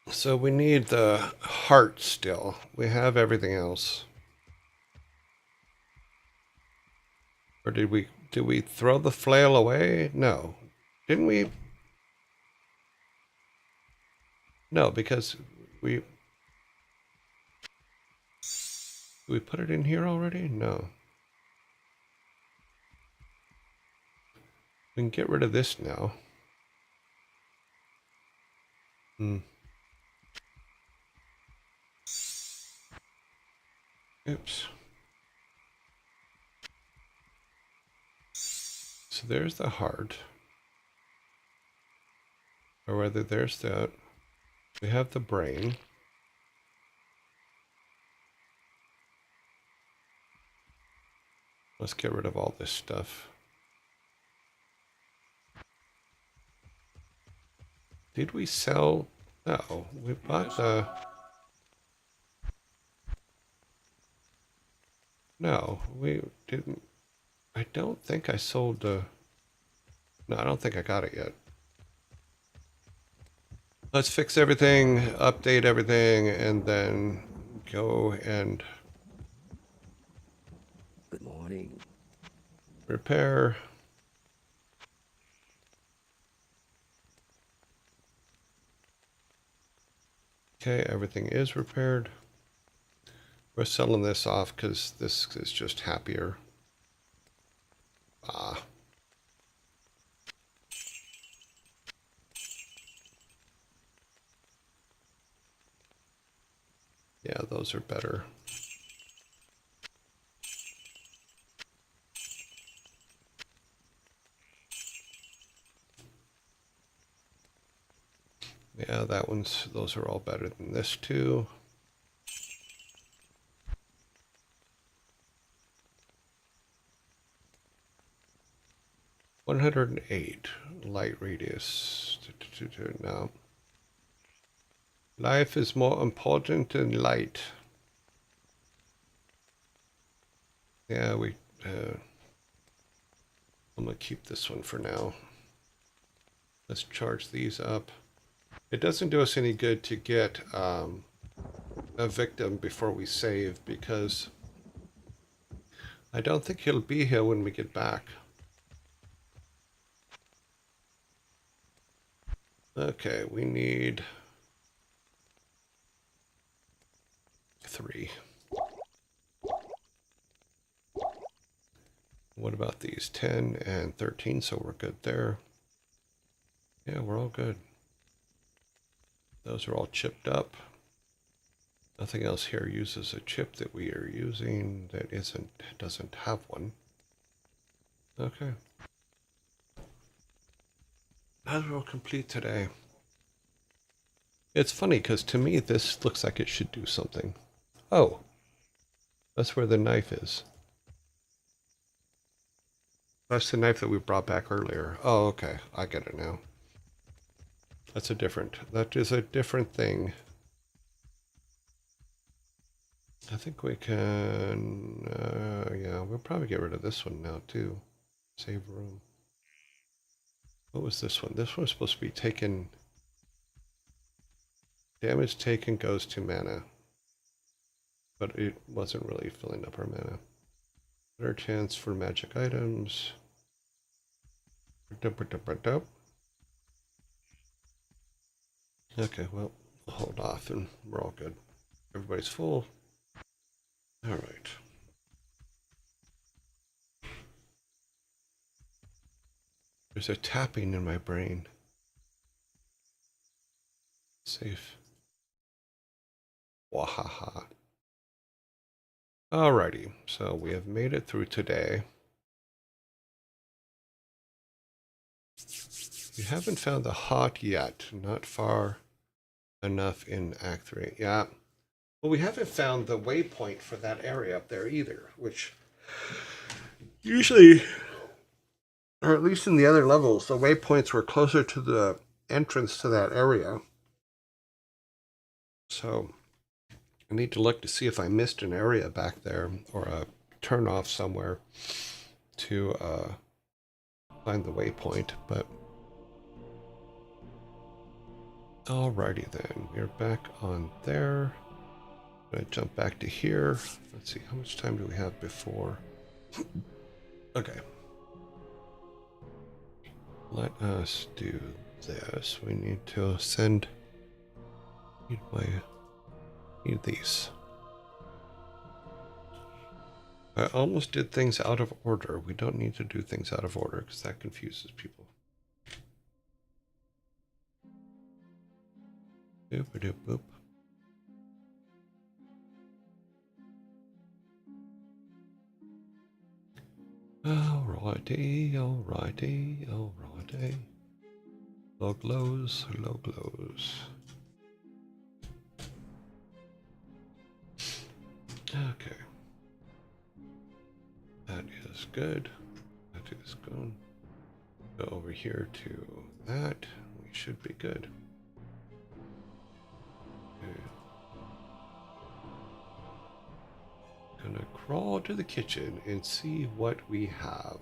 so we need the heart still. We have everything else. Or did we throw the flail away? No. Didn't we? No, because we put it in here already? No. We can get rid of this now. Oops. So there's the heart. Or whether there's that. We have the brain. Let's get rid of all this stuff. Did we sell? No, we bought the... No, we didn't. I don't think I sold the... No, I don't think I got it yet. Let's fix everything, update everything, and then go and... Good morning. repair. Okay, everything is repaired. We're selling this off because this is just happier. Ah. Yeah, those are better. Yeah, those are all better than this too. $108 light radius. No. Life is more important than light. Yeah, I'm gonna keep this one for now. Let's charge these up. It doesn't do us any good to get a victim before we save because I don't think he'll be here when we get back. Okay, we need 3. What about these 10 and 13? So we're good there. Yeah, we're all good. Those are all chipped up. Nothing else here uses a chip that we are using that doesn't have one. Okay. That's all complete today. It's funny because to me this looks like it should do something. Oh, that's where the knife is. That's the knife that we brought back earlier. Oh, okay. I get it now. That is a different thing. I think we can, yeah, we'll probably get rid of this one now too. Save room. What was this one? This one's supposed to be taken, damage taken goes to mana. But it wasn't really filling up our mana. Better chance for magic items. Okay, well, we'll hold off and we're all good. Everybody's full. All right. There's a tapping in my brain. Safe. Wahaha. Alrighty, so we have made it through today. We haven't found the hot yet. Not far enough in Act 3. Yeah. Well, we haven't found the waypoint for that area up there either, which usually, or at least in the other levels, the waypoints were closer to the entrance to that area. So I need to look to see if I missed an area back there or a turn off somewhere to find the waypoint, but alrighty then, we're back on there. I'm gonna jump back to here. Let's see, how much time do we have before? Okay. Let us do this. We need to send, need these. I almost did things out of order. We don't need to do things out of order because that confuses people. Boop-a-doop boop. Alrighty, alrighty, alrighty. Low glows, low glows. Okay. That is good. That is good. Go over here to that. We should be good. Okay. Gonna crawl to the kitchen and see what we have.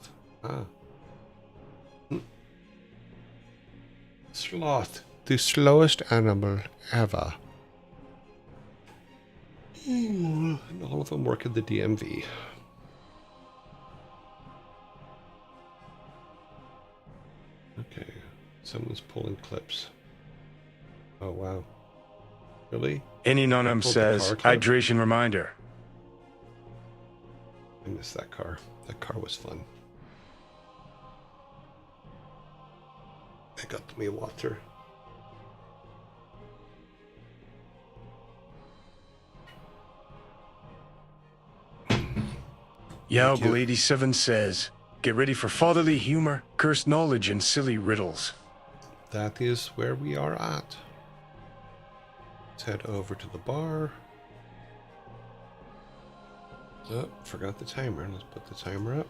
Sloth, the slowest animal ever. And all of them work at the DMV. Okay, someone's pulling clips. Oh wow. Really? Any I nonum pulled the says, car clip? hydration reminder. I missed that car. That car was fun. I got me water. Yowble 87 says, get ready for fatherly humor, cursed knowledge, and silly riddles. That is where we are at. Let's head over to the bar. Oh, forgot the timer. Let's put the timer up.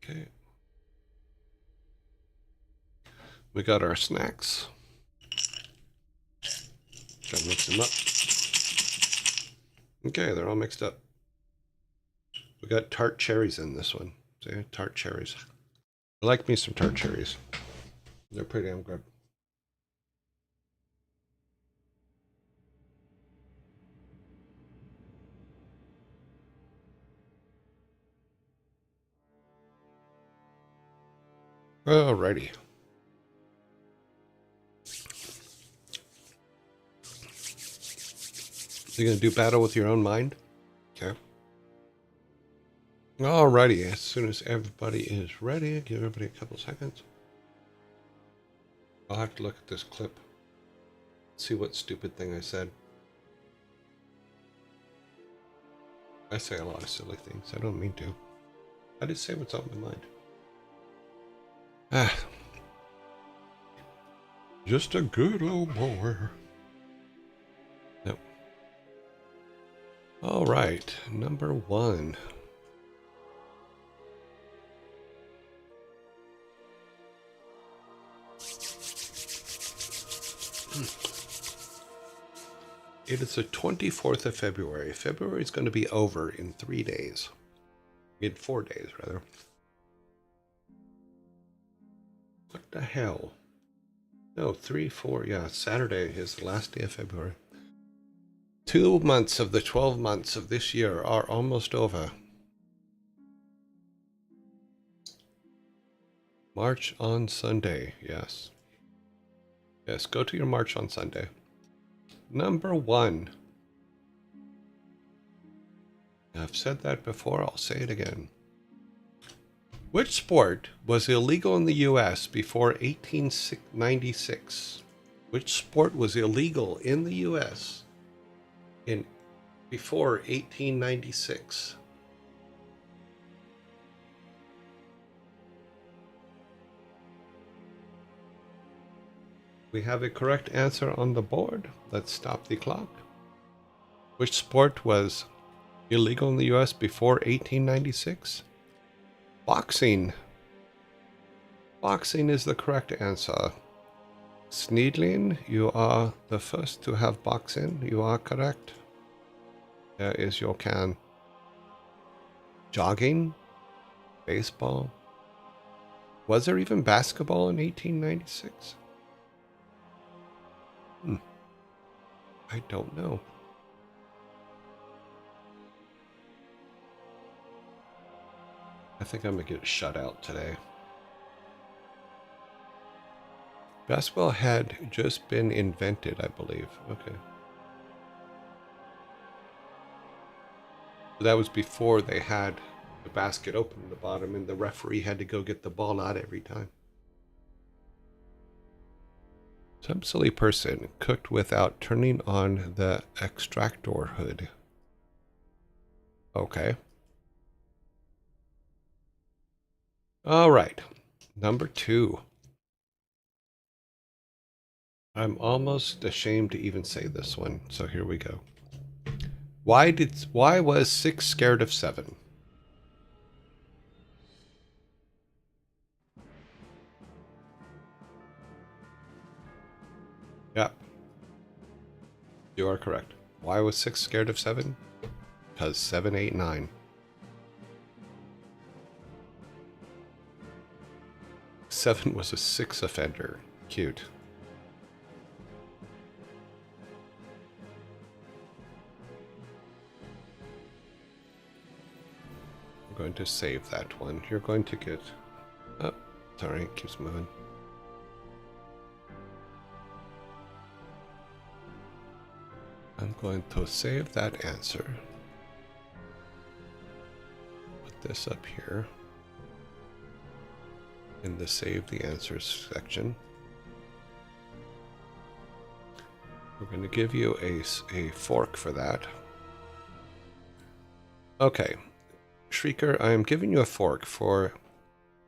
Okay. We got our snacks. Gotta mix them up. Okay, they're all mixed up. We got tart cherries in this one. See, tart cherries. I like me some tart cherries. They're pretty damn good. Alrighty. You gonna do battle with your own mind? Okay. Alrighty, as soon as everybody is ready, give everybody a couple seconds. I'll have to look at this clip. See what stupid thing I said. I say a lot of silly things. I don't mean to. I just say what's on my mind. Ah. Just a good old boy. Nope. All right, number 1. It is the 24th of February. February is going to be over in 3 days. In 4 days, rather. What the hell? No, 3, 4. Yeah, Saturday is the last day of February. 2 months of the 12 months of this year are almost over. March on Sunday, yes. Yes, go to your march on Sunday. Number 1. I've said that before, I'll say it again. Which sport was illegal in the U.S. before 1896? Which sport was illegal in the U.S. before 1896? We have a correct answer on the board. Let's stop the clock. Which sport was illegal in the U.S. before 1896? Boxing. Boxing is the correct answer. Sneedling, you are the first to have boxing. You are correct. There is your can. Jogging. Baseball. Was there even basketball in 1896? I don't know. I think I'm going to get shut out today. Basketball had just been invented, I believe. Okay. That was before they had the basket open in the bottom and the referee had to go get the ball out every time. Some silly person cooked without turning on the extractor hood. Okay. All right. Number 2. I'm almost ashamed to even say this one, so here we go. Why was 6 scared of 7? Yep. You are correct. Why was 6 scared of 7? Because 7, 8, 9. 7 was a 6 offender. Cute. I'm going to save that one. You're going to get... Oh, sorry, it keeps moving. I'm going to save that answer. Put this up here in the Save the Answers section. We're going to give you a fork for that. Okay. Shrieker, I am giving you a fork for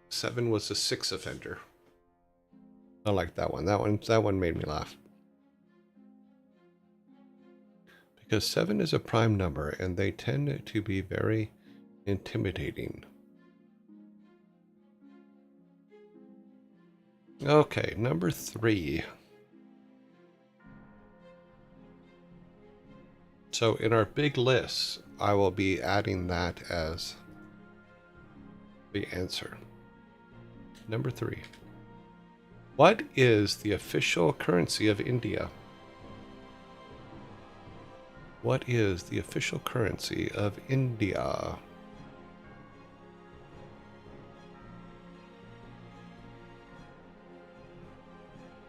7 was a 6 offender. I like that one. That one made me laugh. Because 7 is a prime number and they tend to be very intimidating. Okay, number 3. So in our big list, I will be adding that as the answer. Number 3. What is the official currency of India? What is the official currency of India?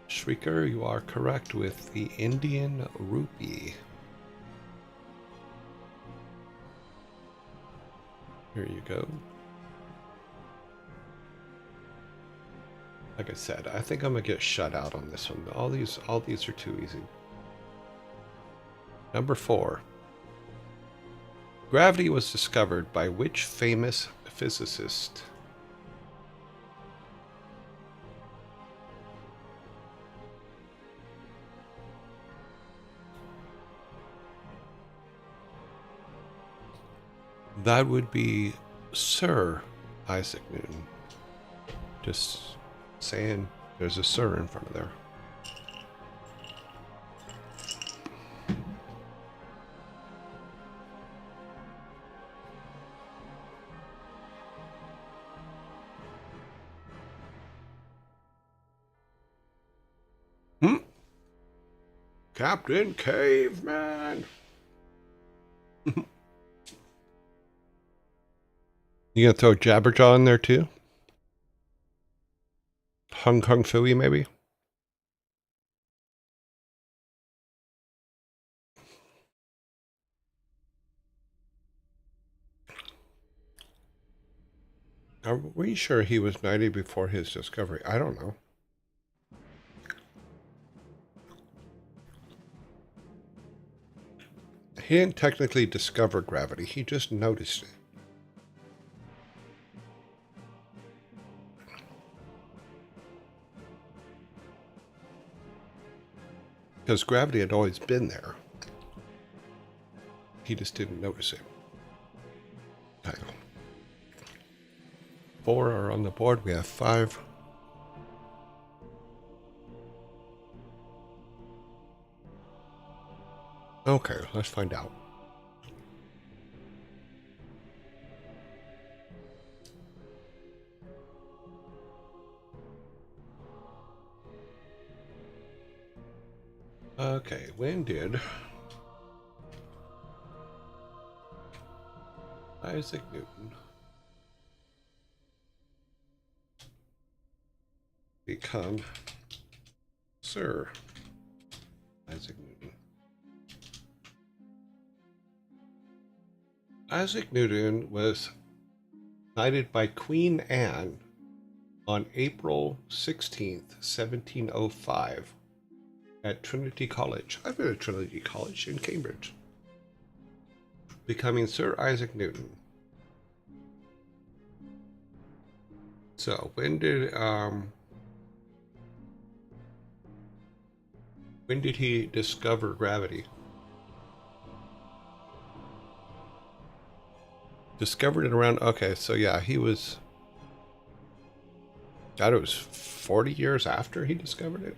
Shrieker, you are correct with the Indian rupee. Here you go. Like I said, I think I'm gonna get shut out on this one. All these are too easy. Number 4. Gravity was discovered by which famous physicist? That would be Sir Isaac Newton. Just saying, there's a Sir in front of there. Captain Caveman! You gonna throw Jabberjaw in there too? Hung Kong Phooey, maybe? Are we sure he was 90 before his discovery? I don't know. He didn't technically discover gravity, he just noticed it. Because gravity had always been there. He just didn't notice it. Title. 4 are on the board. We have 5. Okay, let's find out. Okay, when did Isaac Newton become Sir Isaac Newton? Isaac Newton was knighted by Queen Anne on April 16th, 1705 at Trinity College. I've been at Trinity College in Cambridge. Becoming Sir Isaac Newton. So, when did he discover gravity? Discovered it around, okay, so yeah, he was, God, it was 40 years after he discovered it?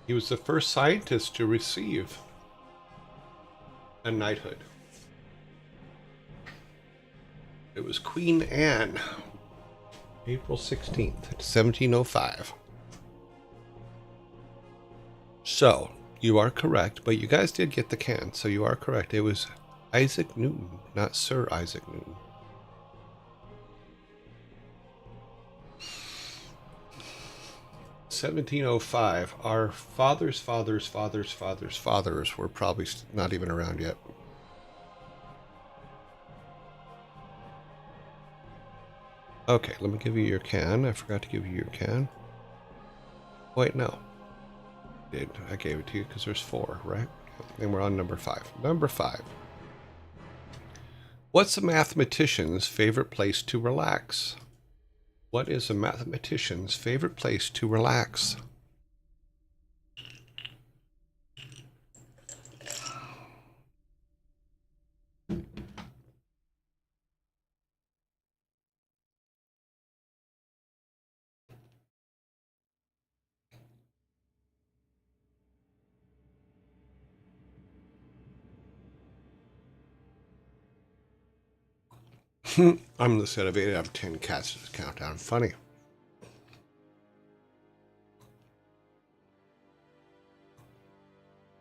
He was the first scientist to receive a knighthood. It was Queen Anne, April 16th, 1705. So, you are correct, but you guys did get the can, so you are correct. It was Isaac Newton, not Sir Isaac Newton. (1705). Our fathers' fathers' fathers' fathers' fathers were probably not even around yet. Okay, let me give you your can. I forgot to give you your can. Wait, no. I gave it to you because there's 4, right? And we're on number 5. Number 5. What's a mathematician's favorite place to relax? What is a mathematician's favorite place to relax? I'm the set of 8 out of 10 cats to countdown. Funny.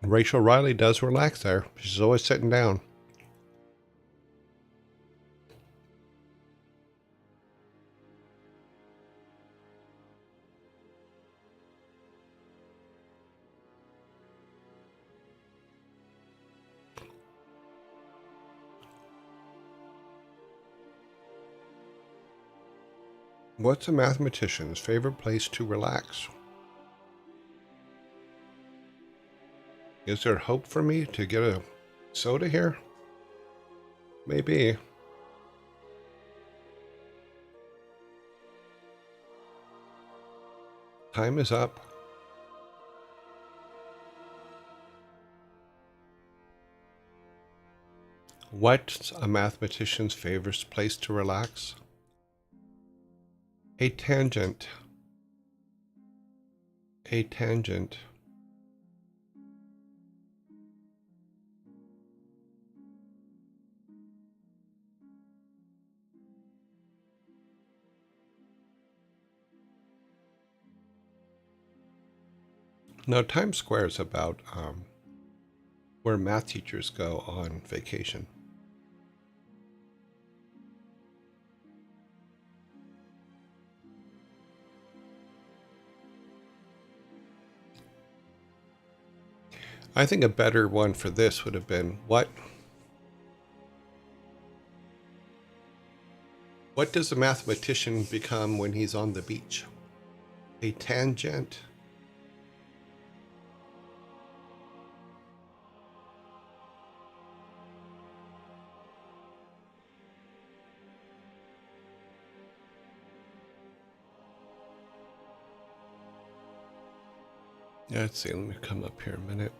Rachel Riley does relax there. She's always sitting down. What's a mathematician's favorite place to relax? Is there hope for me to get a soda here? Maybe. Time is up. What's a mathematician's favorite place to relax? A tangent. A tangent. No, Times Square is about where math teachers go on vacation. I think a better one for this would have been what does a mathematician become when he's on the beach? A tangent. Yeah, let's see, let me come up here a minute.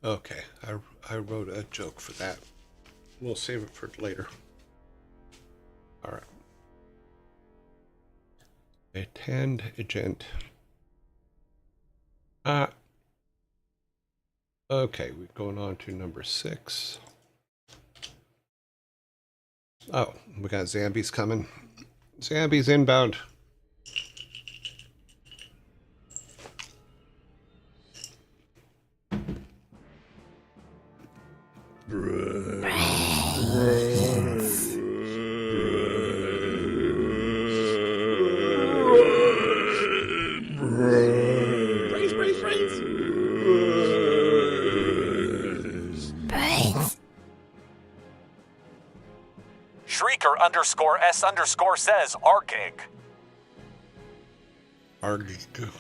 Okay, I wrote a joke for that. We'll save it for later. All right. A tangent. Okay, we're going on to number 6. Oh, we got zombies coming. Zombies inbound. Shrieker_S_ says Argig. Argig.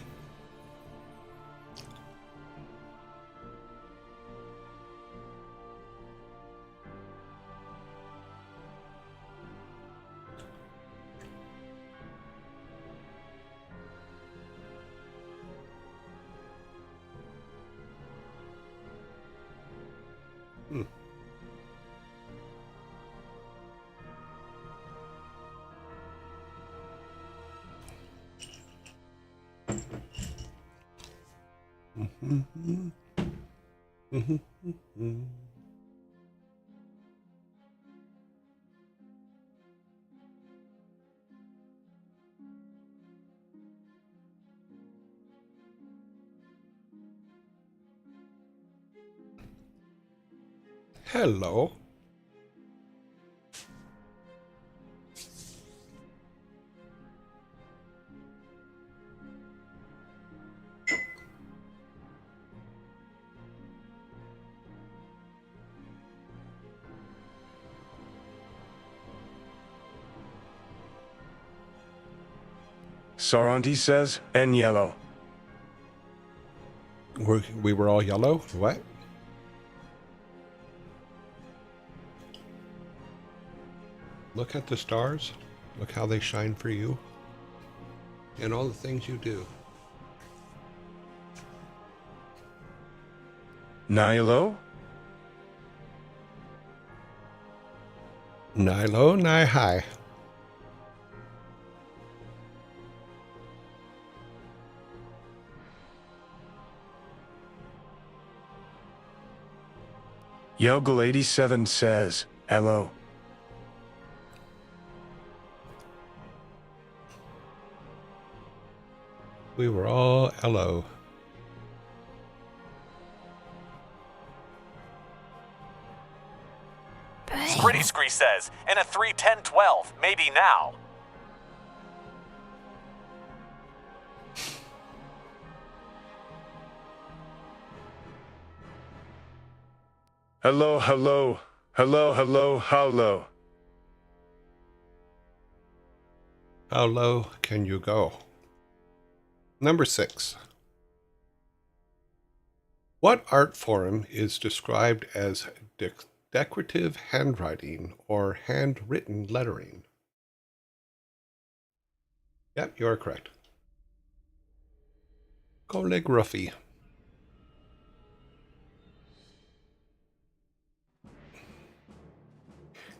Hello. Saranti says, and yellow. We were all yellow? What? Look at the stars. Look how they shine for you. And all the things you do. Nilo? Nigh low, nigh high. Yelgal87 says, hello. We were all hello. Scritty Scree says, in a 3-10-12, maybe now. Hello, hello. Hello, hello, hello. How low can you go? Number 6. What art form is described as decorative handwriting or handwritten lettering? Yep, you are correct. Calligraphy.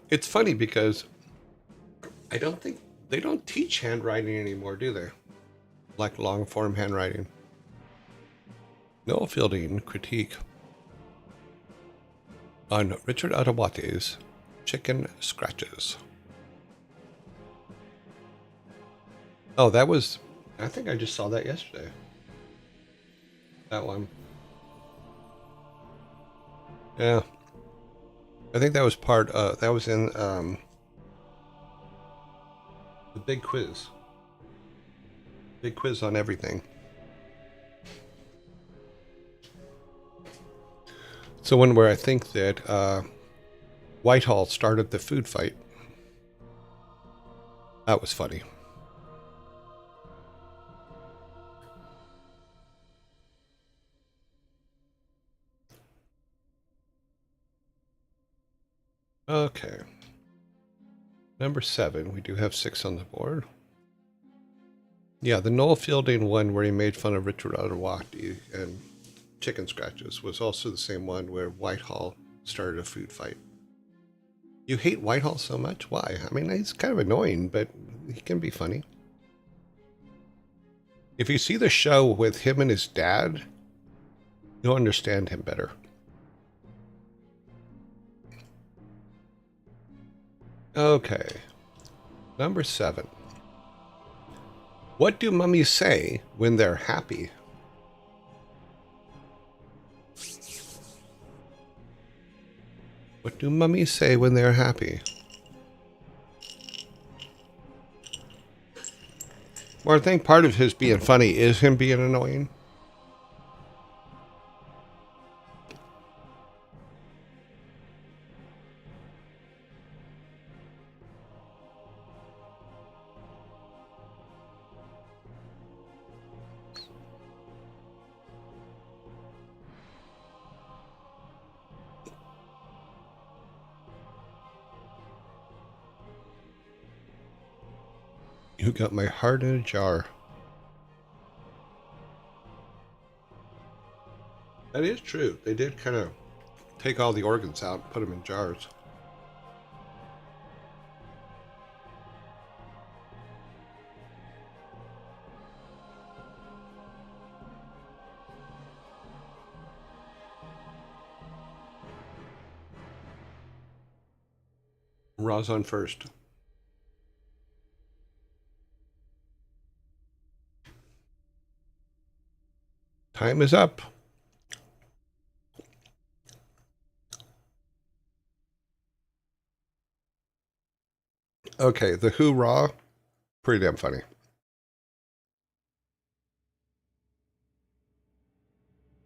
It's funny because I don't think they don't teach handwriting anymore, do they? Like long form handwriting. Noel Fielding critique on Richard Atawate's Chicken Scratches. Oh, that was, I think I just saw that yesterday. That one. Yeah. I think that was that was in the big quiz. Big quiz on everything. So one where I think that Whitehall started the food fight. That was funny. Okay. Number 7. We do have 6 on the board. Yeah, the Noel Fielding one where he made fun of Richard Otterwatty and Chicken Scratches was also the same one where Whitehall started a food fight. You hate Whitehall so much? Why? I mean, he's kind of annoying, but he can be funny. If you see the show with him and his dad, you'll understand him better. Okay. Number 7. What do mummies say when they're happy? What do mummies say when they're happy? Well, I think part of his being funny is him being annoying. You got my heart in a jar. That is true. They did kind of take all the organs out and put them in jars. Raw's on first. Time is up. Okay, the hoorah, pretty damn funny.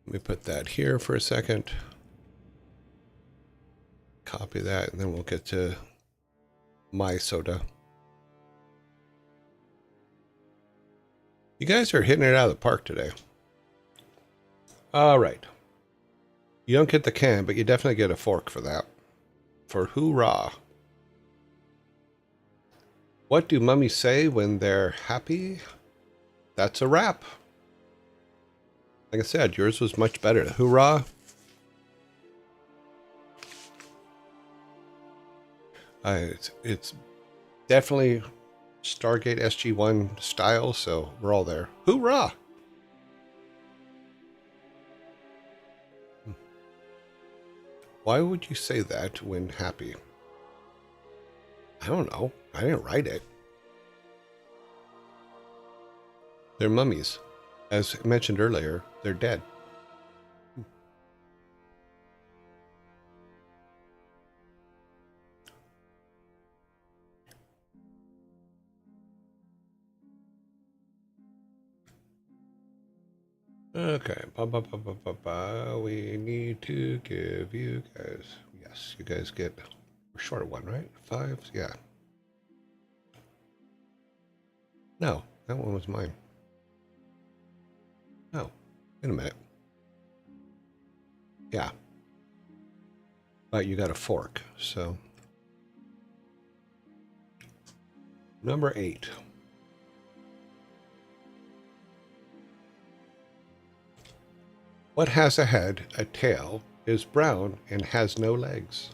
Let me put that here for a second. Copy that, and then we'll get to my soda. You guys are hitting it out of the park today. All right. You don't get the can, but you definitely get a fork for that. For hoorah. What do mummies say when they're happy? That's a wrap. Like I said, yours was much better. Hoorah. It's definitely Stargate SG-1 style, so we're all there. Hoorah! Why would you say that when happy? I don't know. I didn't write it. They're mummies. As mentioned earlier, they're dead. Okay. We need to give you guys. Yes, you guys get a shorter one, right? 5. Yeah. No, that one was mine. No. Wait a minute. Yeah. But you got a fork, so. Number 8. What has a head, a tail, is brown, and has no legs?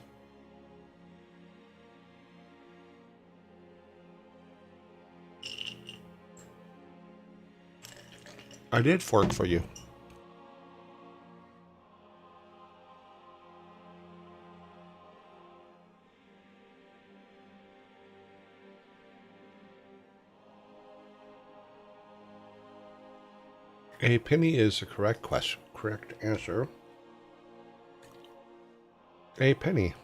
I did fork for you. A penny is the correct question. Correct answer. A penny.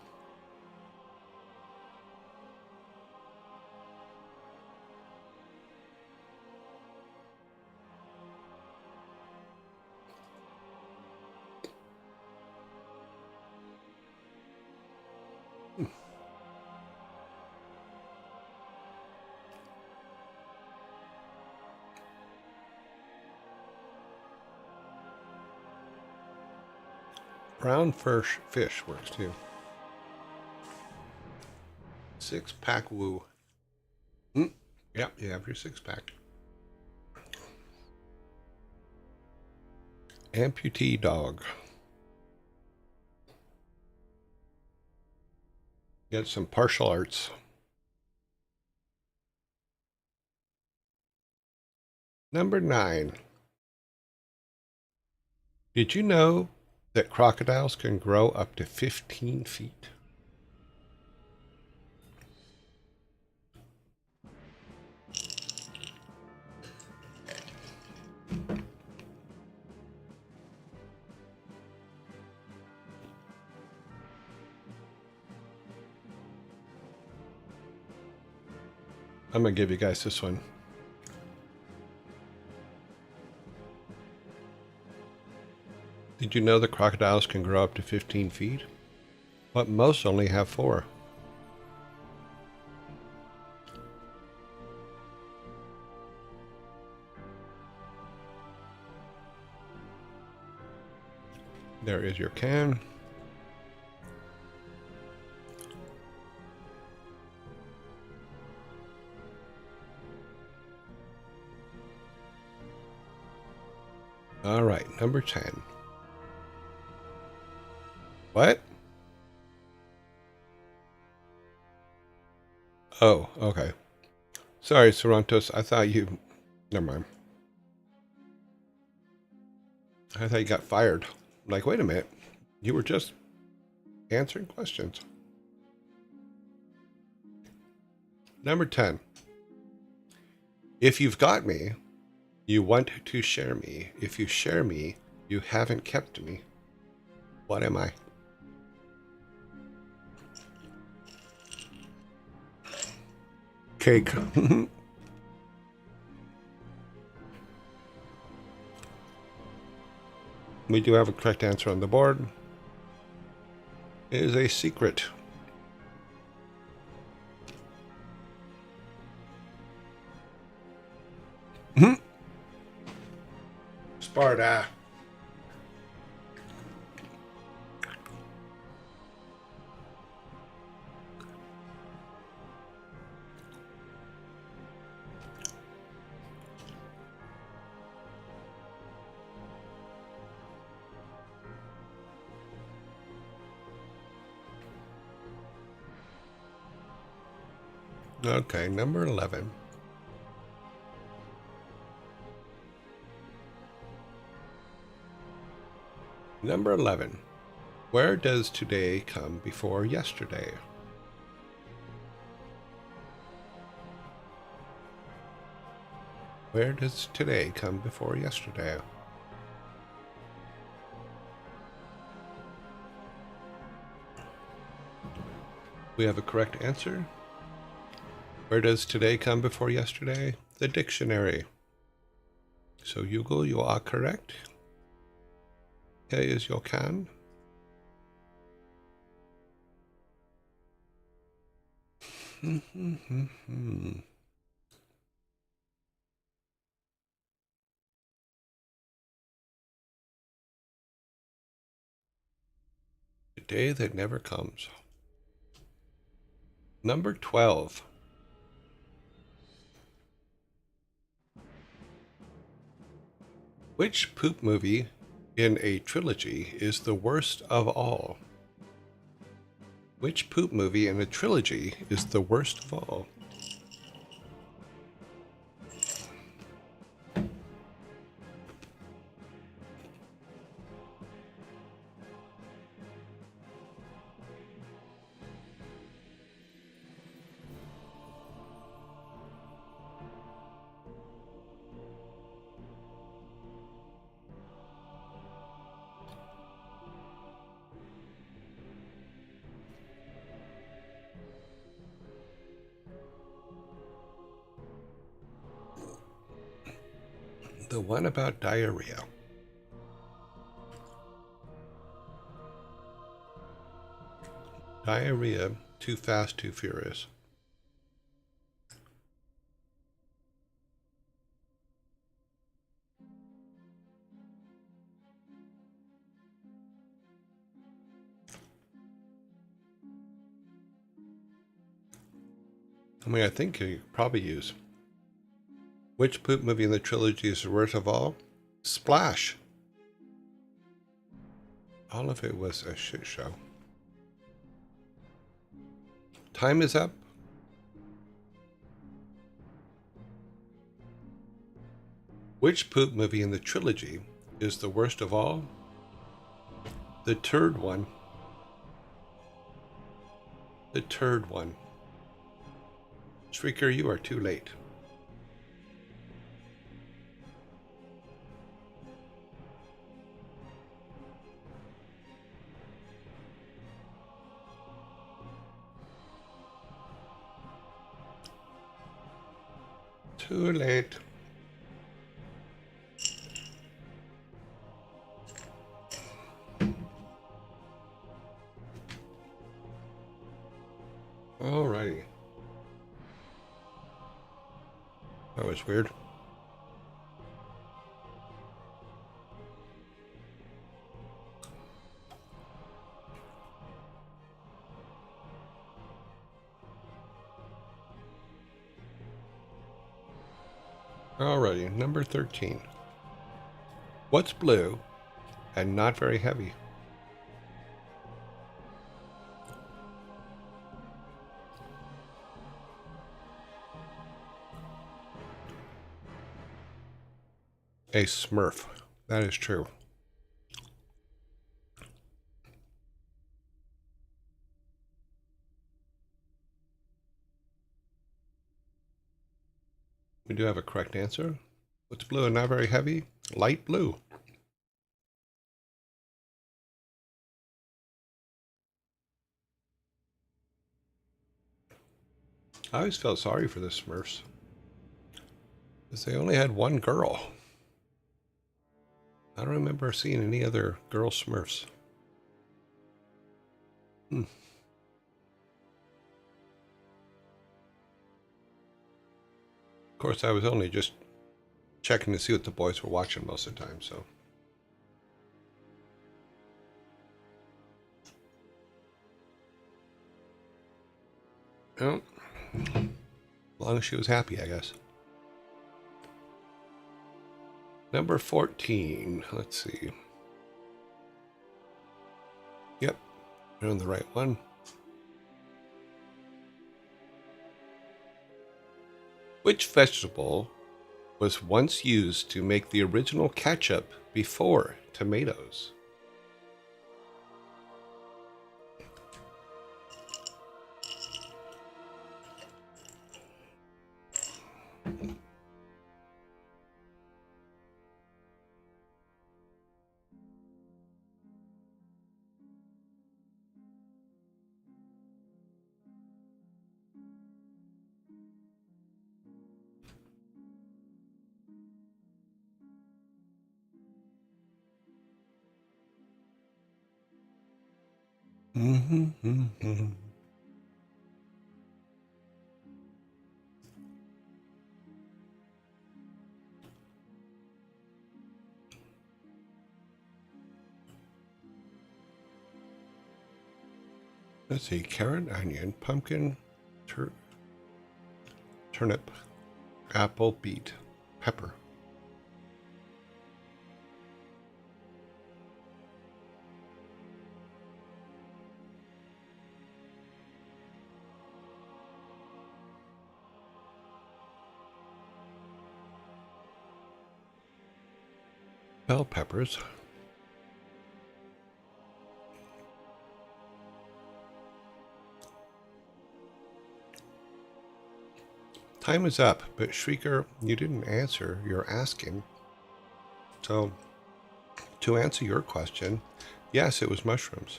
Brown fish works too. 6-pack woo. Yep, you have your 6-pack. Amputee dog. Get some partial arts. Number 9. Did you know that crocodiles can grow up to 15 feet? I'm going to give you guys this one. Did you know that crocodiles can grow up to 15 feet? But most only have 4. There is your can. All right, number 10. What? Oh, okay. Sorry, Sarantos. I thought you... Never mind. I thought you got fired. I'm like, wait a minute. You were just answering questions. Number 10. If you've got me, you want to share me. If you share me, you haven't kept me. What am I? Cake. We do have a correct answer on the board. It is a secret. Sparta. Okay, number 11. Number 11. Where does today come before yesterday? Where does today come before yesterday? We have a correct answer. Where does today come before yesterday? The dictionary. So, Yugo, you are correct. Okay, as you can. The day that never comes. Number 12. Which poop movie in a trilogy is the worst of all? Which poop movie in a trilogy is the worst of all? The one about diarrhea. Diarrhea, Too Fast, Too Furious. I mean, I think you could probably use. Which poop movie in the trilogy is the worst of all? Splash. All of it was a shit show. Time is up. Which poop movie in the trilogy is the worst of all? The turd one. The turd one. Shrieker, you are too late. Too late. Alrighty. That was weird. Alrighty, number 13. What's blue and not very heavy? A Smurf. That is true. We do have a correct answer. What's blue and not very heavy? Light blue. I always felt sorry for the Smurfs, because they only had one girl. I don't remember seeing any other girl Smurfs. Of course, I was only just checking to see what the boys were watching most of the time, so. Well, as long as she was happy, I guess. Number 14. Let's see. Yep, we're on the right one. Which vegetable was once used to make the original ketchup before tomatoes? Let's see, carrot, onion, pumpkin, turnip, apple, beet, pepper. Bell peppers. Time is up, but Shrieker, you didn't answer. You're asking. So, to answer your question, yes, it was mushrooms.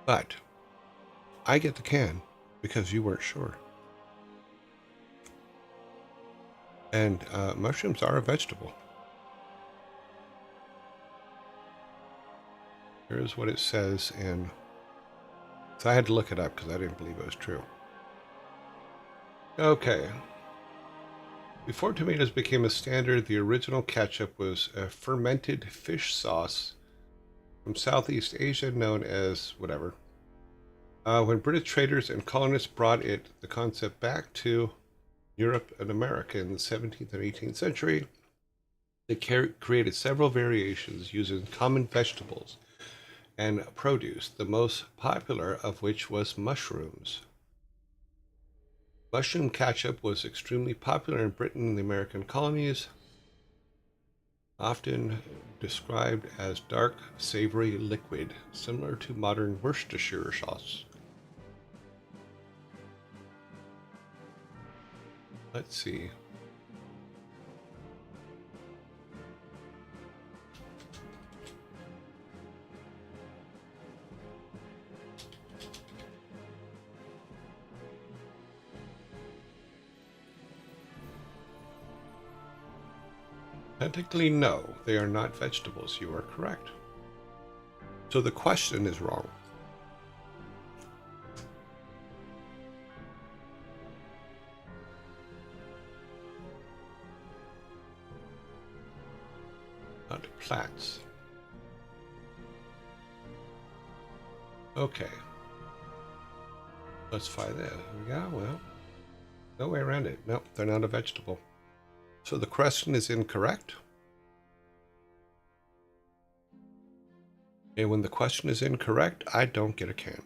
But I get the can because you weren't sure. And mushrooms are a vegetable. Here's what it says in... So I had to look it up because I didn't believe it was true. Okay. Before tomatoes became a standard, the original ketchup was a fermented fish sauce from Southeast Asia known as whatever. When British traders and colonists brought the concept back to Europe and America in the 17th and 18th century, they created several variations using common vegetables and produce, the most popular of which was mushrooms. Mushroom ketchup was extremely popular in Britain and the American colonies, often described as dark, savory liquid, similar to modern Worcestershire sauce. Let's see. Technically, no, they are not vegetables. You are correct. So the question is wrong. Not plants. Okay. Let's try this. Yeah, well, no way around it. Nope, they're not a vegetable. So the question is incorrect. And when the question is incorrect, I don't get a can.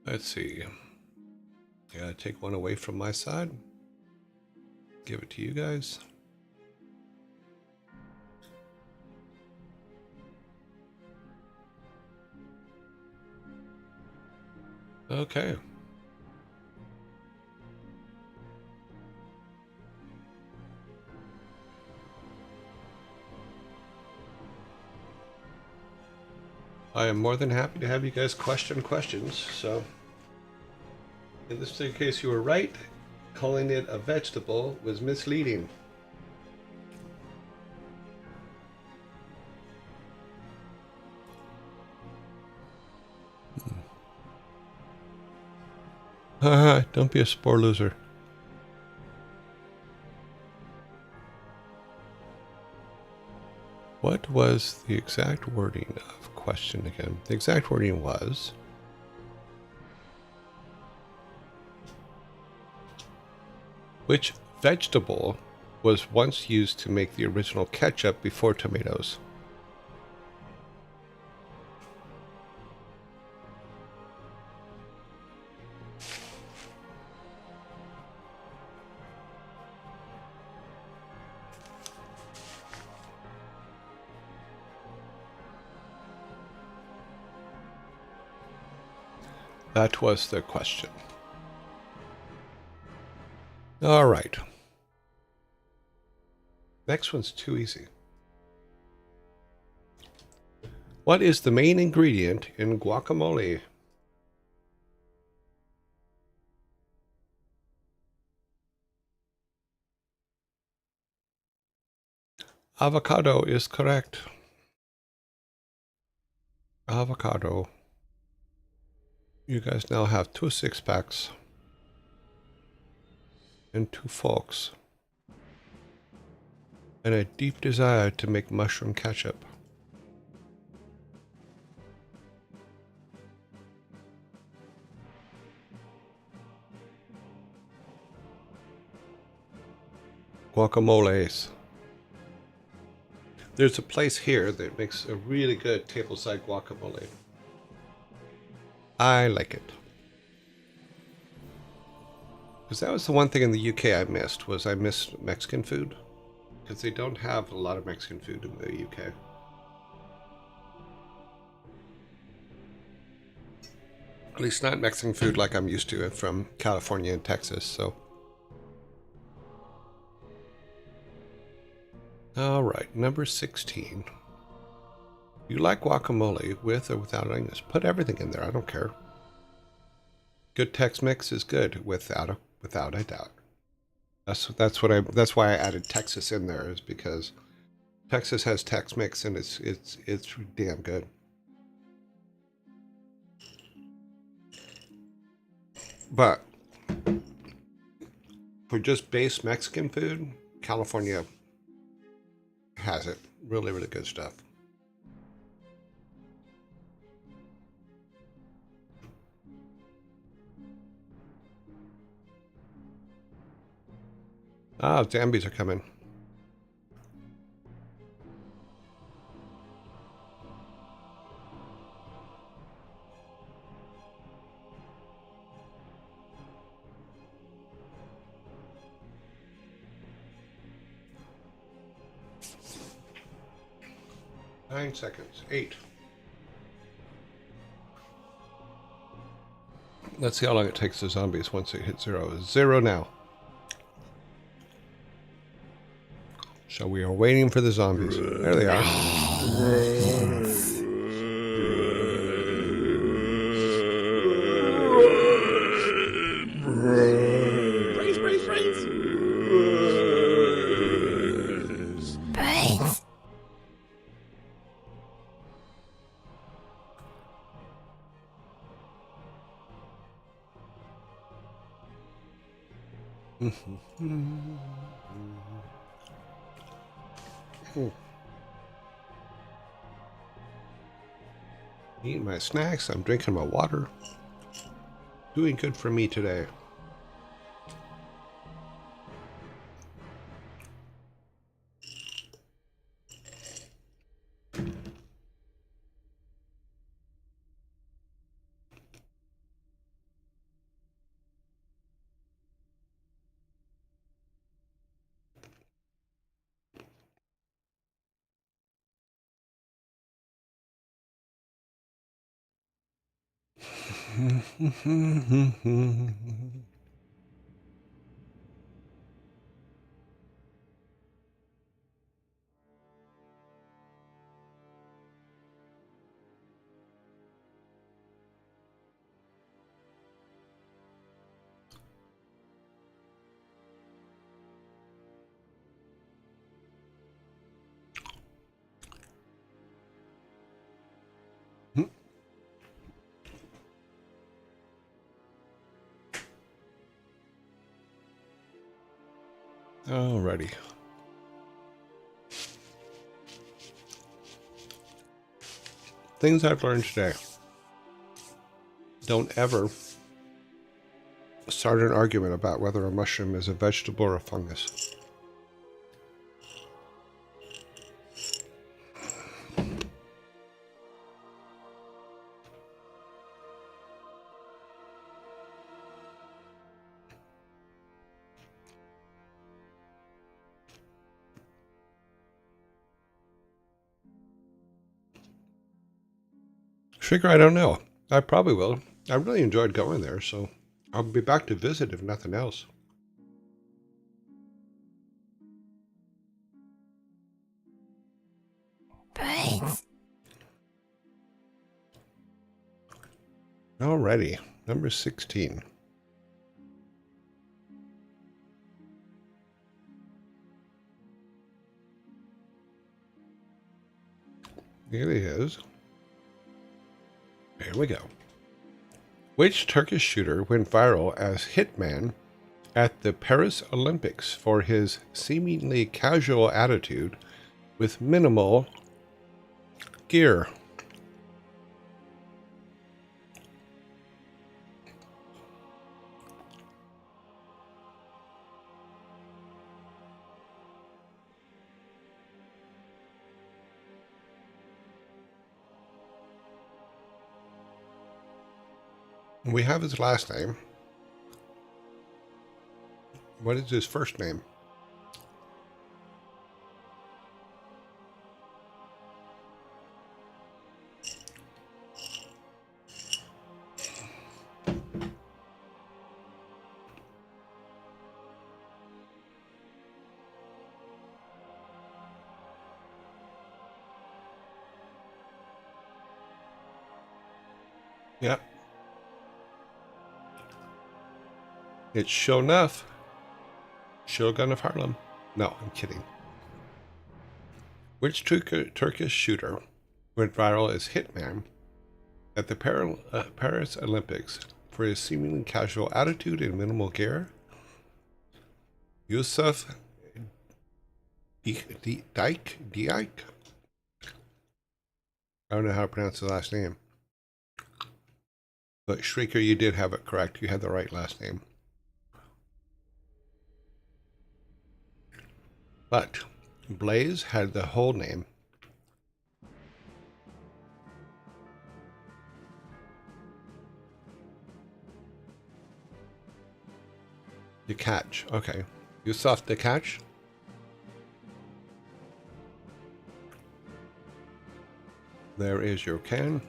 Let's see. Gotta take one away from my side. Give it to you guys. Okay. I am more than happy to have you guys question questions. So, in this particular case, you were right. Calling it a vegetable was misleading. Haha, don't be a spore loser. What was the exact wording of question again? The exact wording was... Which vegetable was once used to make the original ketchup before tomatoes? That was the question. All right. Next one's too easy. What is the main ingredient in guacamole? Avocado is correct. Avocado. You guys now have 2 6-packs and 2 forks and a deep desire to make mushroom ketchup. Guacamoles. There's a place here that makes a really good tableside guacamole. I like it. Because that was the one thing in the UK I missed, was I missed Mexican food. Because they don't have a lot of Mexican food in the UK. At least not Mexican food like I'm used to it from California and Texas, so. Alright, number 16. You like guacamole with or without onions? Put everything in there, I don't care. Good Tex-Mex is good without a doubt. That's why I added Texas in there, is because Texas has Tex-Mex and it's damn good. But for just base Mexican food, California has it. Really, really good stuff. Ah, zombies are coming. Nine seconds. 8. Let's see how long it takes the zombies once it hits 0. 0 now. So we are waiting for the zombies. There they are. Eating my snacks, I'm drinking my water. Doing good for me today. Alrighty. Things I've learned today. Don't ever start an argument about whether a mushroom is a vegetable or a fungus. Sugar, I don't know. I probably will. I really enjoyed going there, so I'll be back to visit if nothing else. Alrighty, number 16. Here it is. Here we go. Which Turkish shooter went viral as hitman at the Paris Olympics for his seemingly casual attitude with minimal gear? We have his last name. What is his first name? Yep. It's Shonuff. Shogun of Harlem. No, I'm kidding. Which Turkish shooter went viral as hitman at the Paris Olympics for his seemingly casual attitude and minimal gear? Yusuf Dike? I don't know how to pronounce his last name. But Shrieker, you did have it correct. You had the right last name. But Blaze had the whole name. The catch. Okay. Yusuf the catch. There is your can.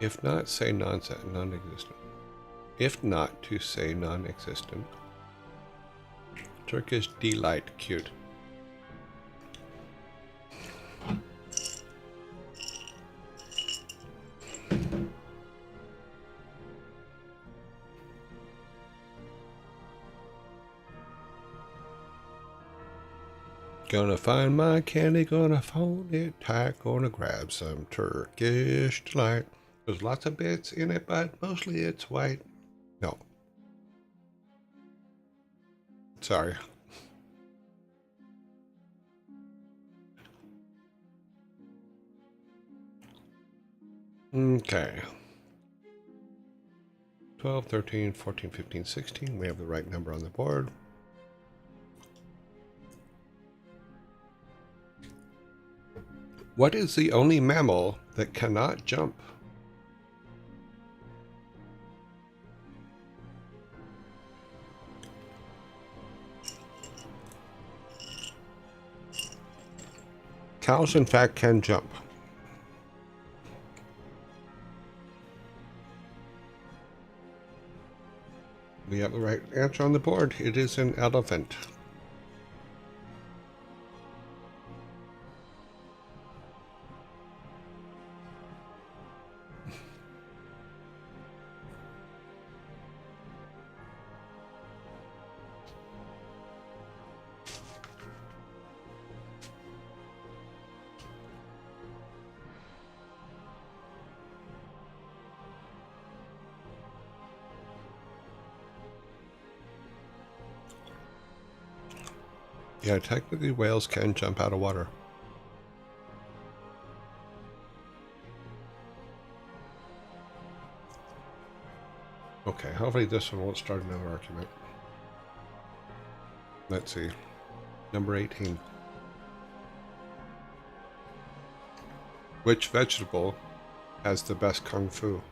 If not, say non-existent. If not, to say non-existent. Turkish delight, cute. Gonna find my candy, gonna fold it tight, gonna grab some Turkish delight. There's lots of bits in it, but mostly it's white. No. Sorry. Okay. 12, 13, 14, 15, 16. We have the right number on the board. What is the only mammal that cannot jump? Cows, in fact, can jump. We have the right answer on the board. It is an elephant. Yeah, technically whales can jump out of water. Okay, hopefully this one won't start another argument. Let's see. Number 18. Which vegetable has the best kung fu?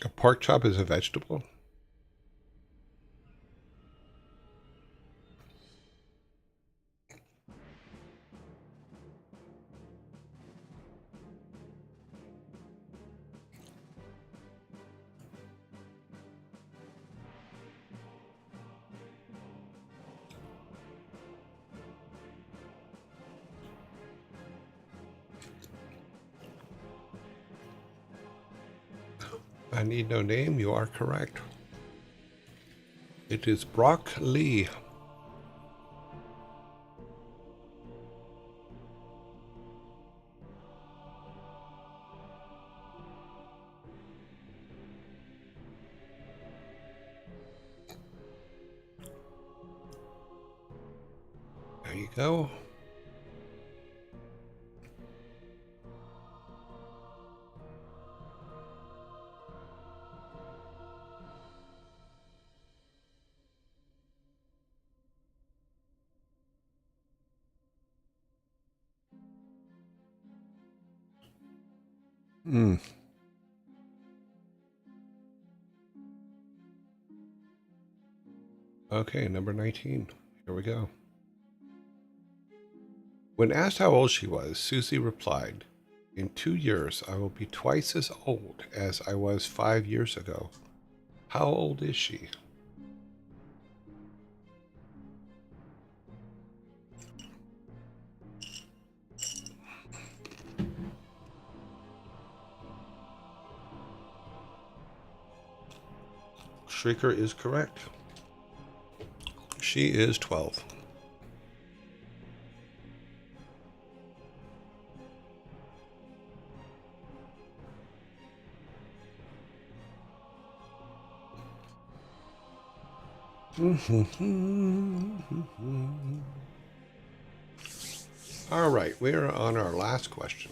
A pork chop is a vegetable? I need no name. You are correct. It is Brock Lee. There you go. Okay, number 19. Here we go. When asked how old she was, Susie replied, "In 2 years, I will be twice as old as I was 5 years ago." How old is she? Shrieker is correct. She is 12. All right, we are on our last question.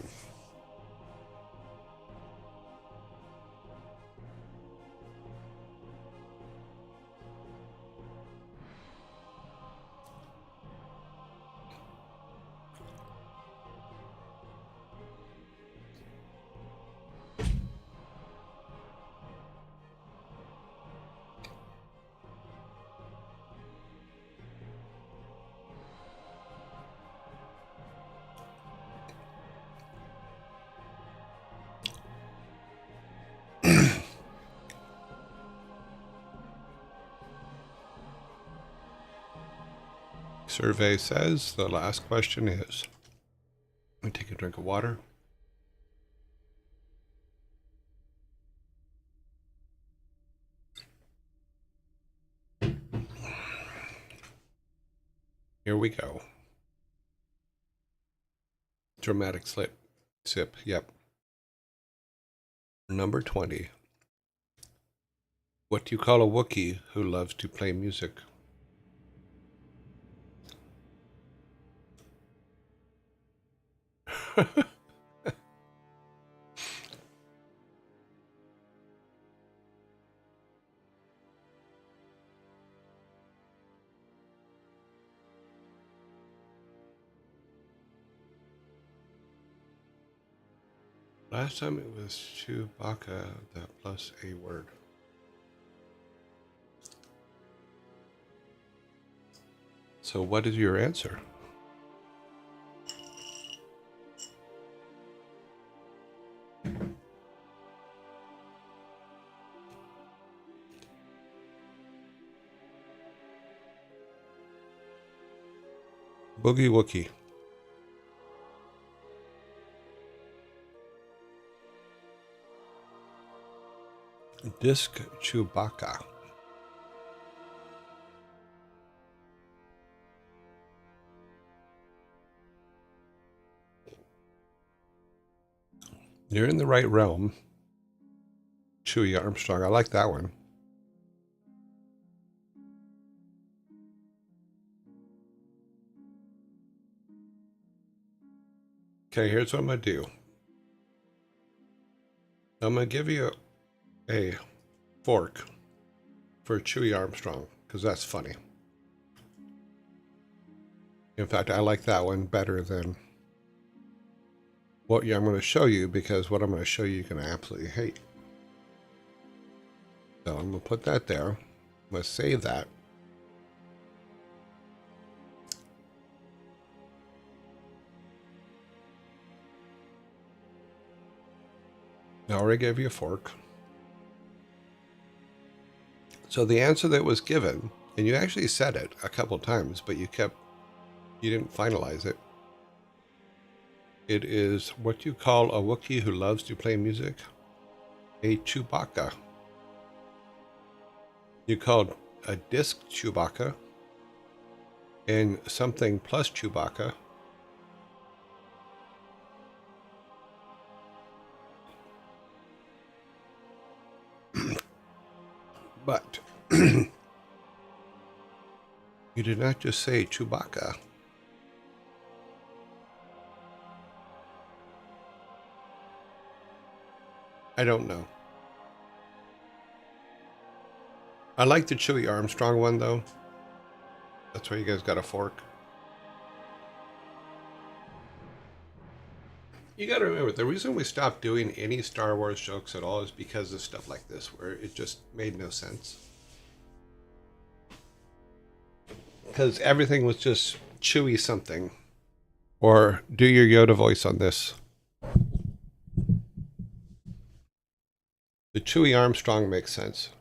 Survey says the last question is, let me take a drink of water. Here we go. Dramatic sip, yep. Number 20. What do you call a Wookiee who loves to play music? Last time it was Chewbacca, that plus a word. So what is your answer? Boogie Wookie. Disc Chewbacca. You're in the right realm. Chewie Armstrong. I like that one. Okay, here's what I'm going to do. I'm going to give you a fork for Chewie Armstrong, because that's funny. In fact, I like that one better than what I'm going to show you, because what I'm going to show you can absolutely hate. So I'm going to put that there. I'm going to save that. I already gave you a fork. So the answer that was given, and you actually said it a couple times, but you didn't finalize it. It is what you call a Wookiee who loves to play music. a Chewbacca. You called a disc Chewbacca and something plus Chewbacca. But you did not just say Chewbacca. I don't know. I like the Chewy Armstrong one, though. That's why you guys got a fork. You got to remember, the reason we stopped doing any Star Wars jokes at all is because of stuff like this, where it just made no sense. Because everything was just Chewy something. Or do your Yoda voice on this. The Chewy Armstrong makes sense.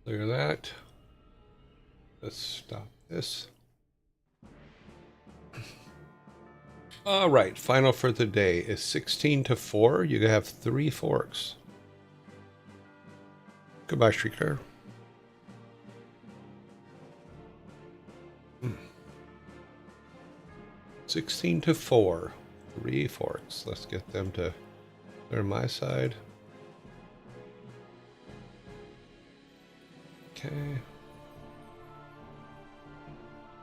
Clear that. Let's stop this. All right, final for the day is 16 to 4. You have 3 forks. Goodbye, Shrieker. 16 to 4. 3 forks. Let's get them to clear my side. Okay.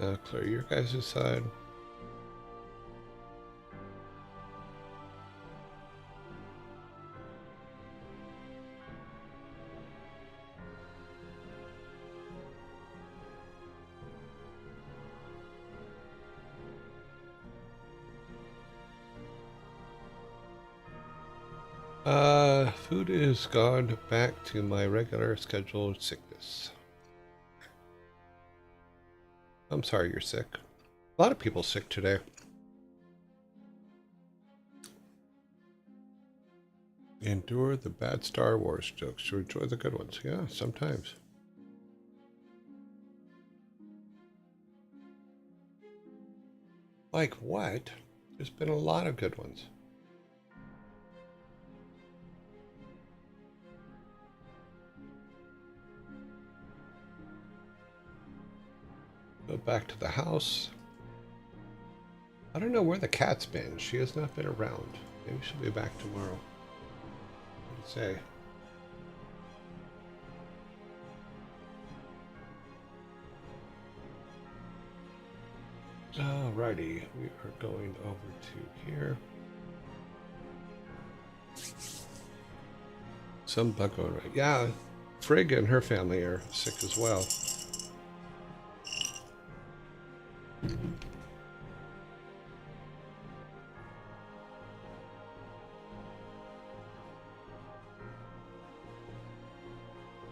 Now clear your guys' side. Food is gone back to my regular scheduled sickness. I'm sorry you're sick. A lot of people sick today. Endure the bad Star Wars jokes to enjoy the good ones. Yeah, sometimes. Like what? There's been a lot of good ones. Go back to the house. I don't know where the cat's been. She has not been around. Maybe she'll be back tomorrow. What do you say? Alrighty, we are going over to here. Some bug going right. Yeah, Frigg and her family are sick as well.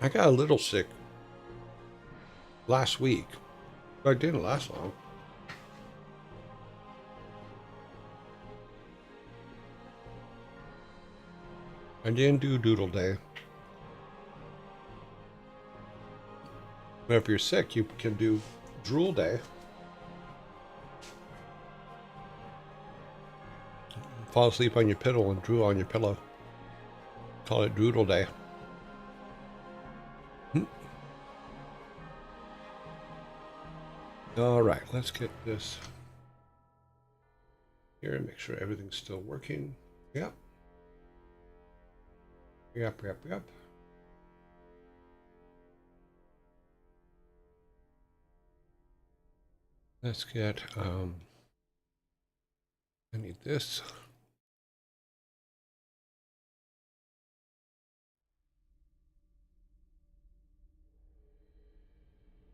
I got a little sick last week, but it didn't last long. I didn't do Doodle Day. But if you're sick, you can do Drool Day. Fall asleep on your pillow and drool on your pillow. Call it Doodle Day. All right, let's get this here and make sure everything's still working. Yep. Yep. Let's get, I need this.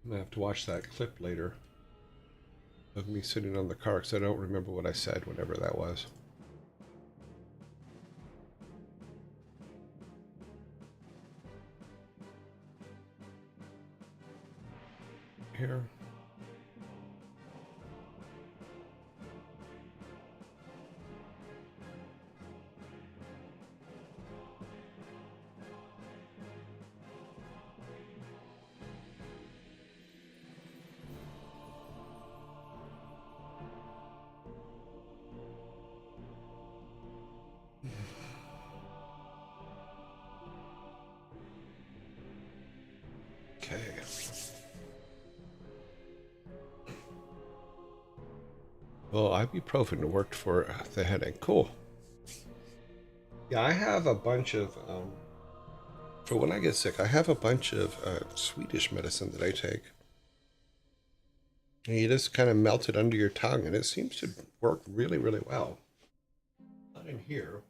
I'm gonna have to watch that clip later of me sitting on the car because I don't remember what I said, whatever that was. Here. Well, ibuprofen worked for the headache. Cool. Yeah, I have a bunch of, for when I get sick, I have a bunch of Swedish medicine that I take. And you just kind of melt it under your tongue, and it seems to work really, really well. Not in here,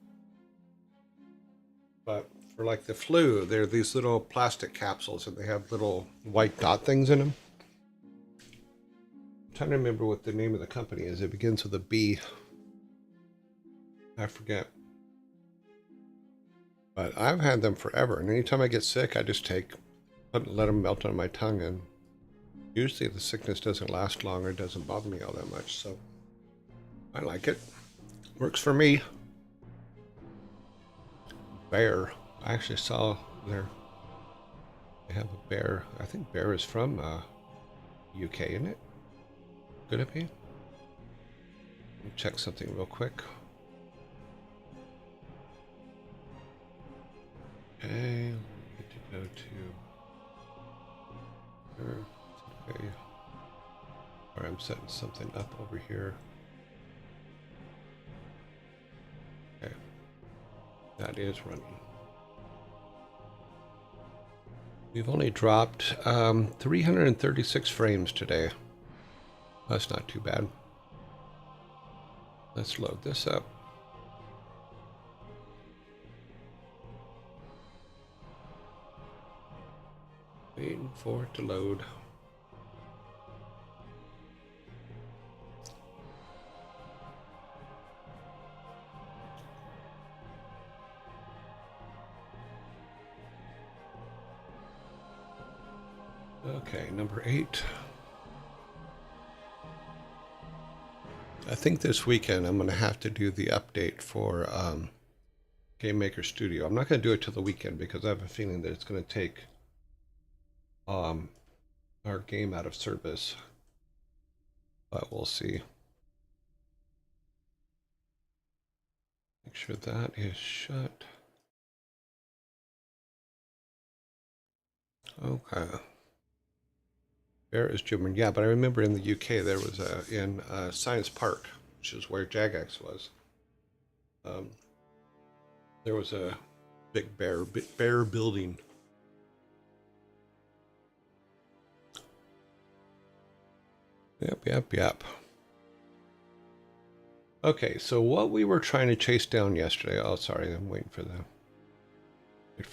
but for like the flu, there are these little plastic capsules, and they have little white dot things in them. I'm trying to remember what the name of the company is. It begins with a B. I forget. But I've had them forever, and anytime I get sick, I just let them melt on my tongue, and usually the sickness doesn't last long or doesn't bother me all that much, so I like it. Works for me. Bear. I actually saw there. They have a bear. I think bear is from UK, isn't it? Could it be? Let me check something real quick. Okay, we need to go to today. Or I'm setting something up over here. Okay, that is running. We've only dropped 336 frames today. That's not too bad. Let's load this up. Waiting for it to load. Okay, number 8. I think this weekend I'm going to have to do the update for Game Maker Studio. I'm not going to do it till the weekend because I have a feeling that it's going to take our game out of service. But we'll see. Make sure that is shut. Okay. Bear is German. Yeah, but I remember in the UK there was in Science Park, which is where Jagex was. There was a big bear building. Yep. Okay, so what we were trying to chase down yesterday. Oh, sorry, I'm waiting for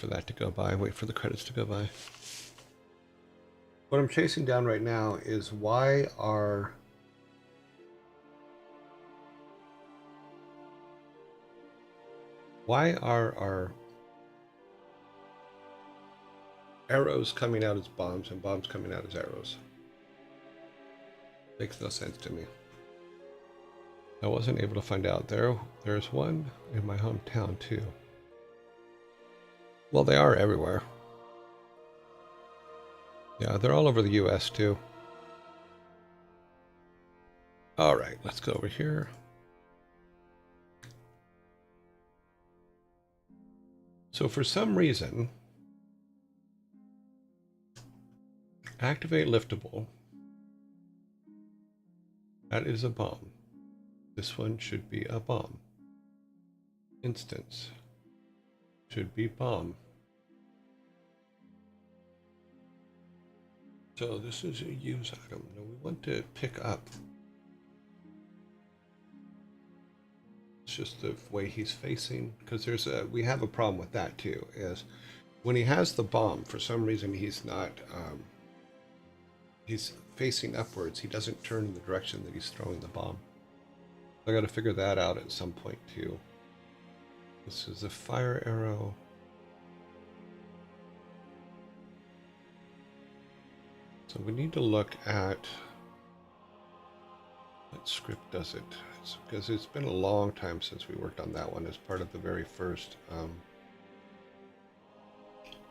that to go by. Wait for the credits to go by. What I'm chasing down right now is why are our arrows coming out as bombs and bombs coming out as arrows? Makes no sense to me. I wasn't able to find out. There's one in my hometown too. Well, they are everywhere. Yeah, they're all over the US too. All right, let's go over here. So for some reason, activate liftable. That is a bomb. This one should be a bomb. Instance should be bomb. So this is a use item. Now we want to pick up. It's just the way he's facing, because we have a problem with that too, is when he has the bomb, for some reason he's not, he's facing upwards. He doesn't turn in the direction that he's throwing the bomb. I got to figure that out at some point too. This is a fire arrow. So we need to look at what script does it. Because it's been a long time since we worked on that one as part of the very first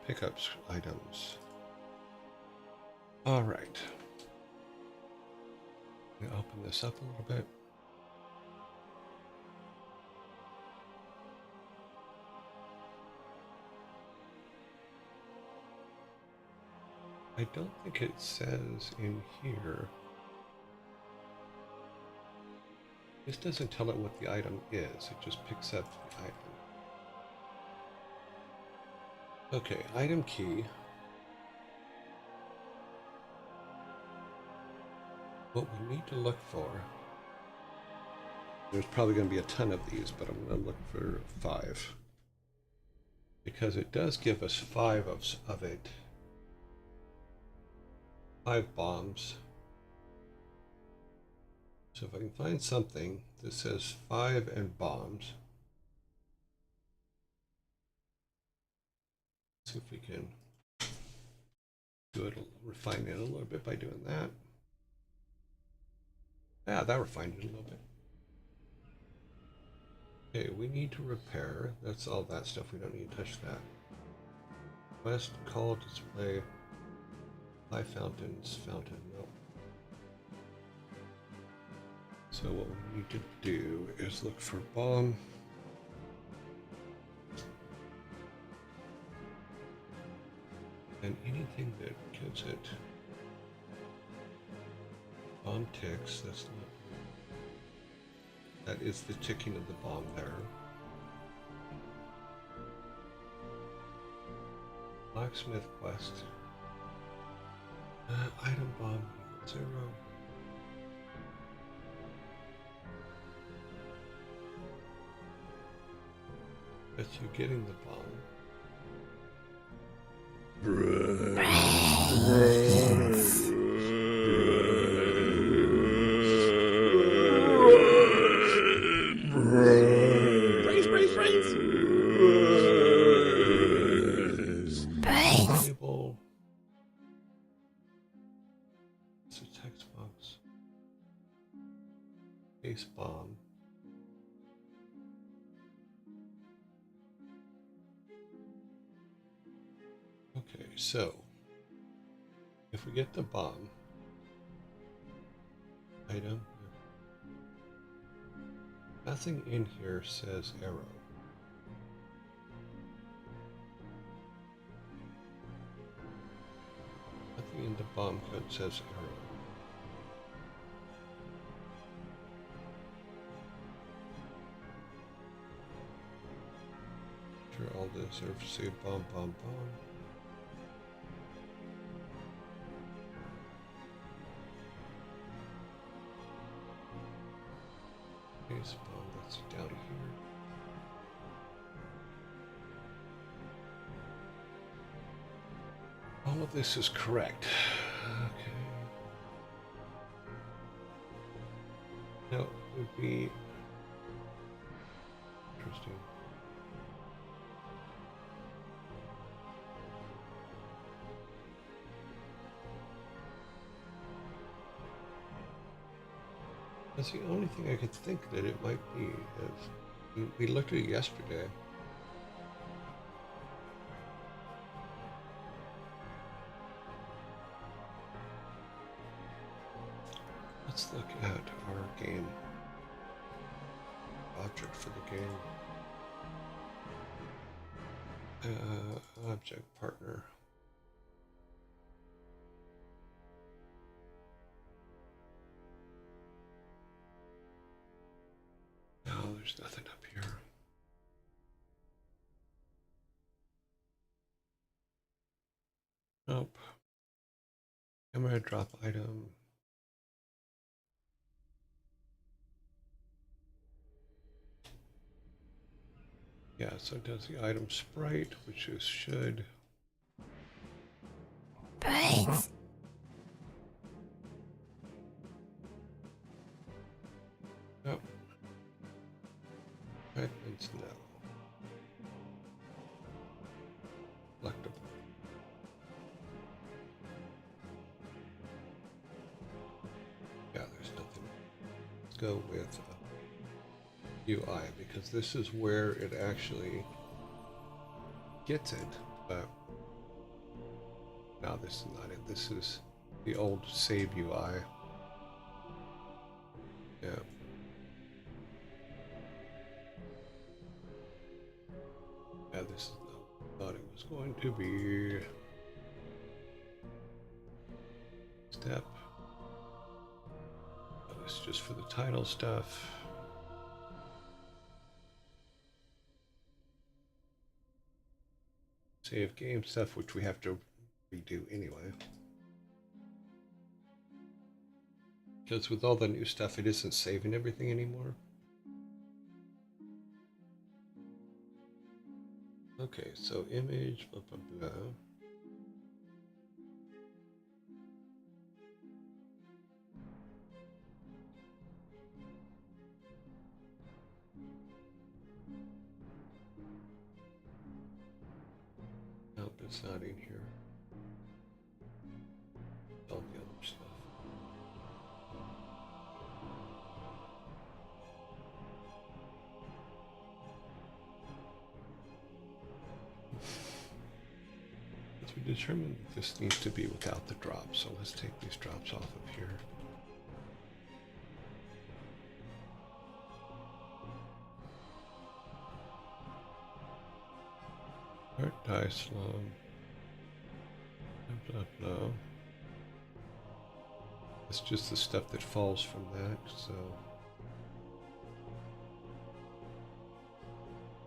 pickups items. All right. I'm gonna open this up a little bit. I don't think it says in here. This doesn't tell it what the item is, it just picks up the item. Okay, item key. What we need to look for, there's probably going to be a ton of these, but I'm going to look for 5. Because it does give us 5 of it. 5 bombs. So if I can find something that says 5 and bombs, see if we can do it, refine it a little bit by doing that. Yeah, that refined it a little bit. Okay, we need to repair. That's all that stuff. We don't need to touch that. Quest, call, display, high fountains, fountain. Nope. So what we need to do is look for bomb. And anything that gives it bomb ticks, that's not, that is the ticking of the bomb there. Blacksmith quest. Item bomb equals 0. That's you getting the bomb. Table. It's a text box. Base bomb. Okay, so if we get the bomb item, nothing in here says arrow. Nothing in the bomb code says arrow. Sure, all this or say bomb, bomb, bomb. Base bomb, that's down here. All of this is correct. Okay. Now, it would be interesting. That's the only thing I could think that it might be. Is we looked at it yesterday. Let's look at our game object for the game. Object partner. No, there's nothing up here. Nope. Camera drop item. Yeah, so it does the item sprite, which is should. Brains. Nope. Fragments, no. Collectible. Yeah, there's nothing. Let's go with UI, because this is where it actually gets it, but no, this is not it. This is the old save UI. Yeah. Yeah, this is not what I thought it was going to be. Step. Oh, this is just for the title stuff. save game stuff, which we have to redo anyway. Because with all the new stuff, it isn't saving everything anymore. Okay, so image, blah, blah, blah. Nope, it's not in here. All the other stuff. We determined that this needs to be without the drops, so let's take these drops off of here. Art dice long. Blah, blah, blah. It's just the stuff that falls from that, so.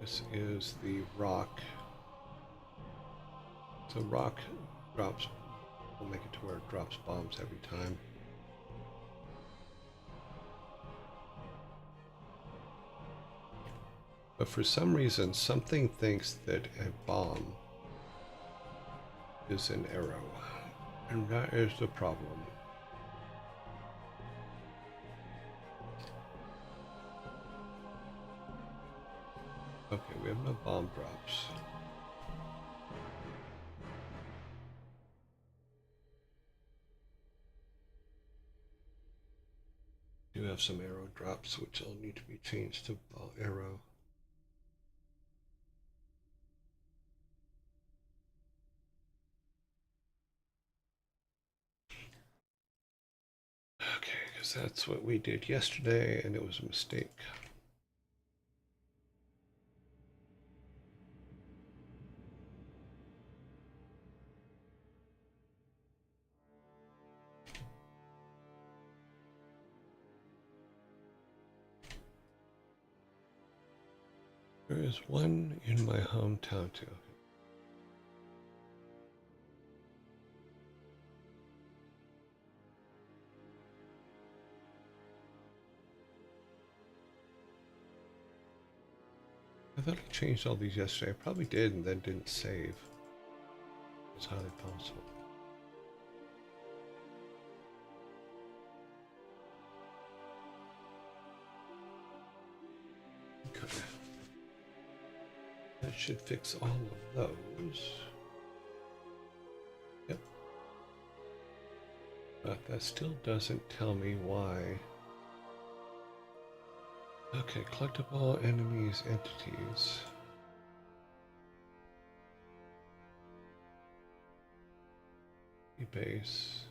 This is the rock. So rock drops, we'll make it to where it drops bombs every time. But for some reason, something thinks that a bomb is an arrow, and that is the problem. Okay, we have no bomb drops. We do have some arrow drops, which will need to be changed to arrow. Okay, because that's what we did yesterday, and it was a mistake. There is one in my hometown too. I thought I changed all these yesterday. I probably did and then didn't save. It's highly possible. Okay. That should fix all of those. Yep. But that still doesn't tell me why. Okay, collectible enemies, entities. Base.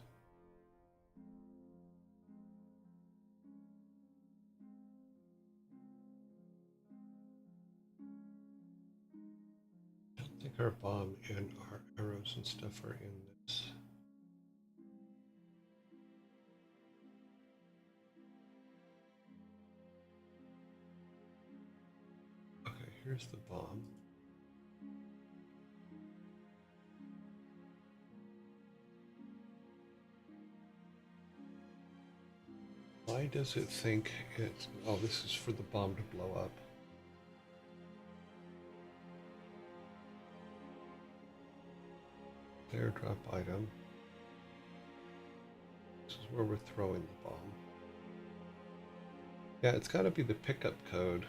I don't think our bomb and our arrows and stuff are in this. Okay, here's the bomb. Why does it think it's... Oh, this is for the bomb to blow up. Airdrop item. This is where we're throwing the bomb. Yeah, it's got to be the pickup code.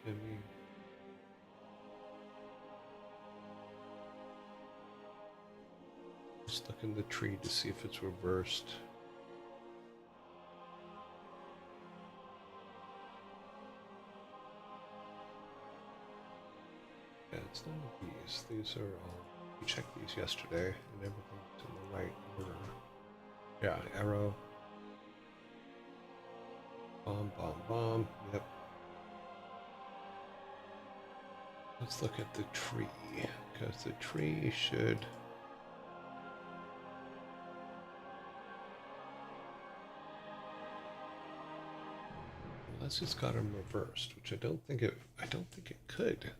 Enemy. Just look in the tree to see if it's reversed. Yeah, it's none of these. These are all... We checked these yesterday and everything's in the right order. Yeah, arrow. Bomb, bomb, bomb. Yep. Let's look at the tree, because the tree should... Unless it's got them reversed, which I don't think it could.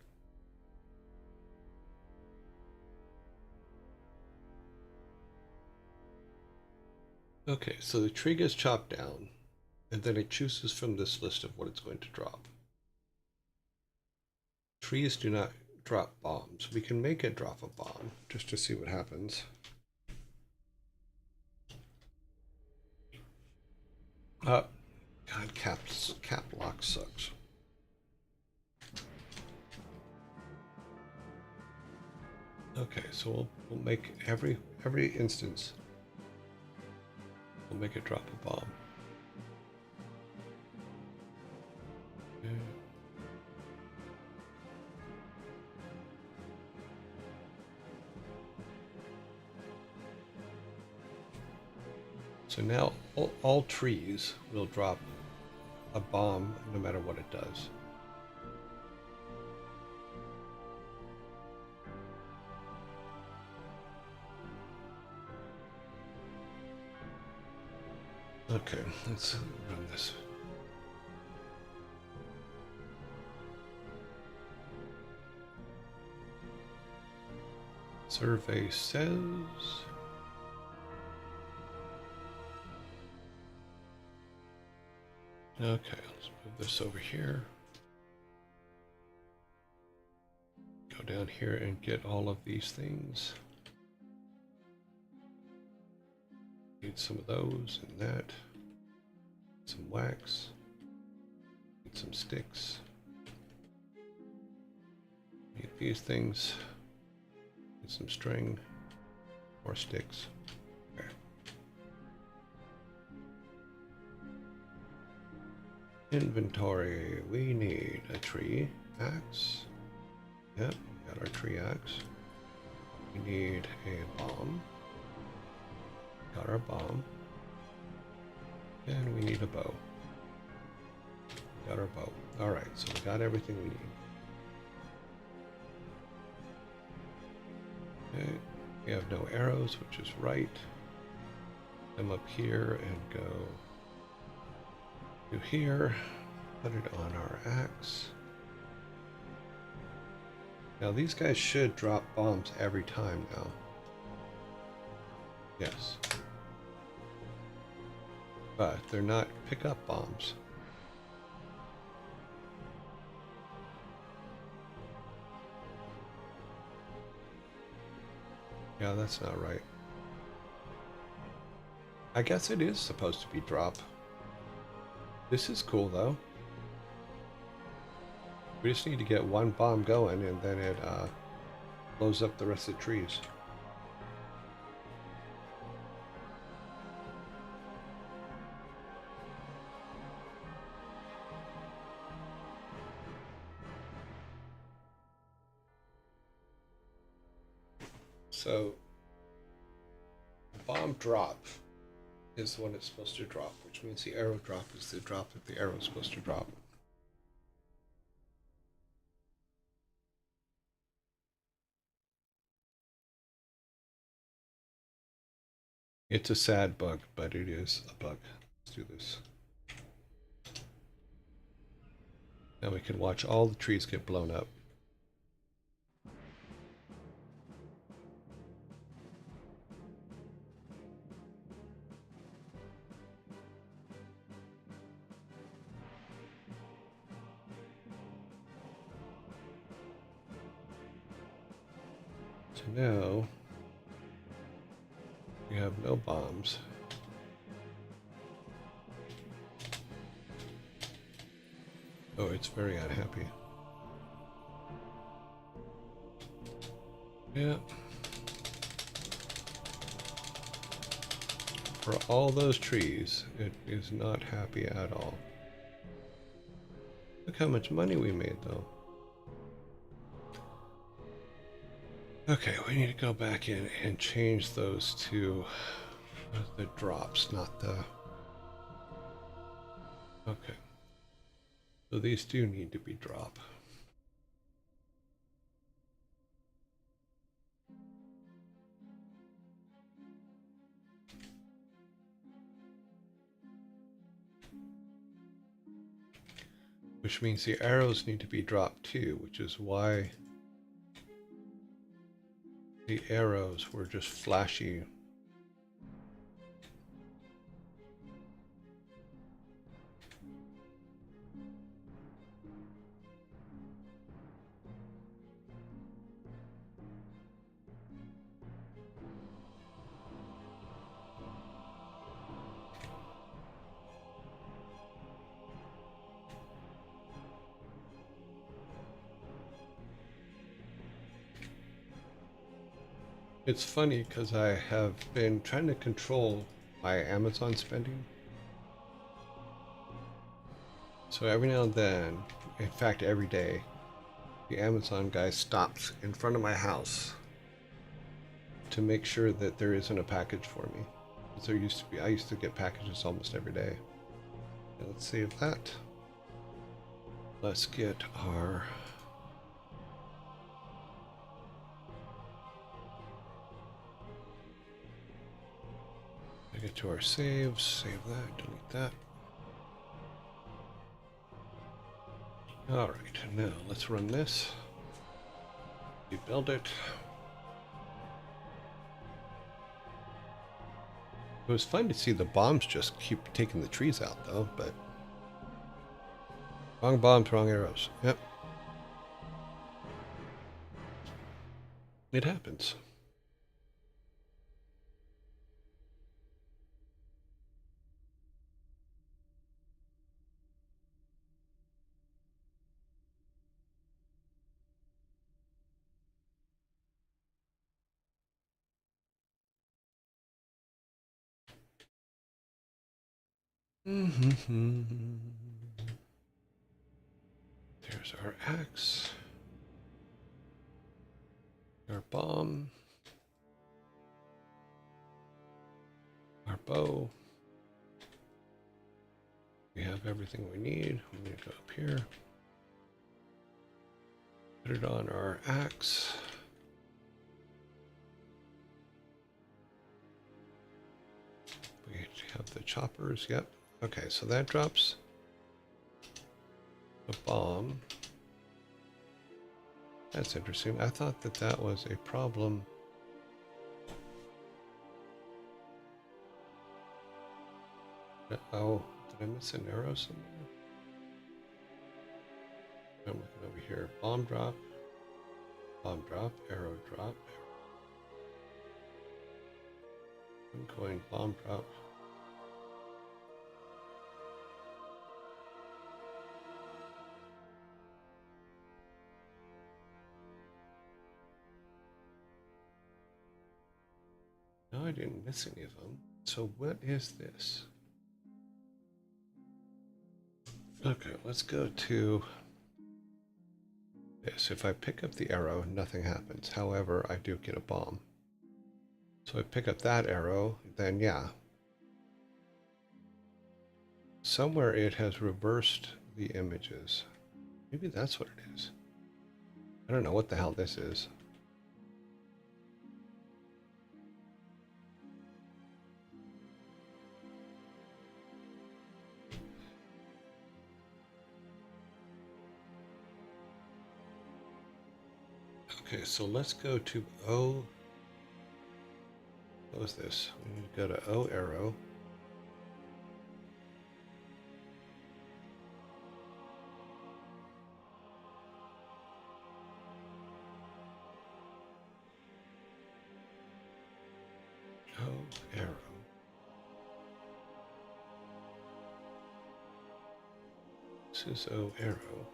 Okay, so the tree gets chopped down, and then it chooses from this list of what it's going to drop. Trees do not drop bombs. We can make it drop a bomb, just to see what happens. God, cap lock sucks. Okay, so we'll make every instance. We'll make it drop a bomb. Okay. So now all trees will drop a bomb no matter what it does. Okay, let's run this. Survey says... Okay, let's move this over here. Go down here and get all of these things. Need some of those and that. Some wax. Need some sticks. Need these things. Need some string. More sticks. Okay. Inventory. We need a tree axe. Yep, we got our tree axe. We need a bomb. Got our bomb. And we need a bow. Got our bow. Alright, so we got everything we need. Okay, we have no arrows, which is right. Come up here and go to here. Put it on our axe. Now these guys should drop bombs every time now. Yes. But they're not pickup bombs. Yeah, that's not right. I guess it is supposed to be drop. This is cool though. We just need to get one bomb going and then it blows up the rest of the trees. So, bomb drop is when it's supposed to drop, which means the arrow drop is the drop that the arrow is supposed to drop. It's a sad bug, but it is a bug. Let's do this. Now we can watch all the trees get blown up. So now we have no bombs. Oh, it's very unhappy. Yeah. For all those trees, it is not happy at all. Look how much money we made, though. Okay, we need to go back in and change those to the drops, not the... Okay. So these do need to be drop. which means the arrows need to be dropped too, which is why the arrows were just flashy. It's funny because I have been trying to control my Amazon spending. So every now and then, in fact every day, the Amazon guy stops in front of my house to make sure that there isn't a package for me. Because there used to be, I used to get packages almost every day. And let's save that. Let's get our get to our saves, save that, delete that. All right, now let's run this. Rebuild it. It was fun to see the bombs just keep taking the trees out though, but wrong bombs, wrong arrows. Yep. It happens. There's our axe. Our bomb. Our bow. We have everything we need. We need to go up here. Put it on our axe. We have the choppers. Yep. Okay, so that drops the bomb. That's interesting. I thought that that was a problem. Oh, did I miss an arrow somewhere? I'm looking over here. Bomb drop, arrow drop. I'm going bomb drop. No, I didn't miss any of them. So what is this? Okay, let's go to this. If I pick up the arrow, nothing happens. However, I do get a bomb. So I pick up that arrow, then yeah. Somewhere it has reversed the images. Maybe that's what it is. I don't know what the hell this is. Okay, so let's go to O. What was this? We need to go to O arrow. O arrow. This is O arrow.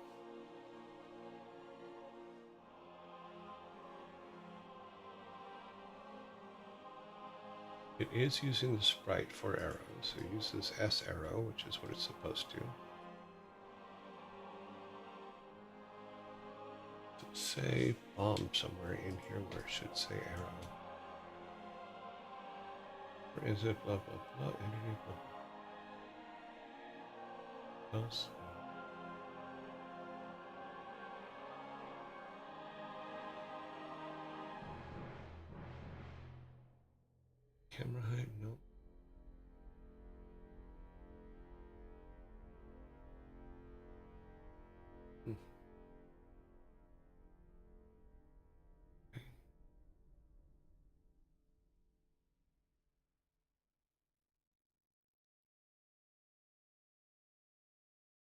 It is using the sprite for arrows. So it uses S arrow, which is what it's supposed to. So say bomb somewhere in here where it should say arrow. Or is it blah blah blah entity blah blah else? Camera height, no.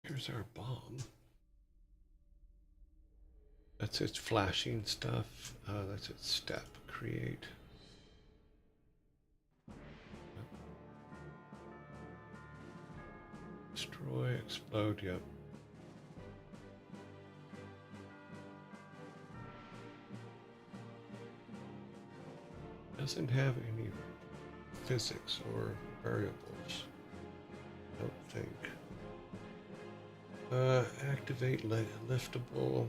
Here's our bomb. That's its flashing stuff. That's its step. Create. Destroy, explode, yep. Doesn't have any physics or variables, I don't think. Activate liftable.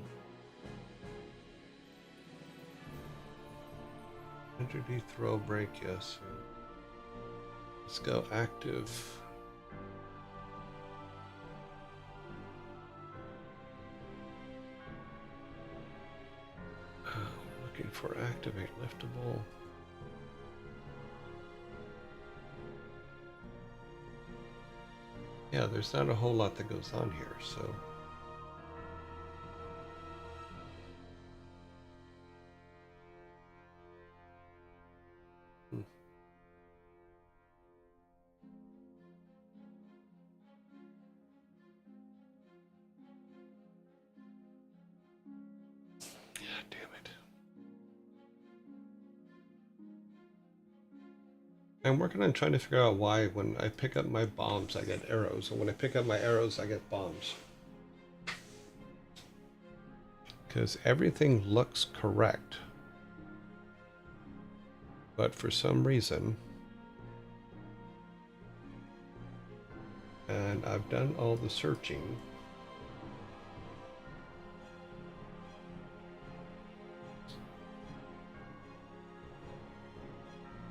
Entity throw break, yes. Let's go active. Looking for activate liftable. Yeah, there's not a whole lot that goes on here, so. Yeah, damn it. I'm working on trying to figure out why when I pick up my bombs, I get arrows, and when I pick up my arrows, I get bombs. Because everything looks correct. But for some reason, and I've done all the searching,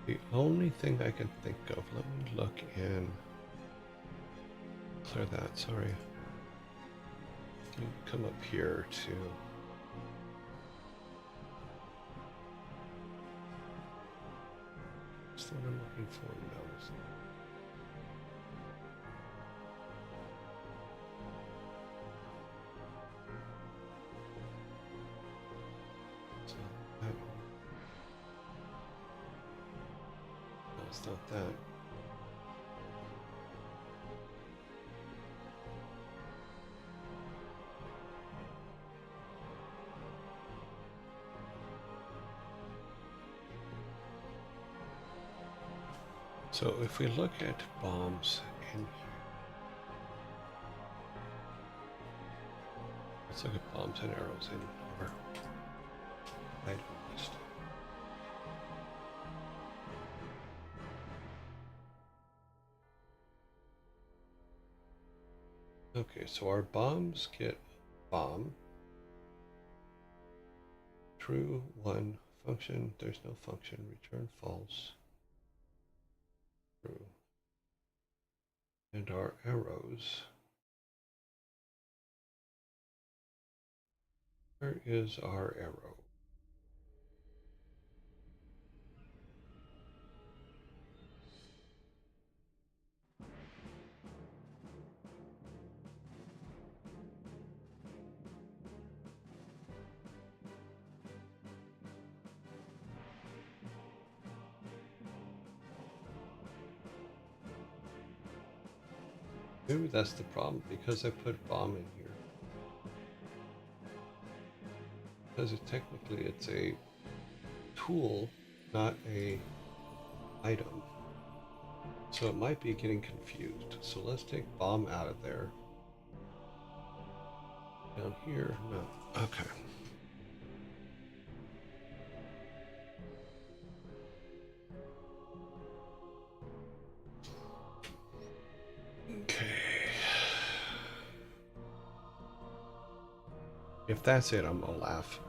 the only thing I can think of, let me look and clear that, sorry. Let me come up here to what's the one I'm looking for? No, it's not. It's not that one. No, it's not that. So if we look at bombs in here, let's look at bombs and arrows in our item list. Okay, so our bombs get bomb. True, 1, function, there's no function, return false. True. And our arrows. Where is our arrow? Maybe that's the problem, because I put bomb in here. Because technically it's a tool, not a item. So it might be getting confused. So let's take bomb out of there. Down here, no. Okay. Okay. If that's it, I'm gonna laugh.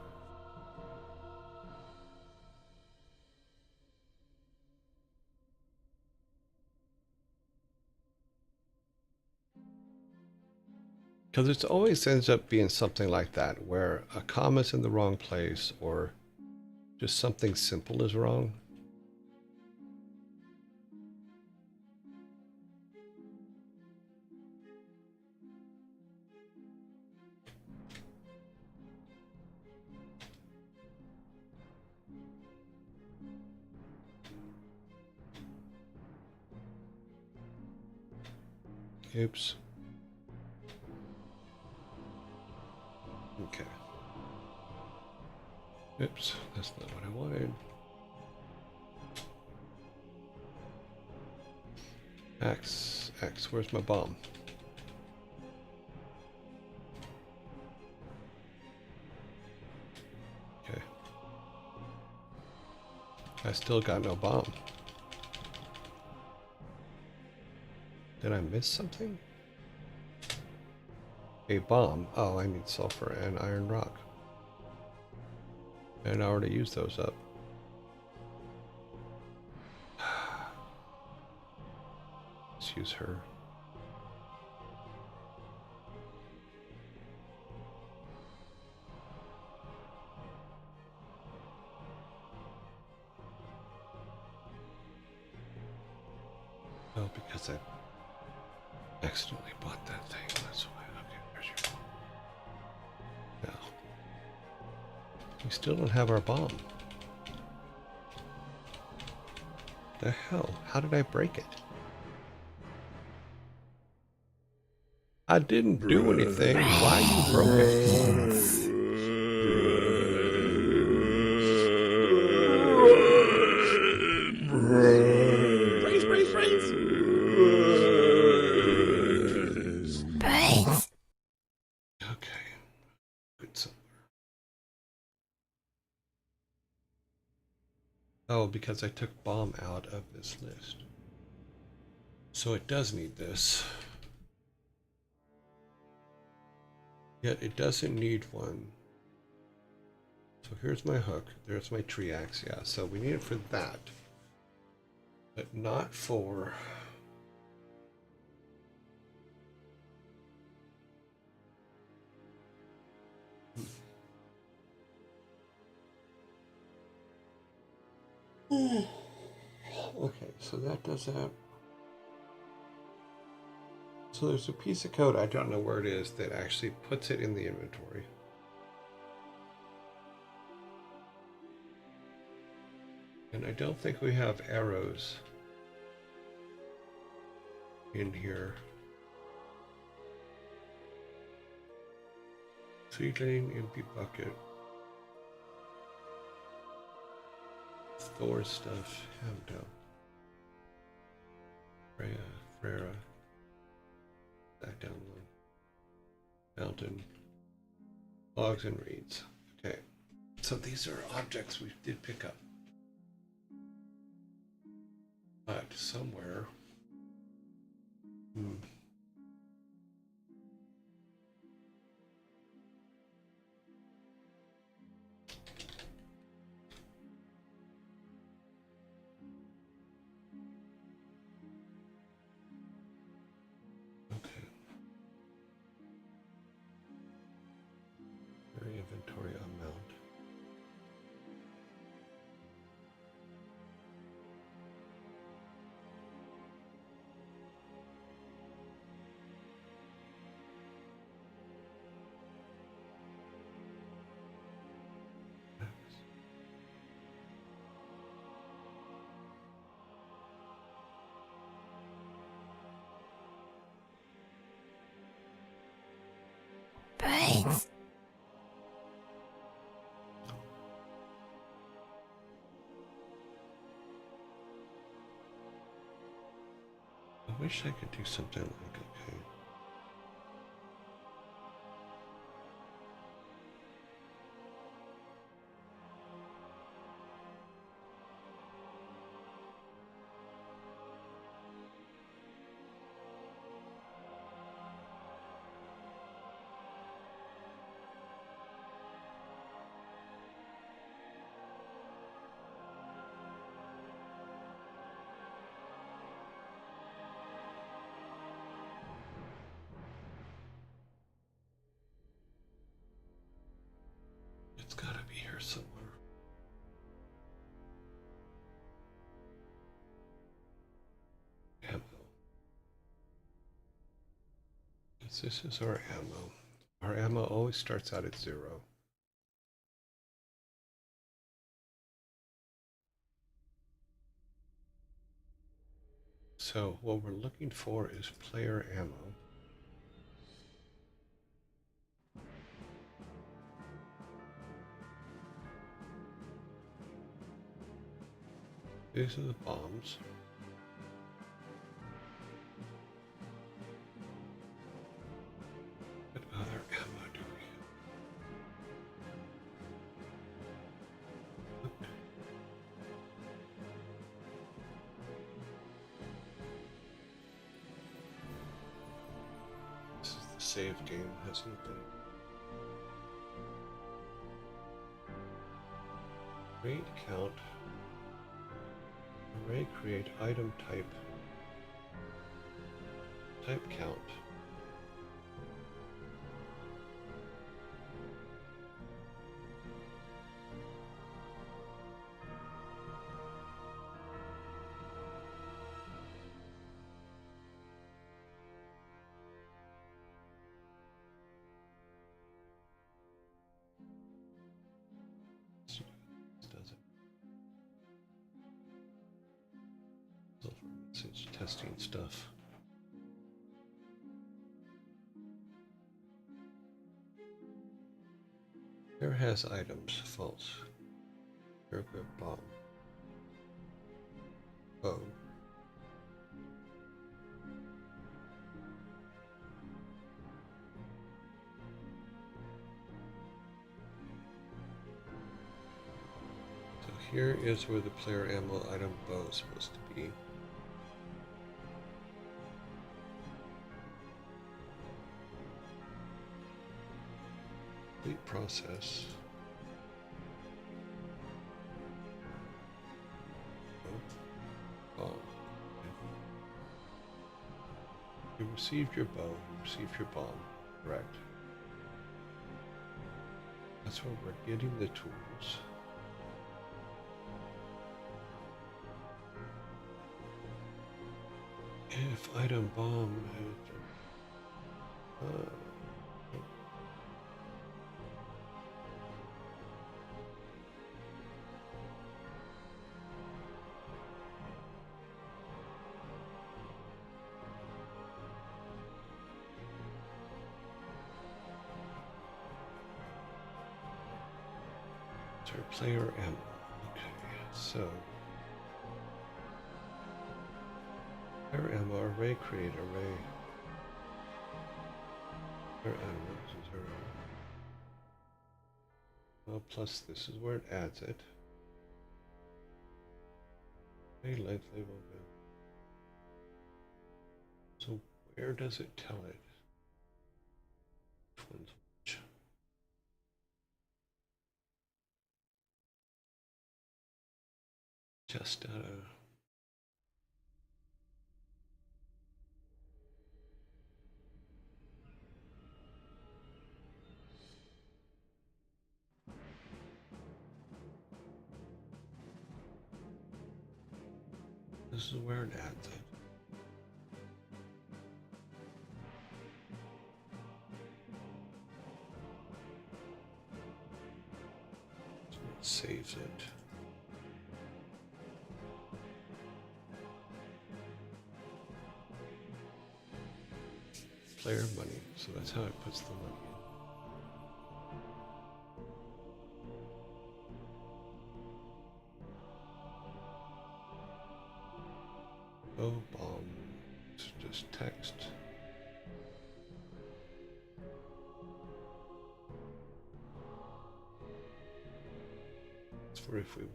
Because it always ends up being something like that, where a comma's in the wrong place, or just something simple is wrong. Oops. Oops, that's not what I wanted. X, where's my bomb? Okay. I still got no bomb. Did I miss something? A bomb. Oh, I need sulfur and iron rock. And I already used those up. Let's use her. Oh, because I accidentally bought that thing. That's why. Okay, there's your bomb. Now, we still don't have our bomb. The hell? How did I break it? I didn't do anything. Why you broke it? Brains. Okay. Good somewhere. Oh, because I took bomb out of this list. So it does need this. Yet it doesn't need one. So here's my hook. There's my tree axe. Yeah, so we need it for that. But not for... Okay, so that does that. So there's a piece of code, I don't know where it is, that actually puts it in the inventory. And I don't think we have arrows in here. Seedling, empty bucket. Thor stuff, Hamdo. Freya. Back down one. Mountain. Logs and reeds. Okay. So these are objects we did pick up. But somewhere. Okay. Very inventory amount. Brains. I wish I could do something like, okay. It's gotta be here somewhere. Ammo. Yes, this is our ammo. Our ammo always starts out at 0. So what we're looking for is player ammo. These are the bombs. What other ammo do we have? Oop. This is the save game, hasn't it? Create count. Array create item type. Type count. This does it. Silver message testing stuff. Here has items. False. Here we have bomb. Bow. So here is where the player ammo item bow is supposed to be. Complete process. Bomb. You received your bow, you received your bomb. Correct. That's where we're getting the tools. If item bomb had, player ammo. Okay, so player ammo array create array. Player ammo is array. Well, plus this is where it adds it. Array length label. So where does it tell it? Which one's which? Just this is where it adds it. So it saves it. Player money, so that's how it puts the money in. Oh, bomb. It's just text. It's for if we were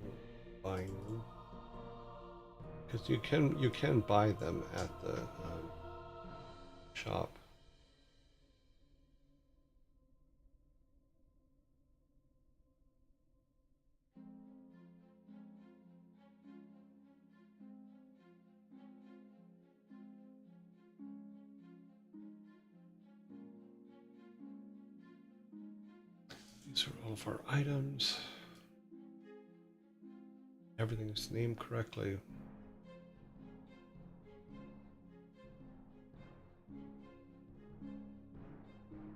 buying them, because you can buy them at the shop. These are all of our items. Everything is named correctly.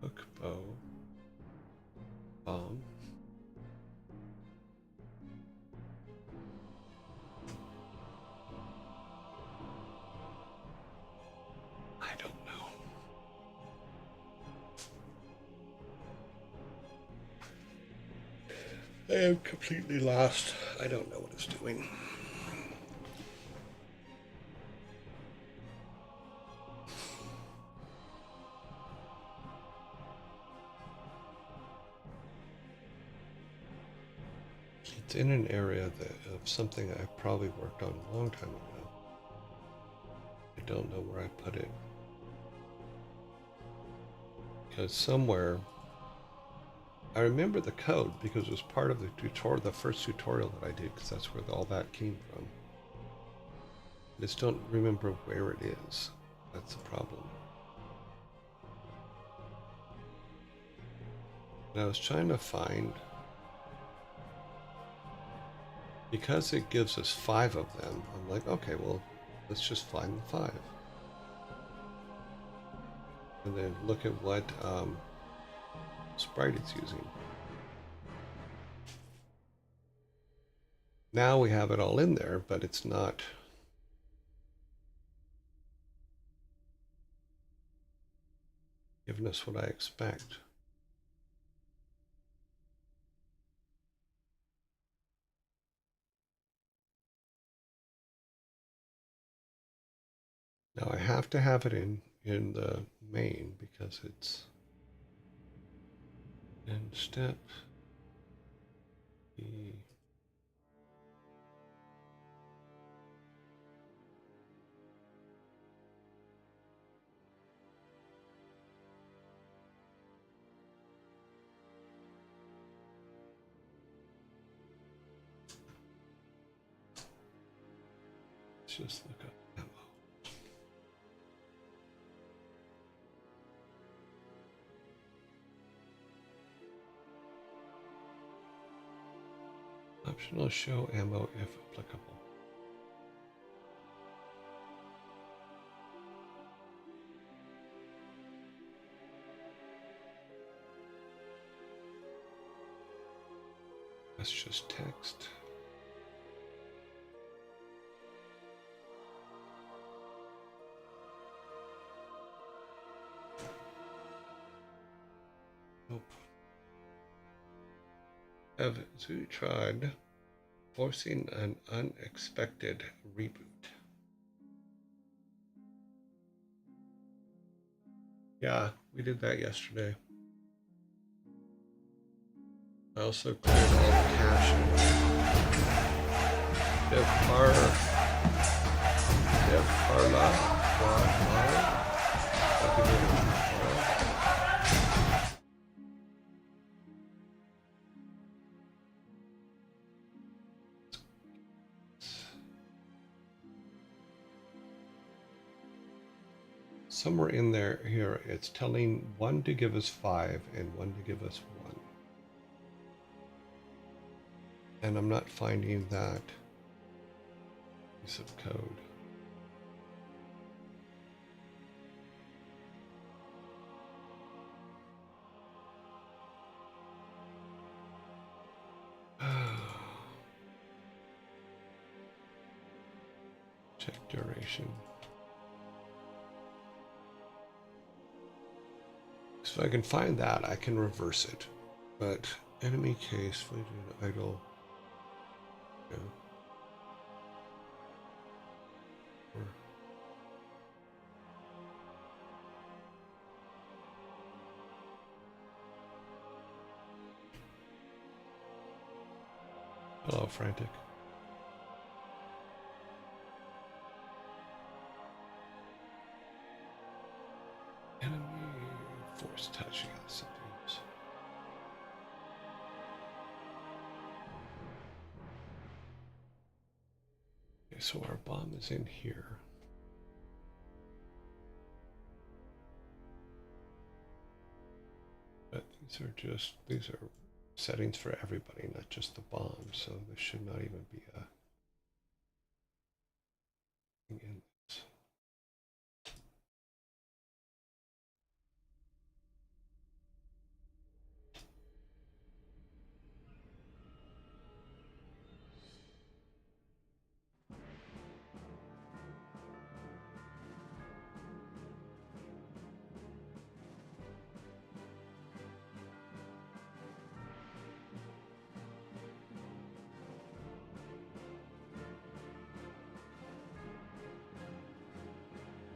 Hook, bow, bomb. I don't know. I am completely lost. I don't know what it's doing. It's in an area of something I probably worked on a long time ago. I don't know where I put it. Because somewhere, I remember the code because it was part of the tutorial, the first tutorial that I did, because that's where all that came from. I just don't remember where it is. That's the problem. And I was trying to find, because it gives us 5 of them, I'm like, okay, well, let's just find the 5. And then look at what sprite it's using. Now we have it all in there, but it's not giving us what I expect. Now I have to have it in the main because it's in step E. Let's just look up ammo. Optional show ammo if applicable. That's just text. Nope. Have Zoo tried forcing an unexpected reboot? Yeah, we did that yesterday. I also cleared all the cache. Dev Carla. Somewhere in there here, it's telling 1 to give us 5 and 1 to give us 1. And I'm not finding that piece of code. Check duration. So if I can find that, I can reverse it. But enemy case, idle. Yeah. Hello, Frantic. Enemy force touching us. Okay, so our bomb is in here. But these are settings for everybody, not just the bomb, so there should not even be a thing in this.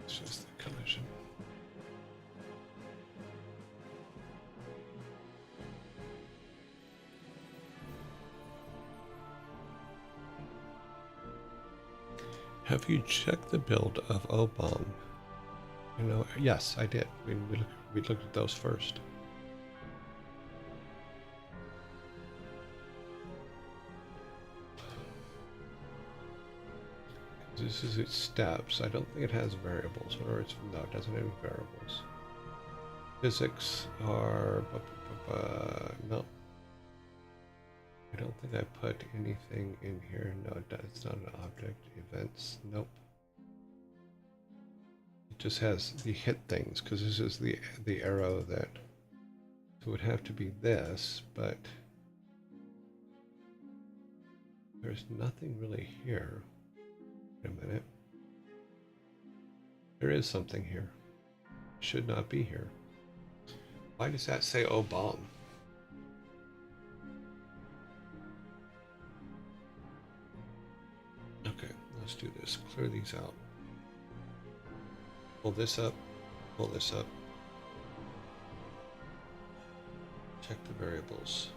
It's just the collision. Have you checked the build of O-Bomb? You know, yes, I did. We looked at those first. This is its steps. I don't think it has variables. Or it's no, it doesn't have any variables. Physics are no. I don't think I put anything in here. No, it's not an object. Events, nope. It just has the hit things because this is the arrow that. So it would have to be this, but there's nothing really here. Wait a minute. There is something here. Should not be here. Why does that say "oh bomb"? Okay, let's do this. Clear these out. Pull this up. Pull this up. Check the variables.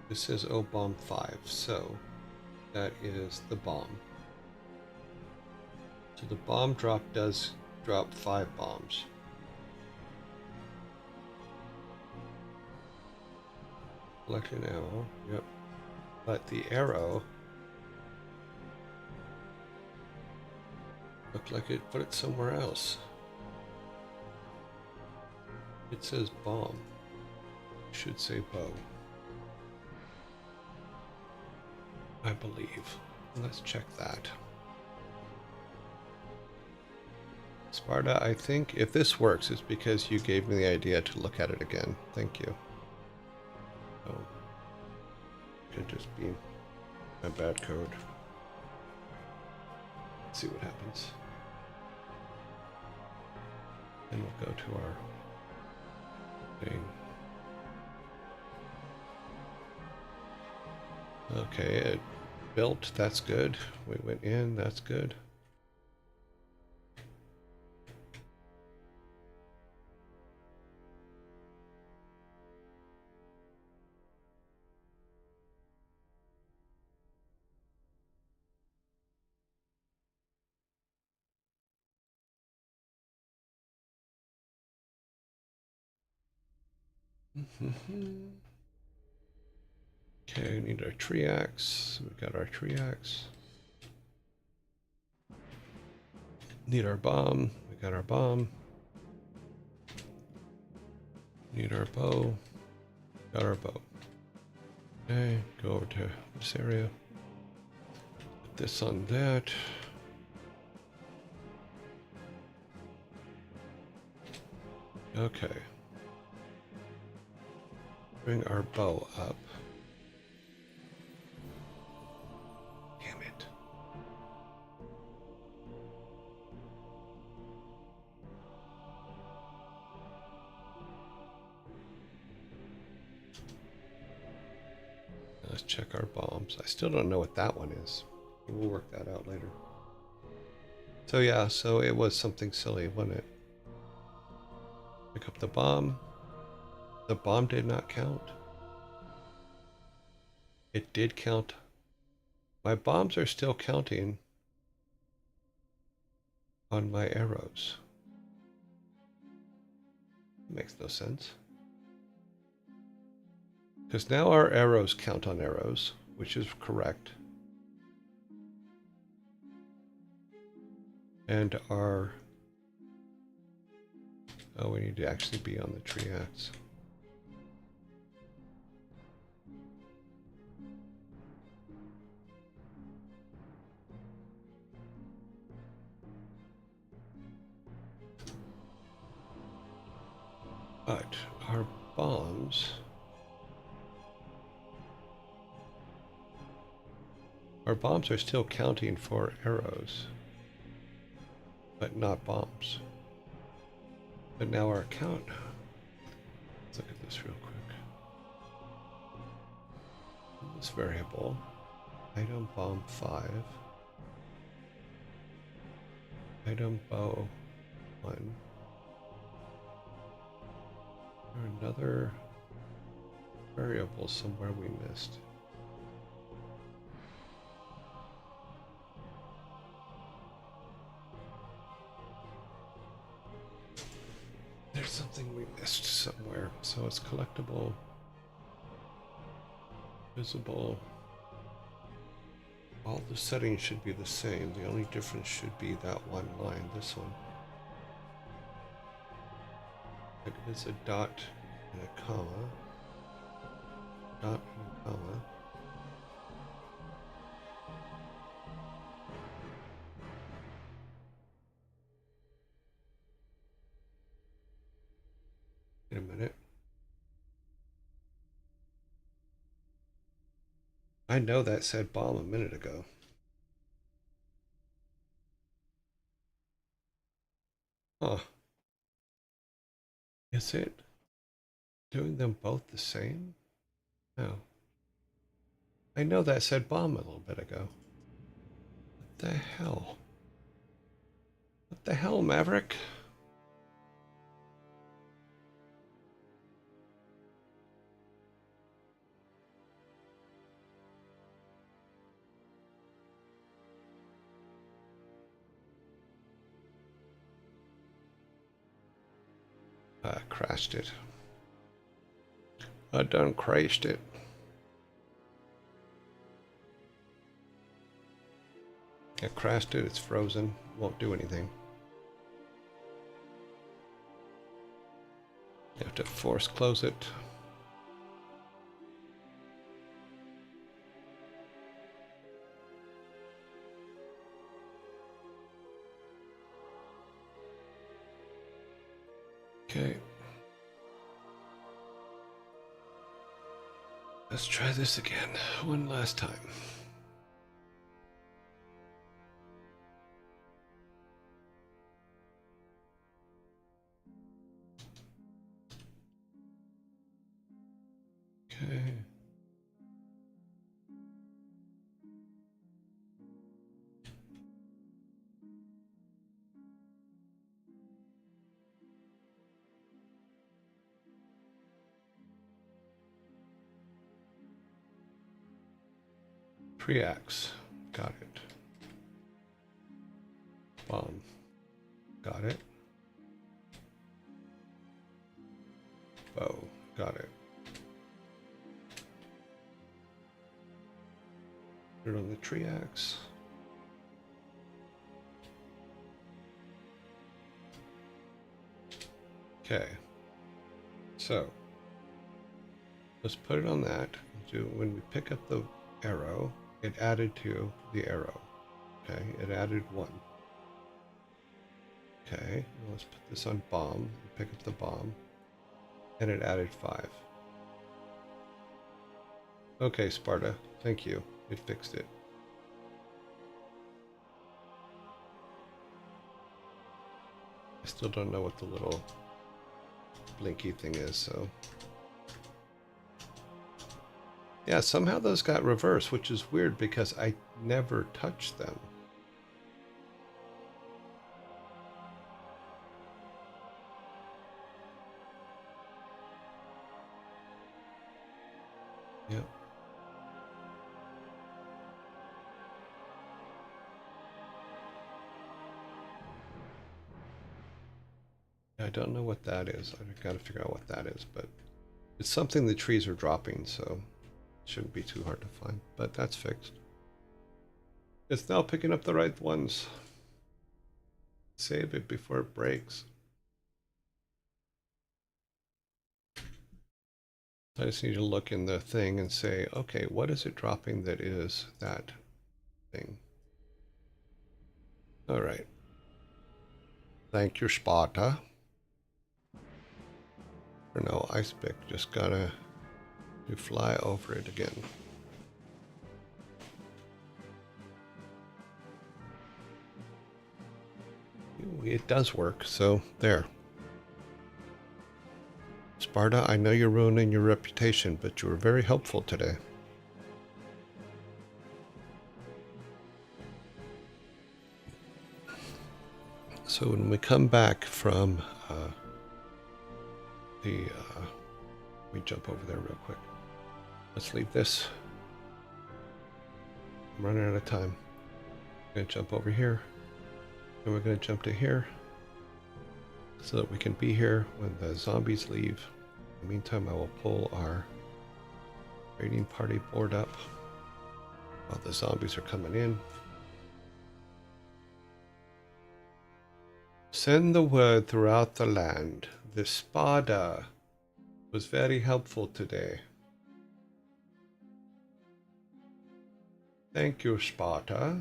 This says "oh bomb 5", so that is the bomb. So the bomb drop does drop 5 bombs. Select an arrow, yep. But the arrow looked like it put it somewhere else. It says bomb. It should say bow. I believe. Let's check that. Sparta, I think if this works, it's because you gave me the idea to look at it again. Thank you. Oh. Could just be a bad code. Let's see what happens. Then we'll go to our thing. Okay, it built, that's good. We went in, that's good. Okay, we need our tree axe. We got our tree axe. Need our bomb. We got our bomb. Need our bow. Got our bow. Okay, go over to this area. Put this on that. Okay. Bring our bow up. Damn it. Let's check our bombs. I still don't know what that one is. We'll work that out later. So yeah, so it was something silly, wasn't it? Pick up the bomb. The bomb did not count. It did count. My bombs are still counting on my arrows. Makes no sense. Because now our arrows count on arrows, which is correct. And our... Oh, we need to actually be on the tree axe. But our bombs... Our bombs are still counting for arrows, but not bombs. But now our count... Let's look at this real quick. This variable, item bomb 5, item bow 1. Another variable somewhere we missed. something we missed somewhere. So it's collectible, visible. All the settings should be the same. The only difference should be that one line, this one. Like it's a dot and a comma. Dot and a comma. Wait a minute. I know that said bomb a minute ago. Huh. Is it doing them both the same? No. I know that said bomb a little bit ago. What the hell? What the hell, Maverick? I crashed it. I done crashed it. I crashed it, it's frozen, won't do anything. You have to force close it. Okay. Let's try this again, one last time. Okay. Pre-axe. Got it. Bomb. Got it. Bow. Got it. Put it on the tree axe. Okay. So let's put it on that. When we pick up the arrow, it added to the arrow. Okay, it added 1. Okay, let's put this on bomb. Pick up the bomb, and it added 5. Okay, Sparta, thank you. It fixed it. I still don't know what the little blinky thing is, so. Yeah, somehow those got reversed, which is weird because I never touched them. Yep. I don't know what that is. I've got to figure out what that is, but it's something the trees are dropping, so it shouldn't be too hard to find, but that's fixed. It's now picking up the right ones. Save it before it breaks. I just need to look in the thing and say, okay, what is it dropping that is that thing? All right. Thank you, Sparta. For no ice pick, just gotta fly over it again. It does work, so there. Sparta, I know you're ruining your reputation, but you were very helpful today. So when we come back from let me jump over there real quick. Let's leave this. I'm running out of time. I'm gonna jump over here. And we're gonna jump to here. so that we can be here when the zombies leave. In the meantime, I will pull our raiding party board up while the zombies are coming in. Send the word throughout the land. The spada was very helpful today. Thank you, Sparta.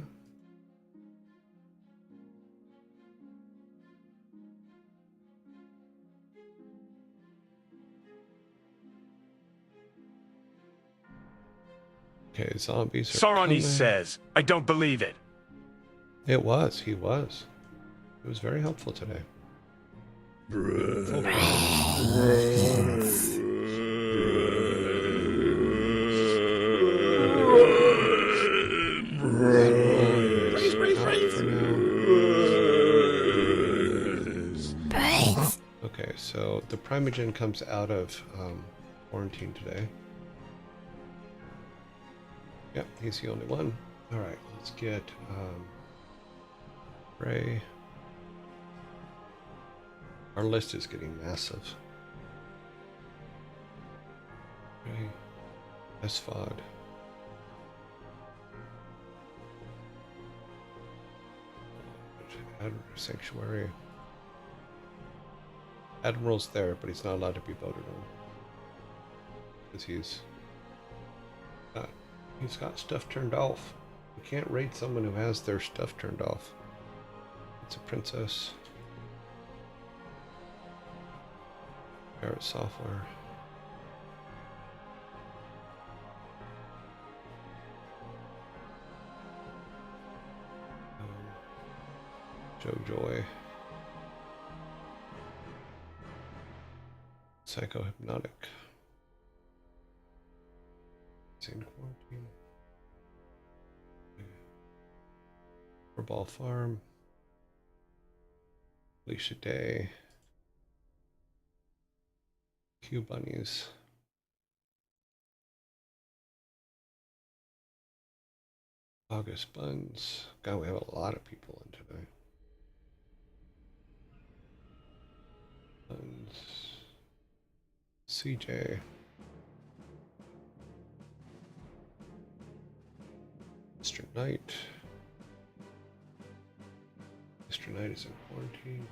Okay, zombies are Sarani coming. says, I don't believe it. He was. It was very helpful today. Brains. Okay, so the Primogen comes out of quarantine today. Yep, he's the only one. Alright, let's get Ray. Our list is getting massive. Okay, SFOD. Sanctuary. Admiral's there, but he's not allowed to be voted on. Because he's got stuff turned off. You can't raid someone who has their stuff turned off. It's a princess. Barrett software. Joe Joy. Psychohypnotic. Insane quarantine. Furball Farm. Alicia Day. Q Bunnies. August Buns. God, we have a lot of people in today. Buns. CJ. Mr. Knight. Mr. Knight is in quarantine.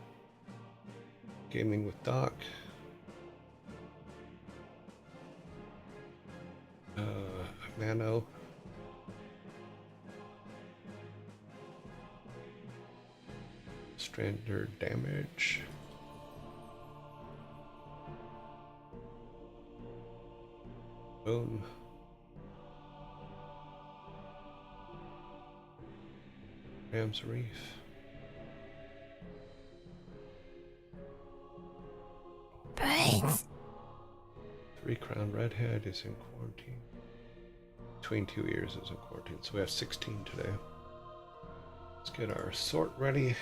Gaming with Doc. Mano. Strander Damage. Boom. Rams Reef. Brains. Three Crown Redhead is in quarantine. Between 2 years is in quarantine. So we have 16 today. Let's get our sort ready.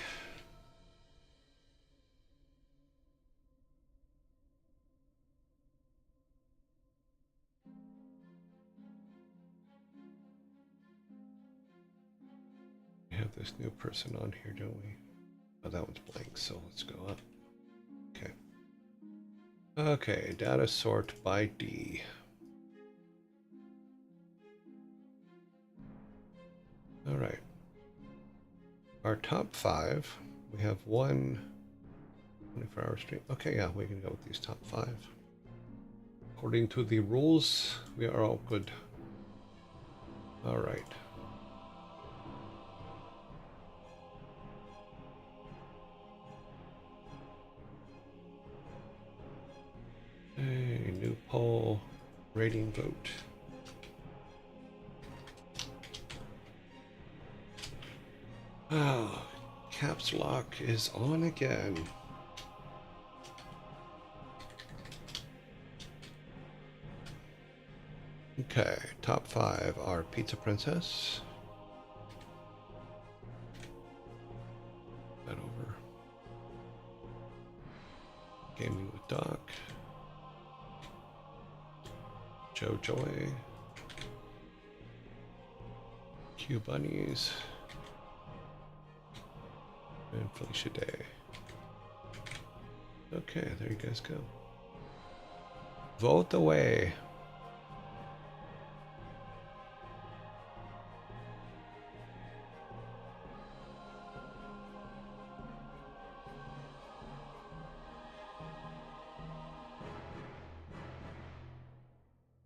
We have this new person on here, don't we? Oh, that one's blank, so let's go up. Okay. Okay, data sort by D. All right. Our top 5, we have one 24-hour stream. Okay, yeah, we can go with these top 5. According to the rules, we are all good. All right. A new poll, rating vote. Oh, caps lock is on again. Okay, top 5 are Pizza Princess. That over. Gaming with Doc. Joe Joy. Q Bunnies. And Felicia Day. Okay, there you guys go. Vote away.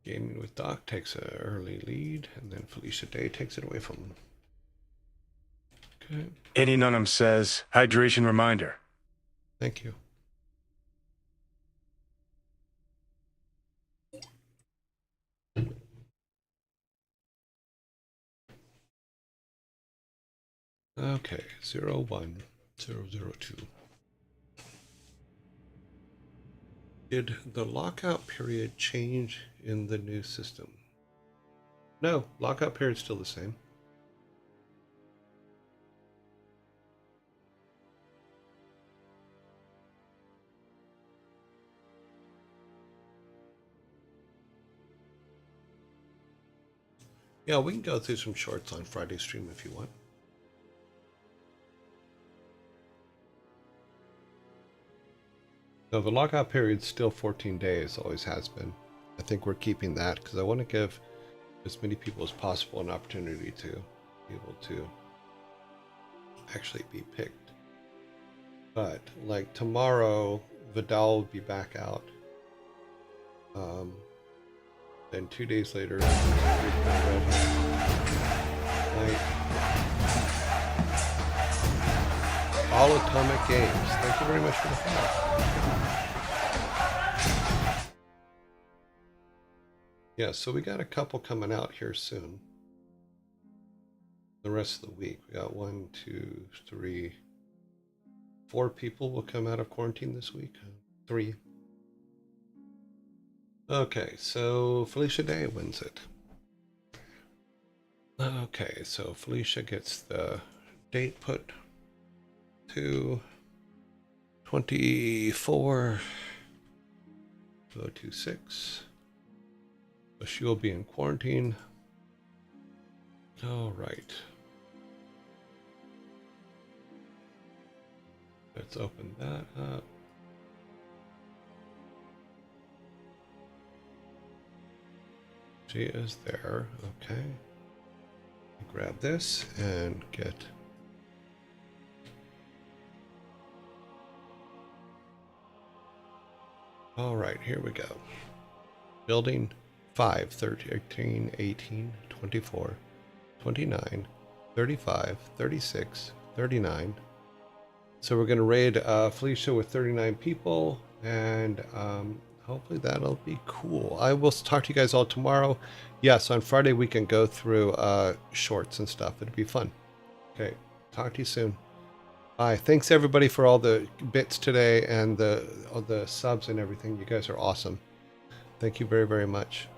Gaming with Doc takes an early lead, and then Felicia Day takes it away from him. Okay, Eddie Nunham says, hydration reminder. thank you. Okay, 01002. Did the lockout period change in the new system? No, lockout period's still the same. Yeah, we can go through some shorts on Friday stream if you want. No, the lockout period's still 14 days, always has been. I think we're keeping that because I want to give as many people as possible an opportunity to be able to actually be picked. But like tomorrow, Vidal will be back out. Then 2 days later, like, All Atomic Games. Thank you very much for the follow. Yeah, so we got a couple coming out here soon. The rest of the week, we got 1, 2, 3, 4 people will come out of quarantine this week. 3. Okay, so Felicia Day wins it. Okay, so Felicia gets the date put to 24/026. So she will be in quarantine. All right. Let's open that up. She is there. Okay. Grab this and get all right, here we go. Building 5, 13, 18, 24, 29, 35, 36, 39. So we're going to raid Felicia with 39 people, and hopefully that'll be cool. I will talk to you guys all tomorrow. Yes, on Friday we can go through shorts and stuff. It'll be fun. Okay, talk to you soon. Bye. Thanks everybody for all the bits today and all the subs and everything. You guys are awesome. Thank you very, very much.